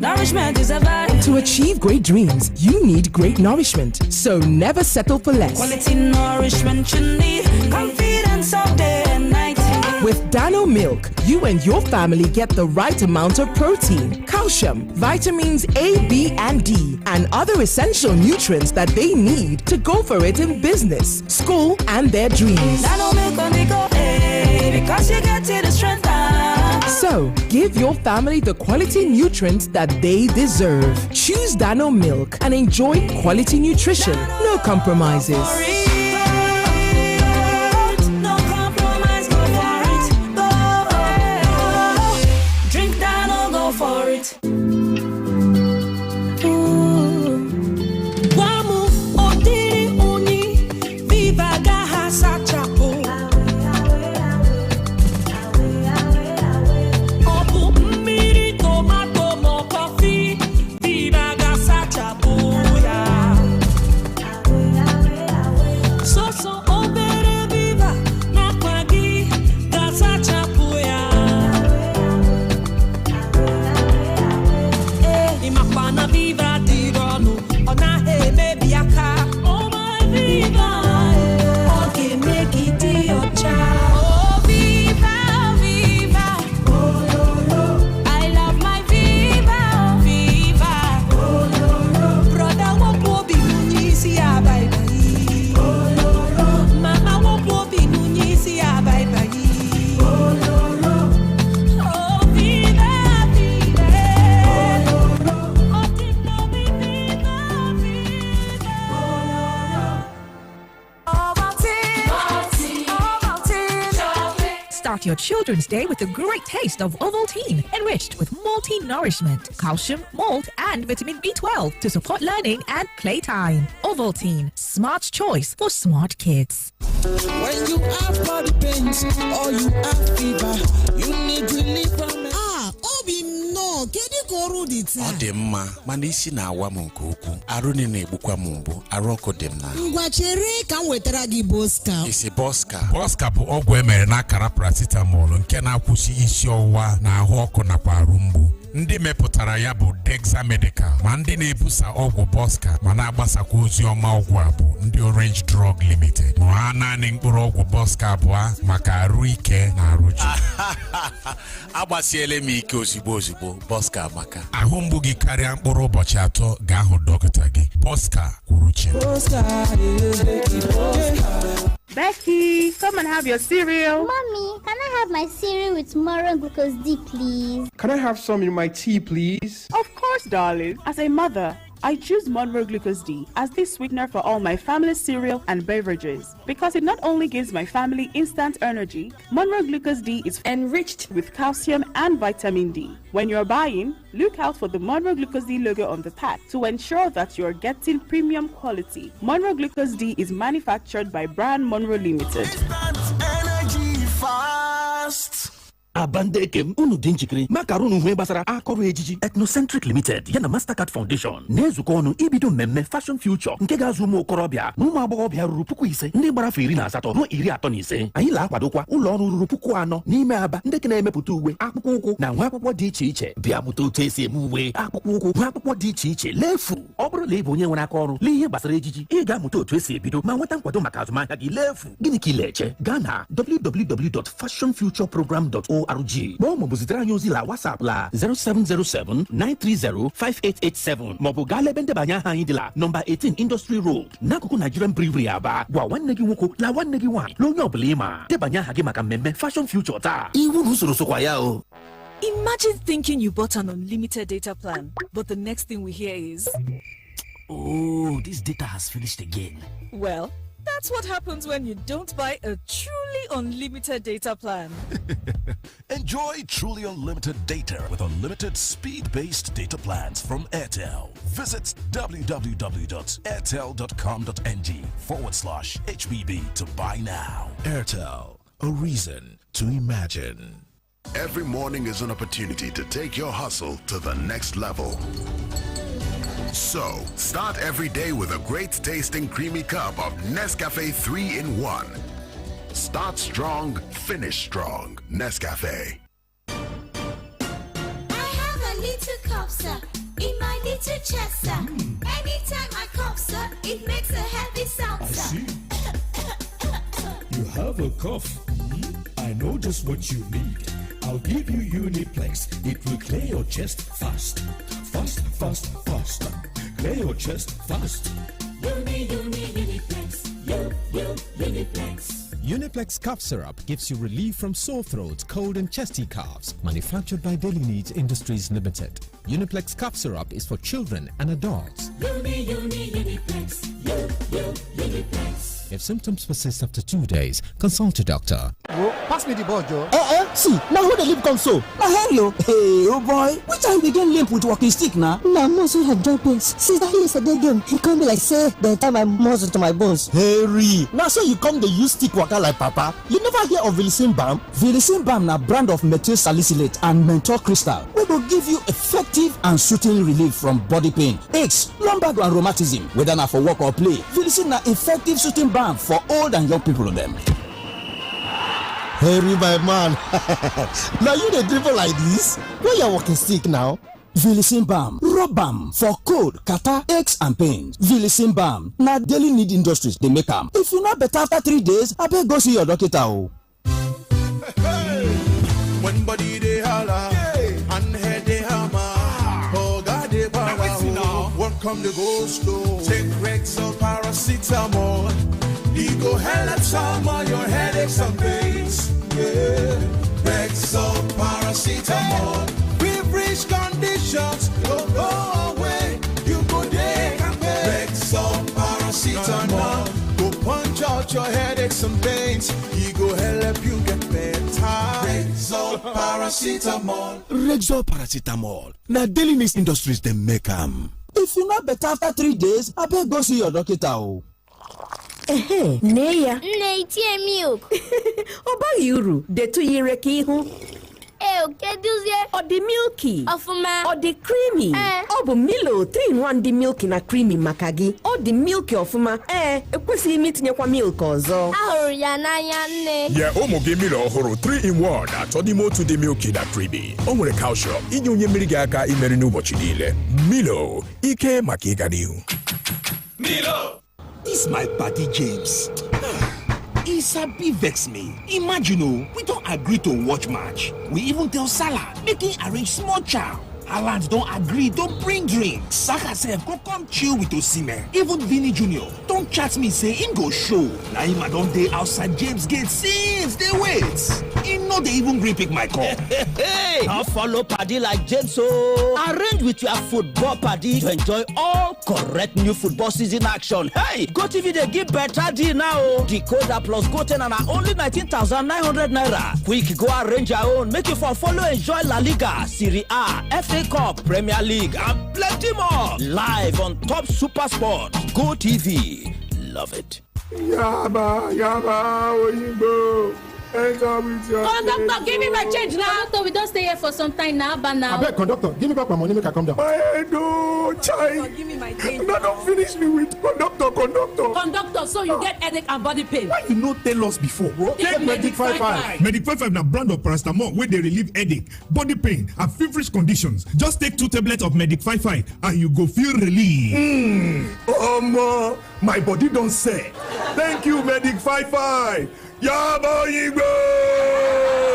Nourishment is a vibe. To achieve great dreams, you need great nourishment. So never settle for less. Quality nourishment you need. Confidence all day and night. With Dano Milk, you and your family get the right amount of protein, calcium, vitamins A, B, and D, and other essential nutrients that they need to go for it in business, school, and their dreams. Dano Milk on the go, because you get to the strength. So, give your family the quality nutrients that they deserve. Choose Dano Milk and enjoy quality nutrition. No compromises. No compromise, go for it. Go. Drink Dano, go for it. Guamu, Odiri, Uni, Viva Gaha Sachapo. Start your children's day with a great taste of Ovaltine, enriched with multi-nourishment, calcium, malt, and vitamin B12 to support learning and playtime. Ovaltine, smart choice for smart kids. When you have body pains or you have fever, you need relief from it. Obi no, kedu ka ọrụ dị taa? Ọ dị mma, mana isi na-awa m nke ukwuu. Arụ na-egbukwa m mgbu, arụ ọkụ dị m na. Ngwa chere ka m wetara gị Boska. Isi Boska. Boska bụ ọgwụ emere n'akara paracetamol nke na-akwụsị isi ọwụwa na ahụ ọkụ nakwa arụ mgbu. Ndị mepụtara ya bụ Dexa Medical, ma ndị na-ebusa ọgwụ Boska ma na-agbasakwa ozi ọma ọgwụ a bụ ndị Orange Drug Limited. Ma ha naanị mkpụrụ ọgwụ Boska abụọ maka arụ ike na arụ jụ. Agbasiele m ike ozugbo Boska amaka. Ahụ mgbu gị karịa mkpụrụ ụbọchị 3 gaa hụ dọkịta gị. Boska kwuru chi. Becky, come and have your cereal. Mommy, can I have my cereal with Moro Glucose D, please? Can I have some in my tea, please? Of course, darling. As a mother, I choose Monroe Glucose D as the sweetener for all my family's cereal and beverages because it not only gives my family instant energy, Monroe Glucose D is enriched with calcium and vitamin D. When you're buying, look out for the Monroe Glucose D logo on the pack to ensure that you're getting premium quality. Monroe Glucose D is manufactured by Brand Monroe Limited. Energy fast. Abandekem unu dị njikere maka arụ n'uhue gbasara akọrọ ejiji Ethnocentric Limited yana Mastercard Foundation na-ezukọ ọnụ ibido mmemme Fashion Future nke ga-azụ ụmụ okorobịa na ụmụ agbọghọbịa ruru 5,000 ndị gbarafe 18 ruo 35. Anyị na-akwadokwa ụlọ ọrụ ruru 4,000 n'ime Aba ndị na-emepụta uwe akpụkpọ ụkwụ na nwa akwụkwọ dị iche iche bịa mụta otu esi eme uwe akpụkpọ ụkwụ nwa akwụkwọ dị iche iche lefu. Ọ bụrụ na ị bụ onye nwere aka ọrụ n'ihe gbasara ejiji ị ga-amụta otu esi ebido ma nweta nkwado maka azụmahịa gị lefu. Gịnị ka ị na-eche? Gaa na www.fashionfutureprogram.org maọbụ zitere anyị ozi la WhatsApp la 0707-930-5887 maọbụ gaa lebe ndebanye aha anyị dị la nọmba 18 Industry Road n'akụkụ Nigerian Brewery Aba. Gwa nwanne gị nwoke la nwanne gị nwaanyị na onye ọbụla ịma debanye aha gị maka mmemme Fashion Future taa. Iwu na usoro sokwa ya o. Imagine thinking you bought an unlimited data plan, but the next thing we hear is, oh, this data has finished again. Well, that's what happens when you don't buy a truly unlimited data plan. Enjoy truly unlimited data with unlimited speed-based data plans from Airtel. Visit www.airtel.com.ng/HBB to buy now. Airtel, a reason to imagine. Every morning is an opportunity to take your hustle to the next level. So, start every day with a great tasting creamy cup of Nescafe 3-in-1. Start strong, finish strong. Nescafe. I have a little cup, sir, in my little chest, sir. Anytime I cough, sir, it makes a heavy sound, sir. You have a cough. I know just what you need. I'll give you Uniplex. It will clear your chest fast. Fast, fast, fast. Clear your chest fast. Uniplex. Uniplex. Uniplex cough syrup gives you relief from sore throat, cold and chesty coughs. Manufactured by Daily Needs Industries Limited. Uniplex cough syrup is for children and adults. Uniplex. Uniplex. If symptoms persist after 2 days, consult your doctor. Bro, pass me the ball, Joe. See, now who the limp come so? Now hello. Hey, oh boy, which time we get limp with walking stick now? Now muscle have joint pains. Since that yesterday game, he come be like say the time I muscle to my bones. Harry, now say you come the use stick waka like papa. You never hear of Vilicin Balm? Vilicin Balm na brand of methyl salicylate and menthol crystal. We will give you effective and soothing relief from body pain, aches, lumbar and rheumatism. Whether na for work or play, Vilicin na effective soothing balm for old and young people of them. Harry, my man. Now you the dribble like this? Where you walking stick now? Vilicin Balm, rub balm for cold, catarrh, aches and pains. Vilicin Balm, now Daily Need Industries they make them. If you not better after 3 days, I better go see your doctor. When body they holla and head they hammer, oh God they power. One come the go slow. Take Rexall paracetamol. He go hell at some of your headaches and pains. Yeah, Rexall paracetamol. Feverish conditions go away. You go there and Rexall paracetamol. Go punch out your headaches and pains. He go help you get better. Rexall paracetamol. Rexall paracetamol. Now Daily Needs Industries they make them. If you not better after 3 days, I better go see your doctor. Neya. Nne milk. Oba yuru, de tu yire ki hu. Keduzie. O the milky. Ofuma. O the creamy. Obu Milo 3-in-1 the milky na creamy makagi. O the milky ofuma. Ekwesi imi tinyekwa milk ozo. Ahụrụ ya n'anya nne. Yeah, ụmụ gị Milo ọhụrụ 3-in-1 atọ n'ime otu dị milky na creamy. O nwere calcium inye onye mmiri gị aka imeri n'ụbọchị niile. Milo, ike maka ịga n'ihu. Milo. This my buddy James. He sabi vex me. Imagine, we don't agree to watch match. We even tell Salah, make him arrange small chow. Haaland don't agree, don't bring drinks. Saka said, go come chill with Osimhen. Even Vinny Jr. don't chat me, say him go show. Now him I don't day outside James Gate since they wait. He know they even green pick my call. Hey, now follow paddy like James. So arrange with your football paddy to enjoy all correct new football season action. Hey, GoTV they give better deal now. Decoder plus GoTen and only 19,900 naira. Quick go arrange your own. Make you for follow enjoy La Liga, Serie A, FA Cup, Premier League, and plenty more. Live on Top Super Sport. GoTV. Love it. Yaba, Oyinbo. Conductor, give me my change now. Conductor, we don't stay here for some time now, but now. I beg, conductor, give me back my money, make I come down. My head, chai. Give me my change. No, don't finish me with conductor. Conductor, so you get headache and body pain. Why you not tell us before? Take MagicFmAba. MagicFmAba na brand of paracetamol where they relieve headache, body pain, and feverish conditions. Just take 2 tablets of MagicFmAba and you go feel relief. My body don't say. Thank you, MagicFmAba. Yaba Igbo!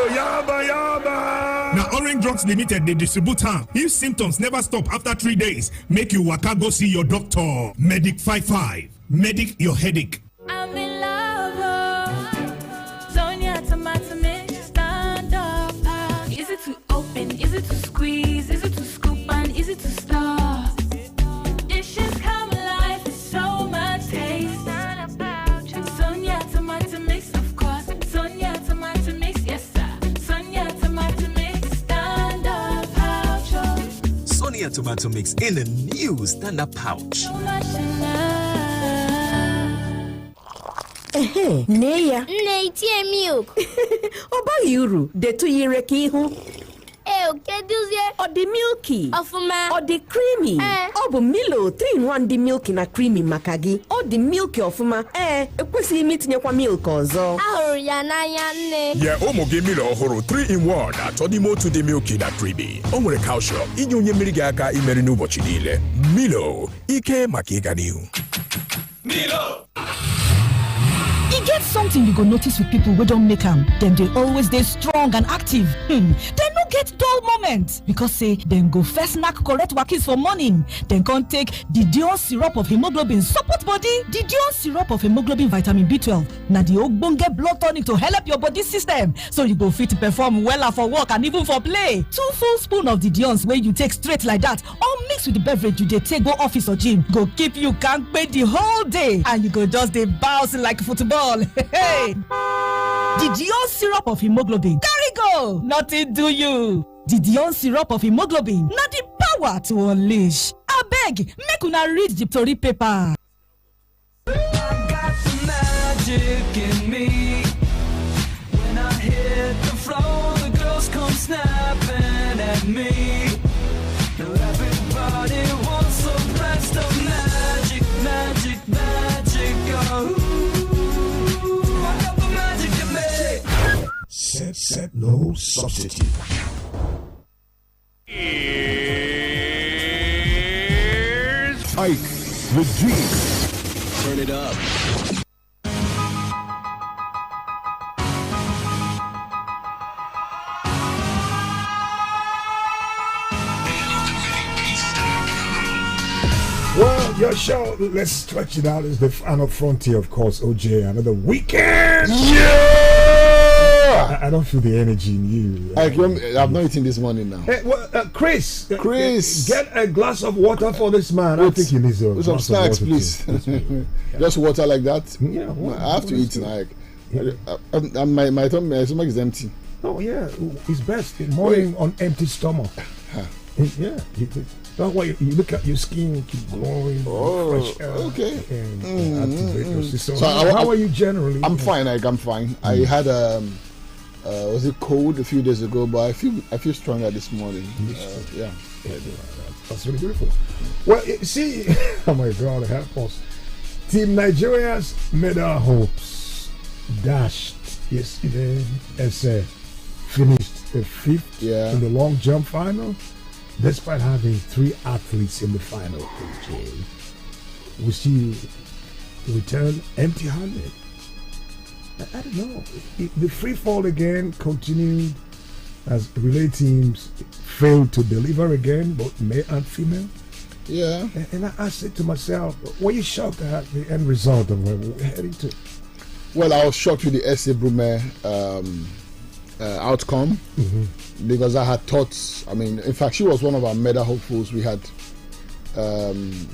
Yaba! Now Orange Drugs Limited they distribute her. If symptoms never stop after 3 days, make you waka go see your doctor. MagicFmAba. Medic your headache. I'm in love. Sonia tomato mix stand up. Is it to open? Is it to squeeze? Is it to scoop? And is it to stir? Dishes come alive with so much taste. Sonia tomato mix. Sonia tomato mix in a new standard pouch. Neya. Nne milk. Oba yuru, de tu yire ki hu. Keduzie. O the milky. Ofuma. O the creamy. Obu Milo 3-in-1 the milky na creamy makagi. O the milky ofuma. Ekwesi imi tinyekwa milk ozo. Ahụrụ ya n'anya nne. Yeah, ụmụ gị Milo ọhụrụ 3-in-1 atọ n'ime otu dị milky na creamy. O nwere calcium inye onye mmiri gị aka imeri n'ụbọchị niile. Milo, ike maka ịga n'ihu. Milo. E get something you go notice with people wey don make am. Dem dey always dey strong and active. Dem no get dull moment because say dem go first knack correct wakis for morning. Dem come take Didion syrup of hemoglobin support body. Didion syrup of hemoglobin vitamin B12 na the ogbonge blood tonic to help your body system so you go fit perform wella for work and even for play. 2 full spoon of Didion's wey you take straight like that or mix with the beverage you dey take go office or gym go keep you kampe the whole day and you go just dey bounce like football. Didion syrup of hemoglobin carry go, nothing do you. Didion syrup of hemoglobin na the power to unleash. Abeg, make una read the tori paper. I got some magic in me. When I hit the floor, the girls come snapping at me. Everybody wants some blast of magic, magic, magic. Oh, I got the magic in me. Set, no substitute. Here's Ike, the Dream. Turn it up. Well, your show, let's stretch it out, is the final frontier, of course, OJ. Another weekend. Yeah! I don't feel the energy in you. I've not eaten this morning now. Hey, well, Chris, get a glass of water for this man. I think he needs some snacks, please. Just water like that. Yeah, I have to eat now. My stomach is empty. Oh yeah, it's best in morning on empty stomach. Yeah. That's why you look at your skin, keep glowing, fresh air, okay. And activate your system. So how are you generally? I'm fine. I'm fine. I had was it cold a few days ago, but I feel stronger this morning. Yeah, that's really beautiful. Well, see, oh my God, help us. Team Nigeria's medal hopes dashed yesterday as finished 5th in the long jump final. Despite having 3 athletes in the final, will she return empty-handed? I don't know. The free fall again continued as relay teams failed to deliver again, both male and female. Yeah. And I said to myself, were you shocked at the end result of where we're heading to? Well, I was shocked with the S.A. Brume outcome. Because I had thought, in fact, she was one of our medal hopefuls. We had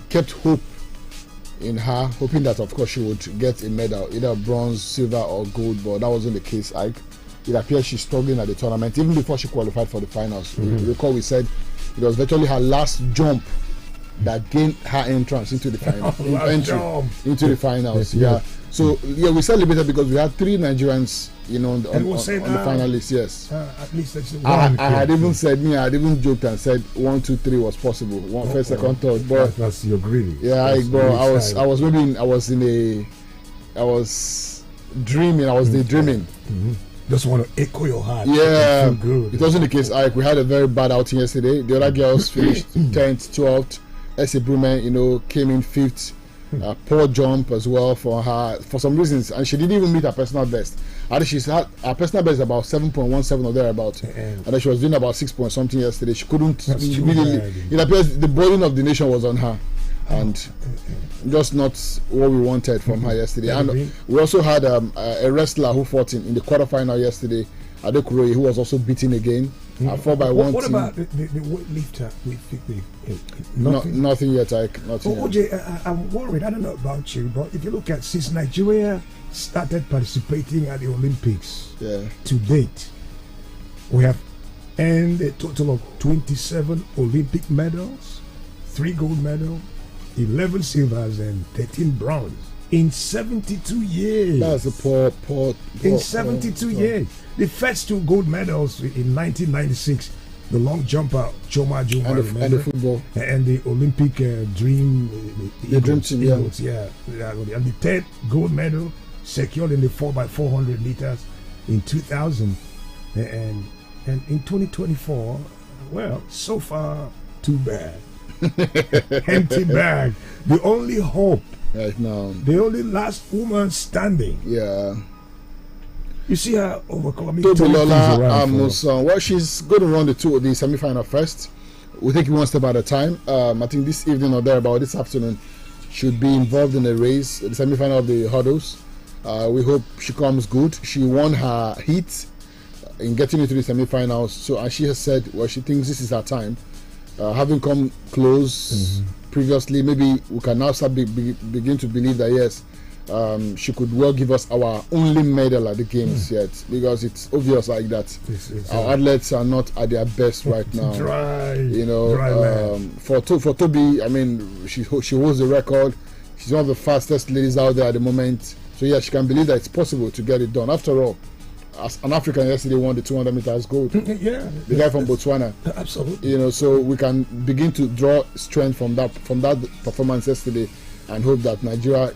kept hope in her, hoping that, of course, she would get a medal, either bronze, silver, or gold, but that wasn't the case, Ike. It appears she's struggling at the tournament, even before she qualified for the finals. You recall we said it was virtually her last jump that gained her entrance into the final. Into the finals, yeah. So, we celebrated because we had 3 Nigerians, on the finalists, yes. At least that's I had even said, I had even joked and said 1, 2, 3 was possible. First, second, third. But that's your greedy. Yeah, I was dreaming. I was daydreaming. Just want to echo your heart. Yeah, good. It wasn't the case. We had a very bad outing yesterday. The other girls finished 10th, 12th. S.A. Brume, came in 5th. Poor jump as well for her for some reasons, and she didn't even meet her personal best. I think her personal best is about 7.17 or thereabout, and then she was doing about 6 point something yesterday. She couldn't immediately. It appears the burden of the nation was on her, and just not what we wanted from her yesterday. And we also had a wrestler who fought in the quarterfinal yesterday, Adekunle, who was also beaten again. 4x1. What about the weightlifter? Nothing yet, Ike. Nothing yet. OJ, I'm worried. I don't know about you, but if you look at since Nigeria started participating at the Olympics to date, we have earned a total of 27 Olympic medals, 3 gold medals, 11 silvers, and 13 bronze in 72 years. That's a poor. In 72 years. The first 2 gold medals in 1996, the long jumper Choma Juma and the football and the Olympic dream, the dream team, Eagles, and the 3rd gold medal secured in the 4x400 meters in 2000, and in 2024, well, so far too bad. Empty bag. The only hope right now. The only last woman standing. Yeah. You see her overcoming. Tobilola, well, she's going to run the semi-final first. We'll take it one step at a time. I think this evening or thereabout, this afternoon, should be involved in the race, the semi-final of the hurdles. We hope she comes good. She won her heat in getting into the semi-finals. So as she has said, well, she thinks this is her time. Having come close previously, maybe we can now start begin to believe that yes, she could well give us our only medal at the games yet, because it's obvious like that. Our athletes are not at their best right now. For Toby, I mean, she holds the record. She's one of the fastest ladies out there at the moment. So yeah, she can believe that it's possible to get it done. After all, as an African yesterday won the 200 meters gold. Yeah, the guy from Botswana. Absolutely. So we can begin to draw strength from that performance yesterday, and hope that Nigeria,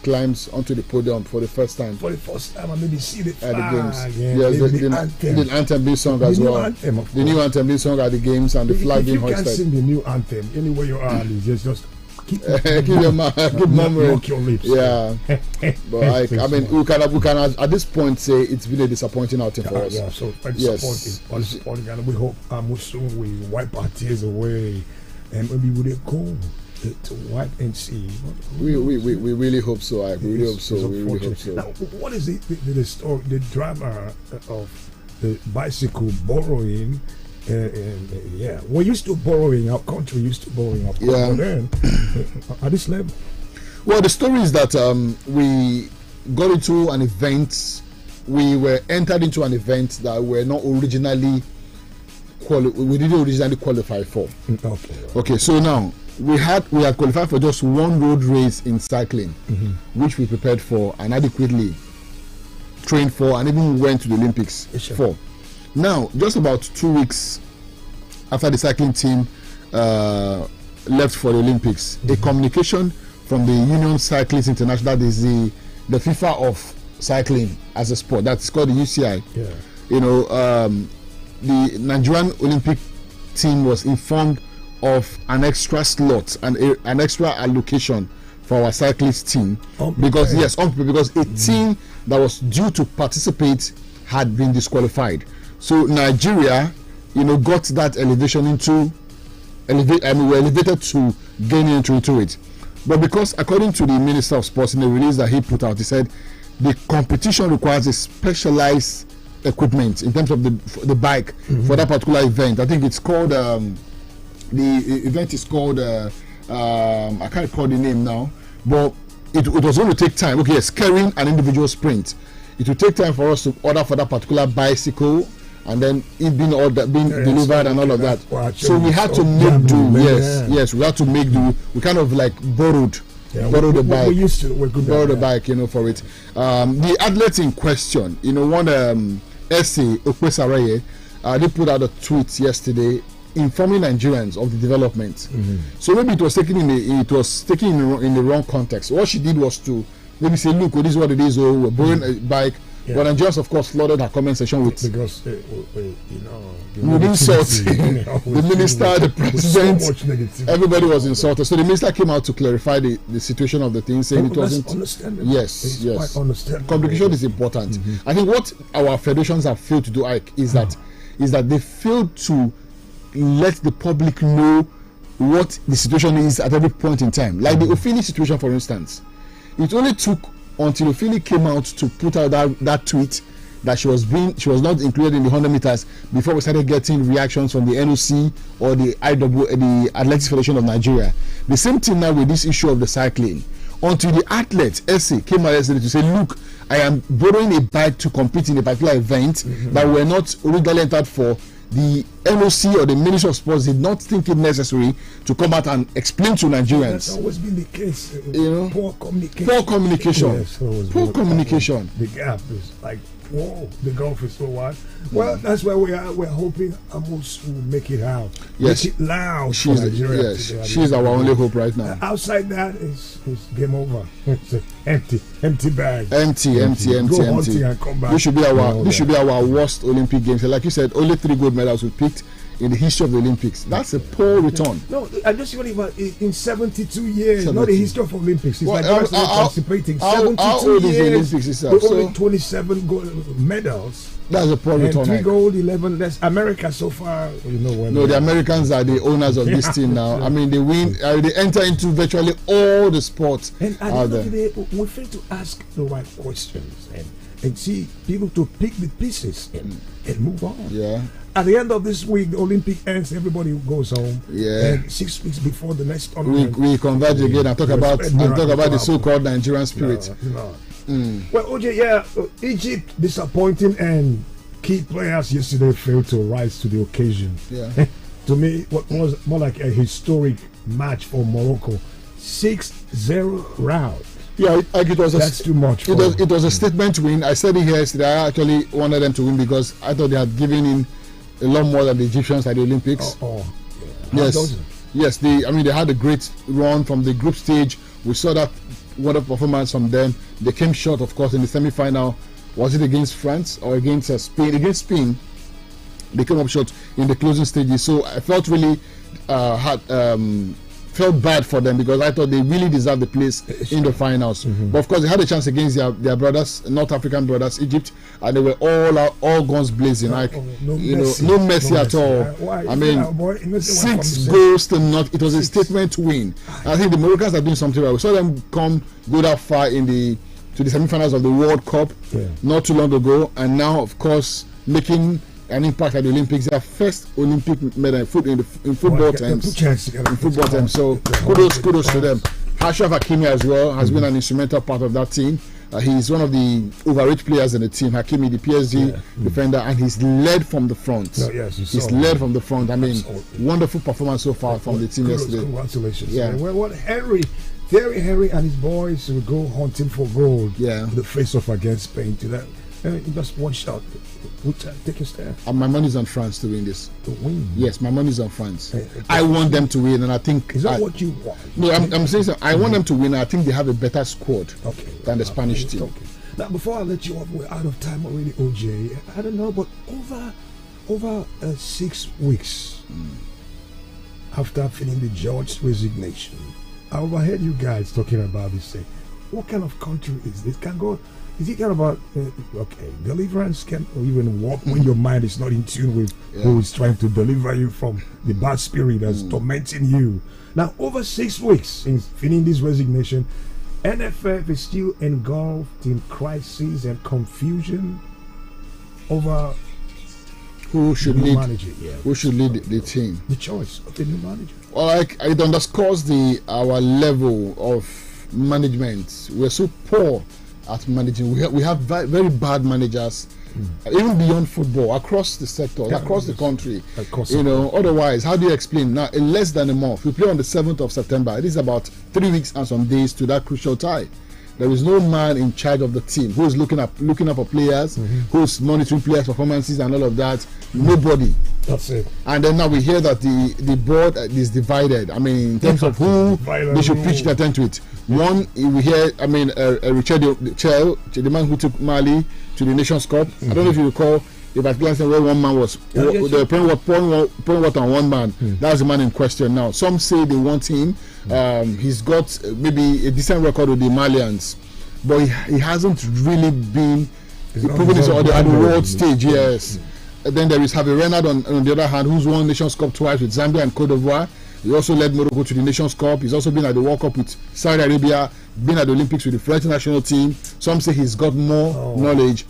climbs onto the podium for the first time. For the first time, and maybe see the flag at the games. Again. Yes, the anthem being sung as well. The new anthem being sung at the games, and the flag being hoisted. You can sing the new anthem anywhere you are, just keep your memory. Lock your lips. Yeah, but I mean, we can at this point say it's been a disappointing outing for us. Yeah, so disappointing, and we hope soon we wipe our tears away, and maybe we will go to wipe and see. We really hope so. We really hope so. Now, what is the story, the drama of the bicycle borrowing? We used to borrowing, our country used to borrowing up then at this level. Well, the story is that we got into an event. We were entered into an event that we were not originally we didn't originally qualify for. Okay. So now we had qualified for just one road race in cycling, which we prepared for and adequately trained for, and even went to the Olympics for. Now, just about 2 weeks after the cycling team left for the Olympics, a communication from the Union Cyclists International, that is the FIFA of cycling as a sport, that's called the UCI. The Nigerian Olympic team was informed of an extra slot and an extra allocation for our cyclist team because a team that was due to participate had been disqualified. So Nigeria, got that elevation we're elevated to gaining into it. But because according to the Minister of Sports in the release that he put out, he said the competition requires a specialized equipment in terms of the bike for that particular event. I think it's called the event is called I can't recall the name now, but it was going to take time. Okay, yes, carrying an individual sprint. It will take time for us to order for that particular bicycle, and then it being delivered and all of that. So we had to make do. Yes, we had to make do. We kind of like borrowed the bike. We used to borrow the bike, for it. The athlete in question, one essay Okwesareye, they put out a tweet yesterday informing Nigerians of the development. So maybe it was taken in the wrong context. What she did was to maybe say, look, this is what it is. We're borrowing a bike. Yeah. But Nigerians, of course, flooded her comment section with insult the minister, the president. So everybody was insulted. So the minister came out to clarify the situation of the thing, saying it wasn't. Understandable. Yes. Quite understandable. Communication is important. I think what our federations have failed to do, Ike, is that they failed to let the public know what the situation is at every point in time. Like the Ofili situation, for instance, it only took until Ofili came out to put out that tweet that she was not included in the 100 meters before we started getting reactions from the NOC or the Athletics Federation of Nigeria. The same thing now with this issue of the cycling. Until the athlete Essie came out yesterday to say, look, I am borrowing a bike to compete in a particular event that we're not originally entered for. The NOC or the Ministry of Sports did not think it necessary to come out and explain to Nigerians. That's always been the case. Poor communication. Yes, poor communication. The gap is like, whoa, the gulf is so wide. Well, that's where we are. We're hoping Amos will make it out. Yes. Make it loud for Nigeria. She's our only hope right now. Outside that is game over. It's empty bag. Empty. Go hunting and come back. This should be our worst Olympic Games. Like you said, only 3 gold medals we picked in the history of the Olympics. That's a poor return. No, I'm just thinking about in 72 years, not the history of Olympics. It's like participating. 72 how old years, is the Olympics itself? Only 27 gold medals. That's a poor return. 3 gold, 11. That's America so far. No, the Americans are the owners of this team now. I mean, they win. They enter into virtually all the sports out there. We're free to ask the right questions and see people to pick the pieces and move on. Yeah. At the end of this week, the Olympic ends. Everybody goes home. Yeah. And 6 weeks before the next tournament, we converge again and talk about the so-called Nigerian spirit. Well, OJ, Egypt disappointing, and key players yesterday failed to rise to the occasion. Yeah. To me, what was more like a historic match for Morocco, 6-0 rout. Yeah, it was that's too much. It was a statement win. I said it here yesterday. I actually wanted them to win because I thought they had given in a lot more than the Egyptians at the Olympics. Yes. They had a great run from the group stage. We saw that wonderful performance from them. They came short, of course, in the semi-final. Was it against France or against Spain? Against Spain, they came up short in the closing stages. So I felt really felt bad for them because I thought they really deserved the place in the finals. But of course, they had a chance against their brothers, North African brothers, Egypt, and they were all guns blazing. No mercy at all. I mean, 6 goals to not. It was a statement win. I think the Moroccans are doing something right. We saw them go that far to the semi-finals of the World Cup not too long ago, and now, of course, making an impact at the Olympics. Their first Olympic medal in football terms. So kudos to them. Ashraf Hakimi as well has been an instrumental part of that team. He's one of the overrated players in the team. Hakimi, the PSG defender, and he's led from the front. He's led from the front. I mean, wonderful performance so far from the team yesterday. Congratulations. Yeah. Well, Thierry Henry and his boys will go hunting for gold. Yeah. The face-off against Spain to that. Just one shot. Take a stand. And my money's on France to win this. To win? Yes, my money's on France. I want them to win, and I think. Is that what you want? No, I'm saying so. I want them to win. And I think they have a better squad than the Spanish team. Okay. Now, before I let you off, we're out of time already, OJ. I don't know, but over 6 weeks after feeling the judge's resignation, I overheard you guys talking about this. Say, what kind of country is this? Can go. Is it kind of about deliverance can even work when your mind is not in tune with who is trying to deliver you from the bad spirit that's tormenting you? Now, over 6 weeks since feeling this resignation, NFF is still engulfed in crisis and confusion over who should lead the team. The choice of the new manager. Well, it underscores our level of management. We're so poor at managing. We have very bad managers, even beyond football, across the sectors, across the country. Otherwise, how do you explain? Now, in less than a month, we play on the 7th of September. It is about 3 weeks and some days to that crucial tie. There is no man in charge of the team who is looking up for players, who's monitoring players' performances and all of that. Nobody. That's it. And then now we hear that the board is divided. I mean, in terms of who they should pitch their attention to it. One, we hear, Richard, the man who took Mali to the Nations Cup. I don't know if you recall, if at glancing where one man was, they were pouring water on one man. That's the man in question now. Some say they want him. He's got maybe a decent record with the Malians, but he hasn't really been proven this at the world stage. Yes. Then there is Javier Renard on the other hand, who's won Nations Cup twice with Zambia and Cote d'Ivoire. He also led Morocco to the Nations Cup. He's also been at the World Cup with Saudi Arabia, been at the Olympics with the French national team. Some say he's got more knowledge.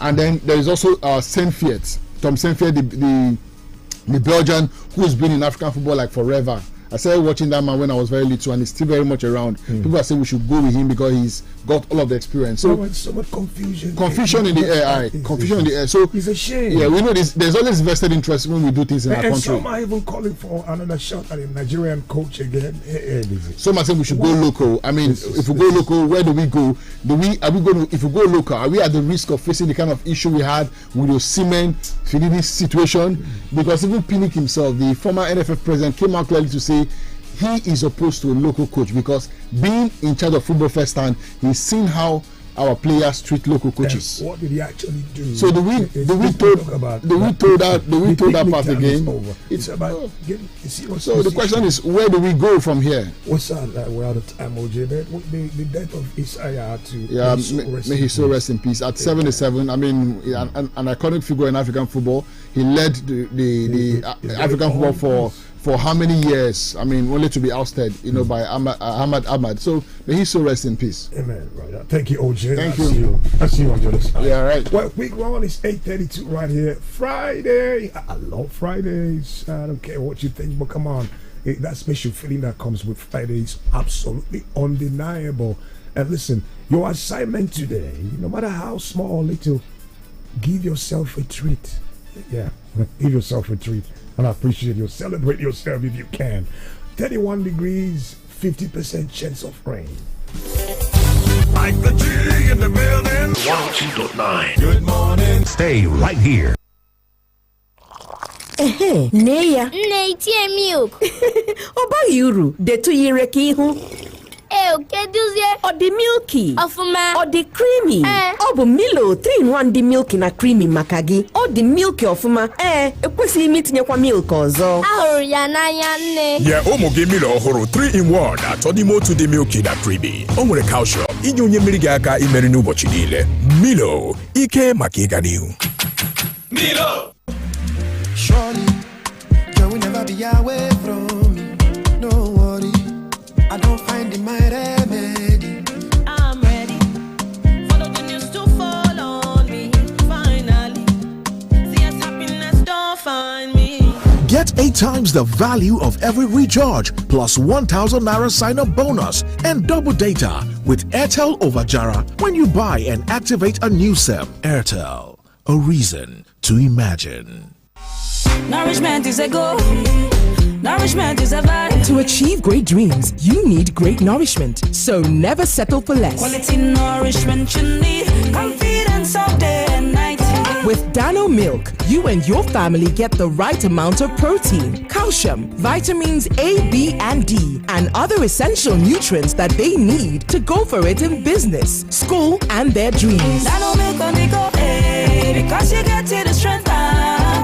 And then there is also Tom Saintfiet, the Belgian, who's been in African football like forever. I started watching that man when I was very little, and he's still very much around. People are saying we should go with him because he's got all of the experience. So much confusion. Confusion in the air. Confusion in the air. So it's a shame. Yeah, we know this. There's always vested interest when we do things in our country. Some are even calling for another shot at a Nigerian coach again. Some are saying we should go local. I mean, if we go local, where do we go? If we go local, are we at the risk of facing the kind of issue we had with the Osimhen Finidi situation? Because even Pinnick himself, the former NFF president, came out clearly to say he is opposed to a local coach because being in charge of football firsthand, he's seen how our players treat local coaches. And what did he actually do? So do we throw that part again? It's about getting. So the question is, where do we go from here? What's that? We're out of time, OJ. The death of Isaiah may he so rest in peace. At 77, I mean, an iconic figure in African football. He led the African football for how many years? I mean, only to be ousted, by Ahmad. So may he so rest in peace. Amen. Right. Thank you, OJ. Thank you. I'll see you on the other side. Yeah, right. Well, week one is 8:32 right here. Friday. I love Fridays. I don't care what you think, but come on. That special feeling that comes with Fridays, absolutely undeniable. And listen, your assignment today, no matter how small or little, give yourself a treat. Yeah, give yourself a treat. And I appreciate you. Celebrate yourself if you can. 31 degrees, 50% chance of rain. Like the G in the building. 102.9. Good morning. Stay right here. Neya. Nne milk. Oba yuru, detu yireke ihu. Keduzie. Ọ dị milky. Ọfụma. Ọ dị creamy. Ọ bụ Milo 3-in-1 dị milky na creamy maka gị. Ọ dị milky ọfụma. Ekwesịghị m itinyekwa milk ọzọ. Ahụrụ ya n'anya nne. Nye ụmụ gị Milo ọhụrụ 3-in-1 atọ n'ime otu dị milky na creamy. O nwere calcium inye onye mmiri gị aka imeri n'ụbọchị niile. Milo, ike maka ịga n'ihu. Milo. Surely, you will never be away from me. No worry. I don't find in my remedy. I'm ready. Follow the news to fall on me. Finally, see as happiness don't find me. Get 8 times the value of every recharge plus 1,000 Naira sign-up bonus and double data with Airtel over Jara when you buy and activate a new SIM. Airtel, a reason to imagine. Nourishment is a goal. Nourishment is a vibe. To achieve great dreams, you need great nourishment. So never settle for less. Quality nourishment you need. Confidence all day and night. With Dano Milk, you and your family get the right amount of protein, calcium, vitamins A, B, and D, and other essential nutrients that they need to go for it in business, school, and their dreams. Dano Milk on the go, because you get to the strength.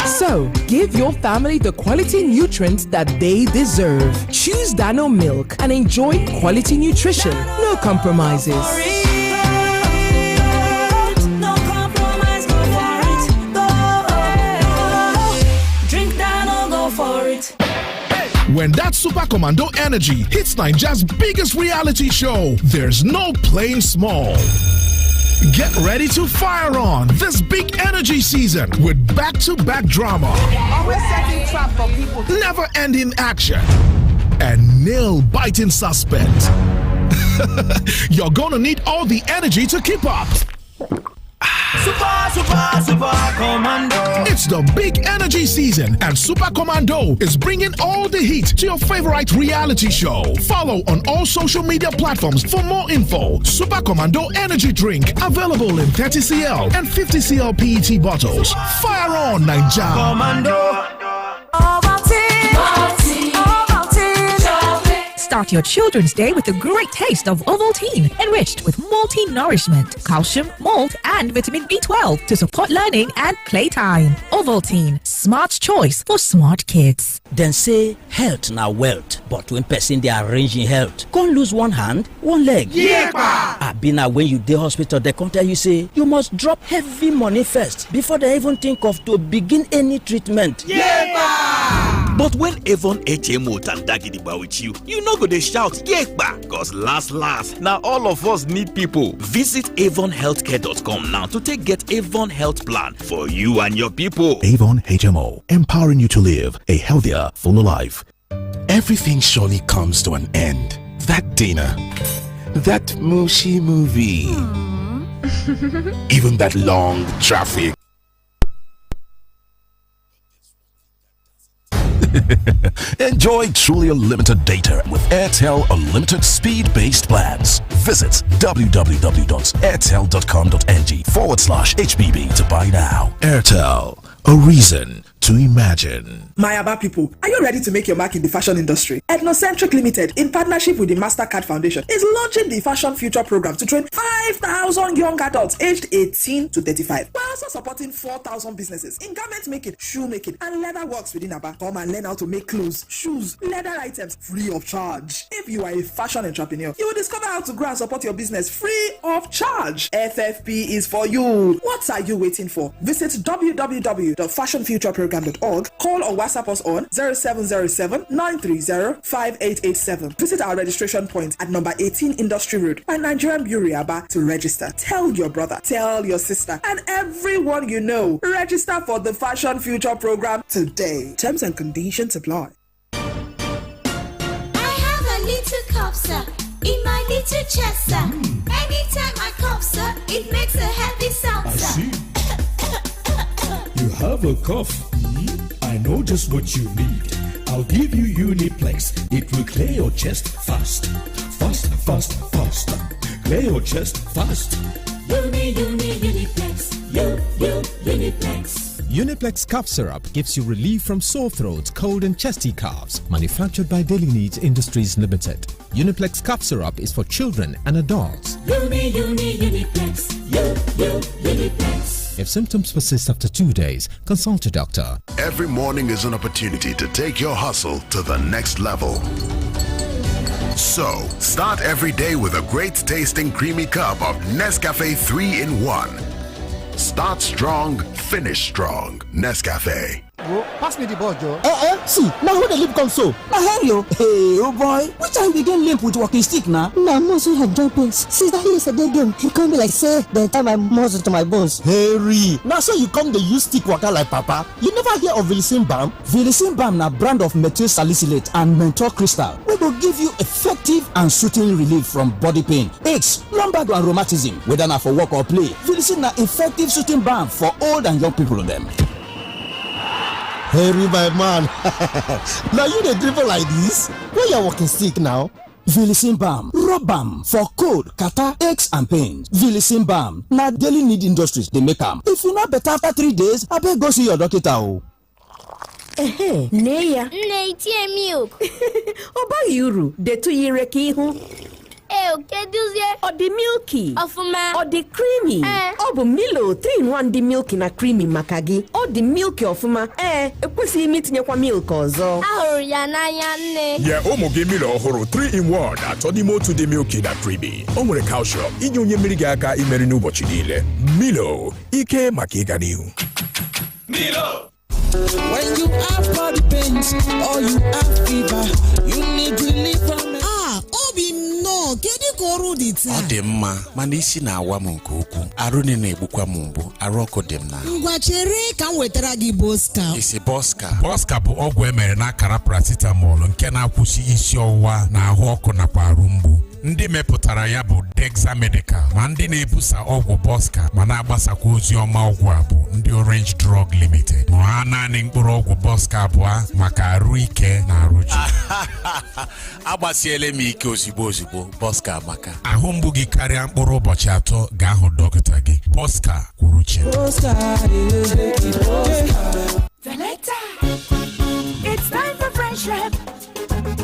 So, give your family the quality nutrients that they deserve. Choose Dano Milk and enjoy quality nutrition. No compromises. No compromise, go for it. Go. Drink Dano, go for it. When that Super Commando energy hits Nigeria's biggest reality show, there's no playing small. Get ready to fire on this big energy season with back-to-back drama, always setting trap for people, never-ending action, and nail-biting suspense. You're gonna need all the energy to keep up. Super Commando. It's the big energy season, and Super Commando is bringing all the heat to your favorite reality show. Follow on all social media platforms for more info. Super Commando energy drink available in 30cl and 50cl PET bottles. Fire on, Naija. Commando. Start your children's day with a great taste of Ovaltine, enriched with multi-nourishment, calcium, malt, and vitamin B12 to support learning and playtime. Ovaltine, smart choice for smart kids. Then say health na wealth, but when person they arrange in health, can't lose one hand, one leg. Yeah, Abina, when you dey hospital, they come tell you say you must drop heavy money first before they even think of to begin any treatment. Yeah. But when Avon HMO Tandagidiba with you, you no go dey shout yekba, cause last now all of us need people. Visit avonhealthcare.com now to get Avon Health Plan for you and your people. Avon HMO, empowering you to live a healthier, fuller life. Everything surely comes to an end. That dinner, that mushy movie, even that long traffic. Enjoy truly unlimited data with Airtel Unlimited Speed-Based Plans. Visit www.airtel.com.ng/HBB to buy now. Airtel, a reason to imagine. My Aba people, are you ready to make your mark in the fashion industry? Ethnocentric Limited, in partnership with the MasterCard Foundation, is launching the Fashion Future Program to train 5,000 young adults aged 18 to 35. We're also supporting 4,000 businesses in garment making, shoe making, and leather works within Aba. Come and learn how to make clothes, shoes, leather items free of charge. If you are a fashion entrepreneur, you will discover how to grow and support your business free of charge. FFP is for you. What are you waiting for? Visit www.fashionfutureprogram.org. Call or WhatsApp us on 0707-930-5887. Visit our registration point at number 18 Industry Road by Nigerian Bureau Aba to register. Tell your brother, tell your sister, and everyone you know. Register for the Fashion Future Program today. Terms and conditions apply. I have a little cough, sir, in my little chest, sir. Anytime I cough, sir, it makes a happy sound, sir. I see. You have a cough. I know just what you need. I'll give you Uniplex. It will clear your chest fast. Fast, fast, fast. Clear your chest fast. Uniplex. Uniplex. Uniplex cough syrup gives you relief from sore throat, cold and chesty coughs. Manufactured by Daily Needs Industries Limited. Uniplex cough syrup is for children and adults. Uniplex. Uniplex. If symptoms persist after 2 days, consult a doctor. Every morning is an opportunity to take your hustle to the next level. So, start every day with a great tasting creamy cup of Nescafe 3-in-1. Start strong, finish strong. Nescafe. Bro, pass me the ball, Joe. See, now who the limp come so? Hello. Hey, oh boy. Which time we get limp with walking stick now? Now, muscle have joint pains. Since that yesterday game, you can't be like, say, they tie my muscle to my bones. Harry, now so you come the use stick waka like papa. You never hear of Vilicin Balm? Vilicin Balm na brand of methyl salicylate and menthol crystal. We will give you effective and soothing relief from body pain, aches, lumbar and rheumatism. Whether na for work or play, Vilicin na effective soothing balm for old and young people of them. Harry, my man. Now you the dribble like this? Where you walking stick now? Vilicin Balm, rub balm for cold, catarrh, aches and pains. Vilicin Balm, na Daily Need Industries they make them. If you not better after 3 days, I better go see your doctor. Neya. Neitie milk. Oba yuru, de tu yire ki hu. Keduzie. Or the milky. Ofuma. Or the creamy. Or the Milo 3-in-1 the milky na creamy makagi. Or the milky ofuma. Ekwesi meet nyekwa milk ozo. Ahuru ya na ya nne. Yeah, omoge Milo ohuru 3-in-1 atodimo to the milky na creamy. Onwere calcium. Inye onye mmiri ga aka imeri n'ụbọchị niile. Milo, ike maka ịga n'ihu. Milo. When you have body pains or you have fever, you need relief from it. Obi no, kedu ka ọrụ dị taa? Ọ dị mma, mana isi na-awa m nke ukwuu. Arụ na-egbukwa m mgbu, arụ ọkụ dị m na. Ngwa chere ka m wetara gị Boska. Isi Boska. Boska bụ ọgwụ emere n'akara paracetamol nke na-akwụsị isi ọwụwa na ahụ ọkụ nakwa arụ mgbu. Ndị mepụtara ya bụ Dexa Medical, ma ndị na-ebusa ọgwụ Boska ma na-agbasakwa ozi ọma ọgwụ a bụ ndị Orange Drug Limited. Ma ha naanị mkpụrụ ọgwụ Boska abụọ maka arụ ike na arụ ji. Agbasiele m ike ozigbo Boska amaka. Ahụ mgbu gị karịa mkpụrụ ụbọchị 3 ga-ahụ dọkịta gị. Boska kwuru chi. It's time for friendship,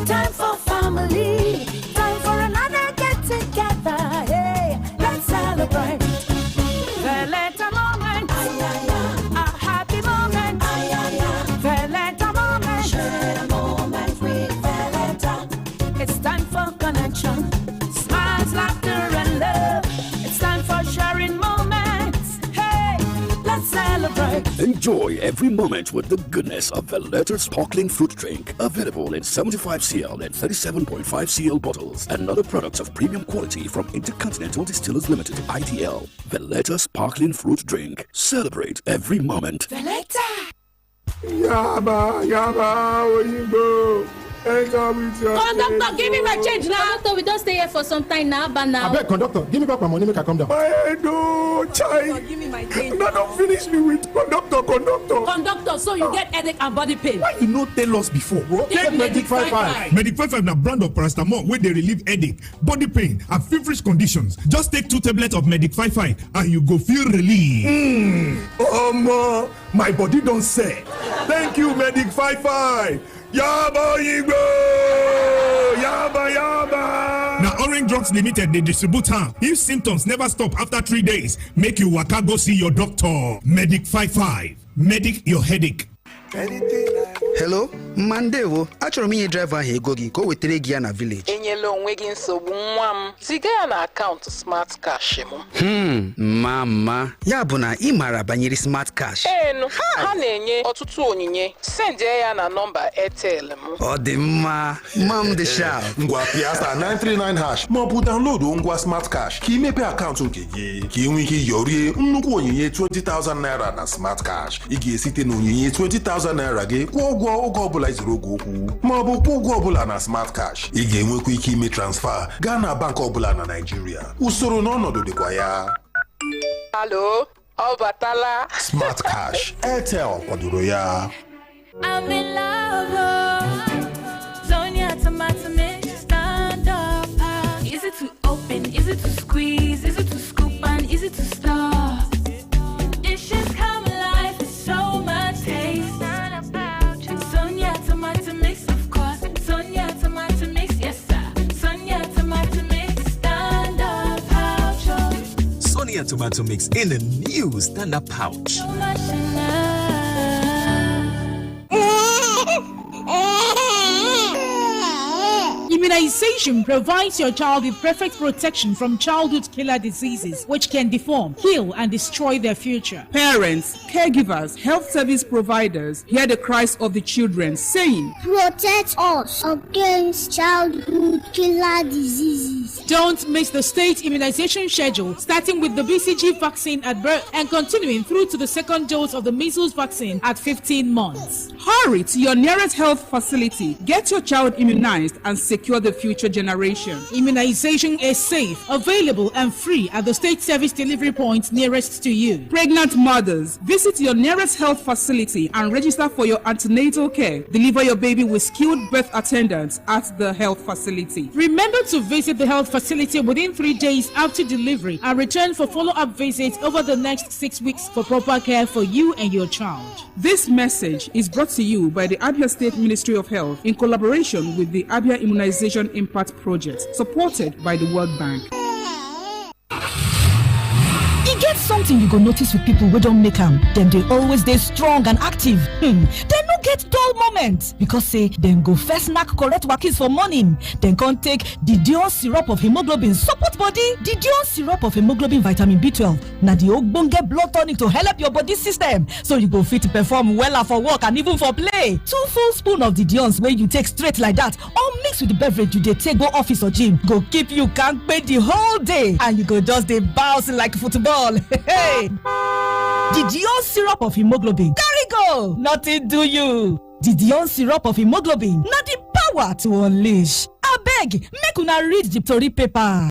time for family, time for another get together. Hey, let's celebrate. Veleta moment, a happy moment. Veleta moment, share a moment with Veleta. It's time for connection, smiles, laughter, and love. It's time for sharing moments. Hey, let's celebrate. Enjoy every moment with the goodness of Veleta sparkling fruit drink. Available in 75cl and 37.5cl bottles. Another product of premium quality from Intercontinental Distillers Limited, IDL. Veleta sparkling fruit drink. Celebrate every moment. Veleta. Yaba, oyinbo. Enter with your Conductor, give me my change now. Conductor, we don't stay here for some time now, but now. I beg, conductor, give me back my money, make I come down. My head, oh, child. Give me my change. No, don't finish me with conductor. Conductor, so you get headache and body pain. Why you no tell us before? Take MagicFmAba. MagicFmAba na brand of paracetamol wey dey relieve headache, body pain and feverish conditions. Just take 2 tablets of MagicFmAba and you go feel relief. My body don't say. Thank you, MagicFmAba. Yaba Igbo! Yaba! Na Orange Drugs Limited dey distribute am. If symptoms never stop after 3 days, make you waka go see your doctor. MagicFmAba. Medic your headache. Hello, Mandewo. Achọrọ m inye driver ahụ ego gị ka o wetere gị ya na village. Enyela onwe gị nsogbu nwa m. Ziga ya na akaụntụ Smart Cash m. Mama. Ya bụ na ị maara banyere Smart Cash. Enu, ha na-enye ọtụtụ onyinye. Send ya na nọmba Airtel m. Ọ dị mma. Mam dị sharp. Ngwa Piasta 939# ma ọ bụ download ngwa Smart Cash ka imepe akaụntụ nke gị ka ị nwee ike yorie nnukwu onyinye 20,000 naira na Smart Cash. Ị ga-esite na onyinye 20,000 naira gị kwụọ ụgwọ oge ọbụla izuru oge okwu ma ọ bụ kwụọ ụgwọ ọbụla na Smart Cash. Ị ga-enwekwa ike ime transfer gaa na bank ọbụla na Nigeria. Usoro na ọnọdụ dịkwa ya. Hello, ọ batala. Smart Cash, Airtel kwadoro ya. I'm in love. Sonia tomato mix, stand up. Easy to open, easy to squeeze, easy to scoop and easy to stir. Dishes come alive with so much taste. Sonia tomato mix, of course. Sonia tomato mix, yes sir. Sonia tomato mix, stand up pouch. Sonia tomato mix in a new stand-up pouch. So much enough. Immunization provides your child with perfect protection from childhood killer diseases which can deform, kill, and destroy their future. Parents, caregivers, health service providers hear the cries of the children saying, Protect us against childhood killer diseases. Don't miss the state immunization schedule, starting with the BCG vaccine at birth and continuing through to the second dose of the measles vaccine at 15 months. Hurry to your nearest health facility. Get your child immunized and secure the future generation. Immunization is safe, available, and free at the state service delivery points nearest to you. Pregnant mothers, visit your nearest health facility and register for your antenatal care. Deliver your baby with skilled birth attendants at the health facility. Remember to visit the health facility within 3 days after delivery and return for follow-up visits over the next 6 weeks for proper care for you and your child. This message is brought to you by the Abia State Ministry of Health in collaboration with the Abia Immunization Impact Project, supported by the World Bank. Get something you go notice with people who don't make them they always stay strong and active. They no get dull moments because say them go first snack correct wakis for morning, then can take the Dion syrup of hemoglobin support body. The Dion syrup of hemoglobin vitamin B12 now the ogbonge blood tonic to help your body system so you go fit perform well for work and even for play. 2 full spoon of the Dion's where you take straight like that or mix with the beverage you take go office or gym go keep you can't pay the whole day and you go just bounce like football. Hey, the Dion syrup of hemoglobin carry go, nothing do you. The Dion syrup of hemoglobin, not the power to unleash. Abeg, make una read the story paper.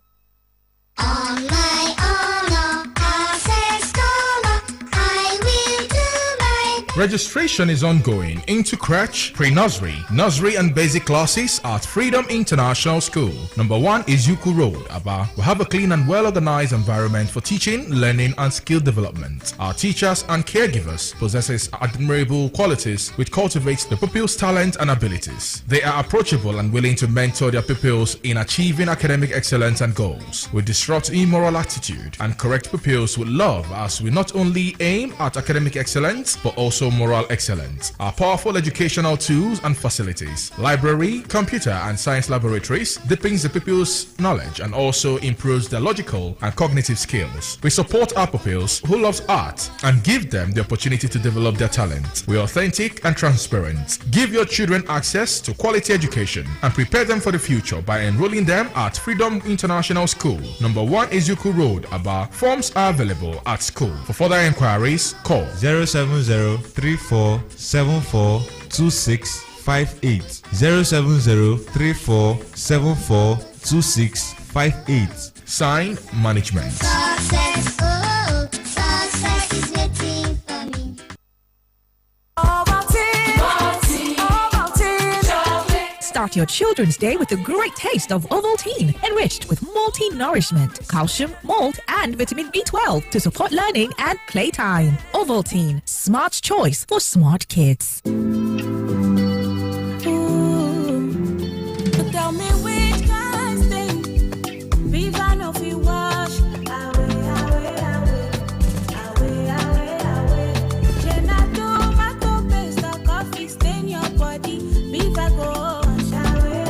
On my honor, access dollar, I will do my. Registration is ongoing into crèche, pre-nursery, nursery and basic classes at Freedom International School. Number 1 is Yuku Road, Aba. We have a clean and well-organized environment for teaching, learning and skill development. Our teachers and caregivers possesses admirable qualities which cultivates the pupils' talent and abilities. They are approachable and willing to mentor their pupils in achieving academic excellence and goals. We disrupt immoral attitude and correct pupils with love as we not only aim at academic excellence but also moral excellence. Our powerful educational tools and facilities, library, computer and science laboratories deepens the pupils' knowledge and also improves their logical and cognitive skills. We support our pupils who loves art and give them the opportunity to develop their talent. We are authentic and transparent. Give your children access to quality education and prepare them for the future by enrolling them at Freedom International School. Number 1 is Yuku Road, Aba. Forms are available at school. For further inquiries, call 070-3474-2656. 2658. 07034742658. Sign Management. Success, oh, success is waiting for me. Start your children's day with a great taste of Ovaltine, enriched with multi-nourishment, calcium, malt, and vitamin B12 to support learning and playtime. Ovaltine, smart choice for smart kids. Tell me which kind thing Viva no fi wash away. Jenna tomato paste or coffee stain your body. Viva go wash away.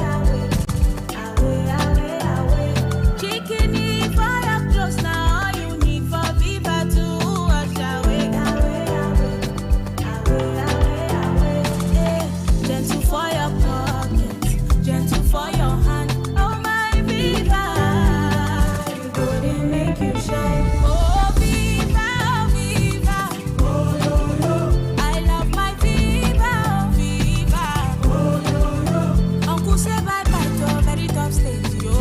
Chicken for your clothes now all you need for Viva to wash away. Gentle for your pocket, gentle for your hand. Oh my Viva, you go to make you shine. Oh Viva, Viva. Oh no no, I love my Viva, Viva. Oh no no, Uncle say bye bye to very top stage, yo.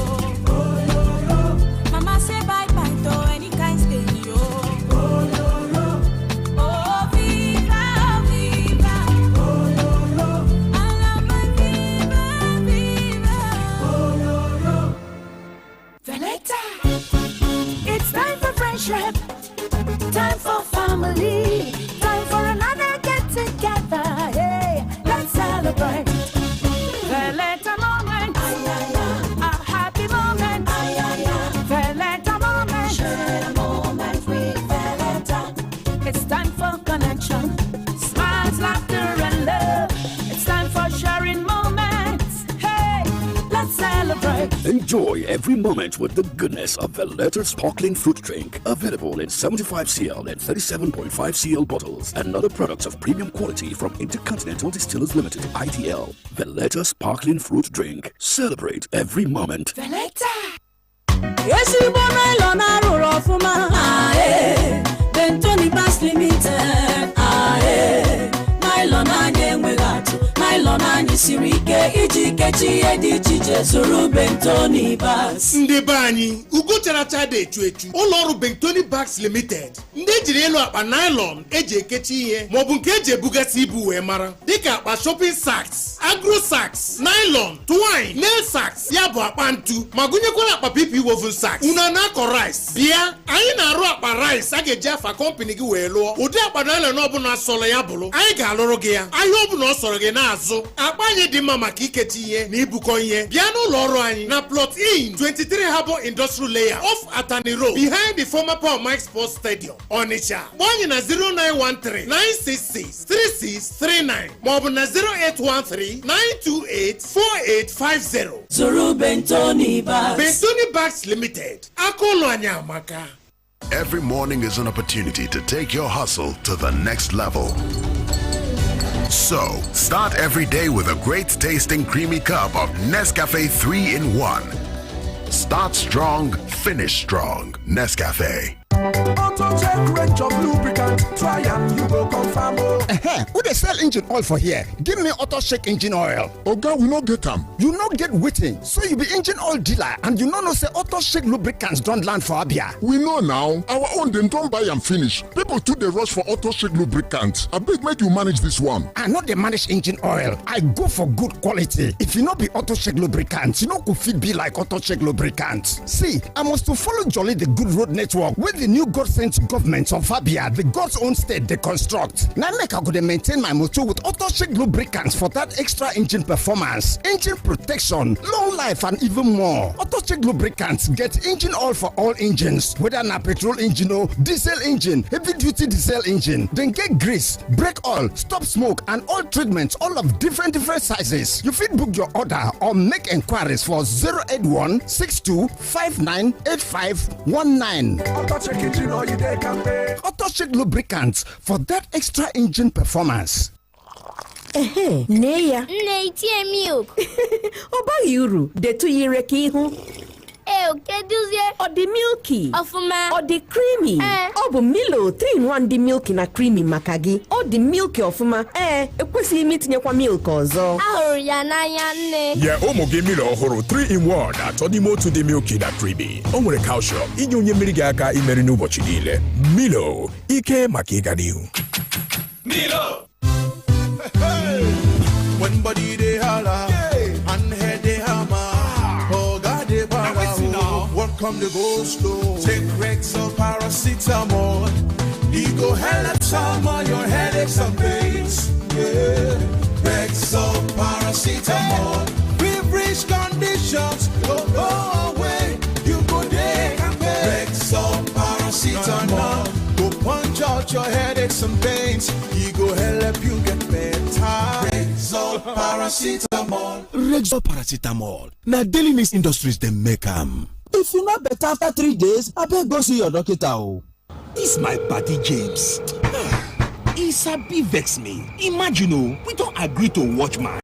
Oh no no, Mama say bye bye to any kind stage, yo. Oh no no, oh Viva, Viva. Oh no no, I love my Viva, Viva. Oh no no, Veleta. It's time for friendship, time for family, time for another get together. Hey, let's celebrate. Veleta moment, a happy moment. Veleta moment, share a moment with Veleta. It's time for connection, smiles, laughter, and love. It's time for sharing moments. Hey, let's celebrate. Enjoy every moment with the goodness of Valletta Sparkling Fruit Drink. Available in 75cl and 37.5cl bottles. And other products of premium quality from Intercontinental Distillers Limited, IDL. Valletta Sparkling Fruit Drink. Celebrate every moment. Veleta. Yes, you born nylon arrow of woman. Bentoni Bass Limited. Nylon again with that. Nylon and Sirike, Ijikechi, Edichije, Zuru Bentoni Bass. Ndị banyi ugo characha dị echu ụlọ ọrụ Bentoni Bags Limited ndị ejiri elu akpa nylon eji ekechi ihe maọbụ nke eji ebugasị ibu wee mara dịka akpa shopping sacks, agro sacks, nylon, twine, nail sacks ya bụ akpa ntu ma gụnyekwara akpa PP woven sacks. Unu na-akọ rice bịa anyị na-arụ akpa rice a ga-eji afa company gị wee lụọ ụdị akpa nylon ọbụla sọrọ ya bụrụ anyị ga-alụrụ gị ya ahịa ọbụla ọ sọrọ gị na-azụ akpa anyị dị mma maka ikechi ihe na ibukọ ihe bịa n'ụlọ ọrụ anyị na plot in 23 Harbour Industrial Layer off Atani Road behind the former Paul Mike Sports Stadium Onitsha. Kpọọ anyị na 0913-966-3639 maọbụ na 0813-928-4850. Zuru Bentoni Bags. Bentoni Bags Limited. Aka ụlọ anyị amaka. Every morning is an opportunity to take your hustle to the next level. So, start every day with a great tasting creamy cup of Nescafe 3-in-1. Start strong, finish strong. Nescafe. Auto check range of lubricant. Try and you go confirm. Who they sell engine oil for here? Give me auto check engine oil. Oga, we no get them. You no get waiting. So you be engine oil dealer and you no know say auto check lubricants don't land for Abia. We know now. Our own them don't buy and finish. People too they rush for auto check lubricants. I beg make you manage this one. I know they manage engine oil. I go for good quality. If you not be auto check lubricants, you know could fit be like auto check lubricants. See, I must to follow Jolly the good road network with the new God sent government of Abia, the God's own state they construct. Now make I could maintain my motor with auto check lubricants for that extra engine performance, engine protection, long life, and even more. Auto check lubricants get engine oil for all engines, whether na petrol engine or diesel engine, heavy duty diesel engine. Then get grease, brake oil, stop smoke, and oil treatments, all of different sizes. You fit book your order or make inquiries for 081-6259-8519. Auto check engine oil, they can pay. Auto check lubricants for that extra engine performance. Nne ya. Nne itie milk. Ọ baghị uru, detu ya ire ka ihu. Keduzie or the milky Ofuma or the creamy or the Milo 3-in-1 the milky na creamy makagi or the milky Ofuma ekwesi imitinye kwa milk ọzọ ahụrụ ya n'anya nne ya ụmụ gị Milo ọhụrụ 3-in-1 atọ n'ime otu dị milky na creamy o nwere calcium inye onye mmiri gị aka imeri n'ụbọchị niile Milo ike maka ịga n'ihu Milo when body they holla and head they hammer oh God they para welcome the go slow take Rexall paracetamol it go help some of your headaches and pains Rexall paracetamol feverish conditions go away you go there Rexall paracetamol go punch out your headaches and pains he go help you get better Rexall paracetamol Rexall paracetamol na Daily Needs Industries dem make am. If you not better after 3 days, I better go see your doctor. This my buddy James. He sabi vex me. Imagine we don't agree to watch match.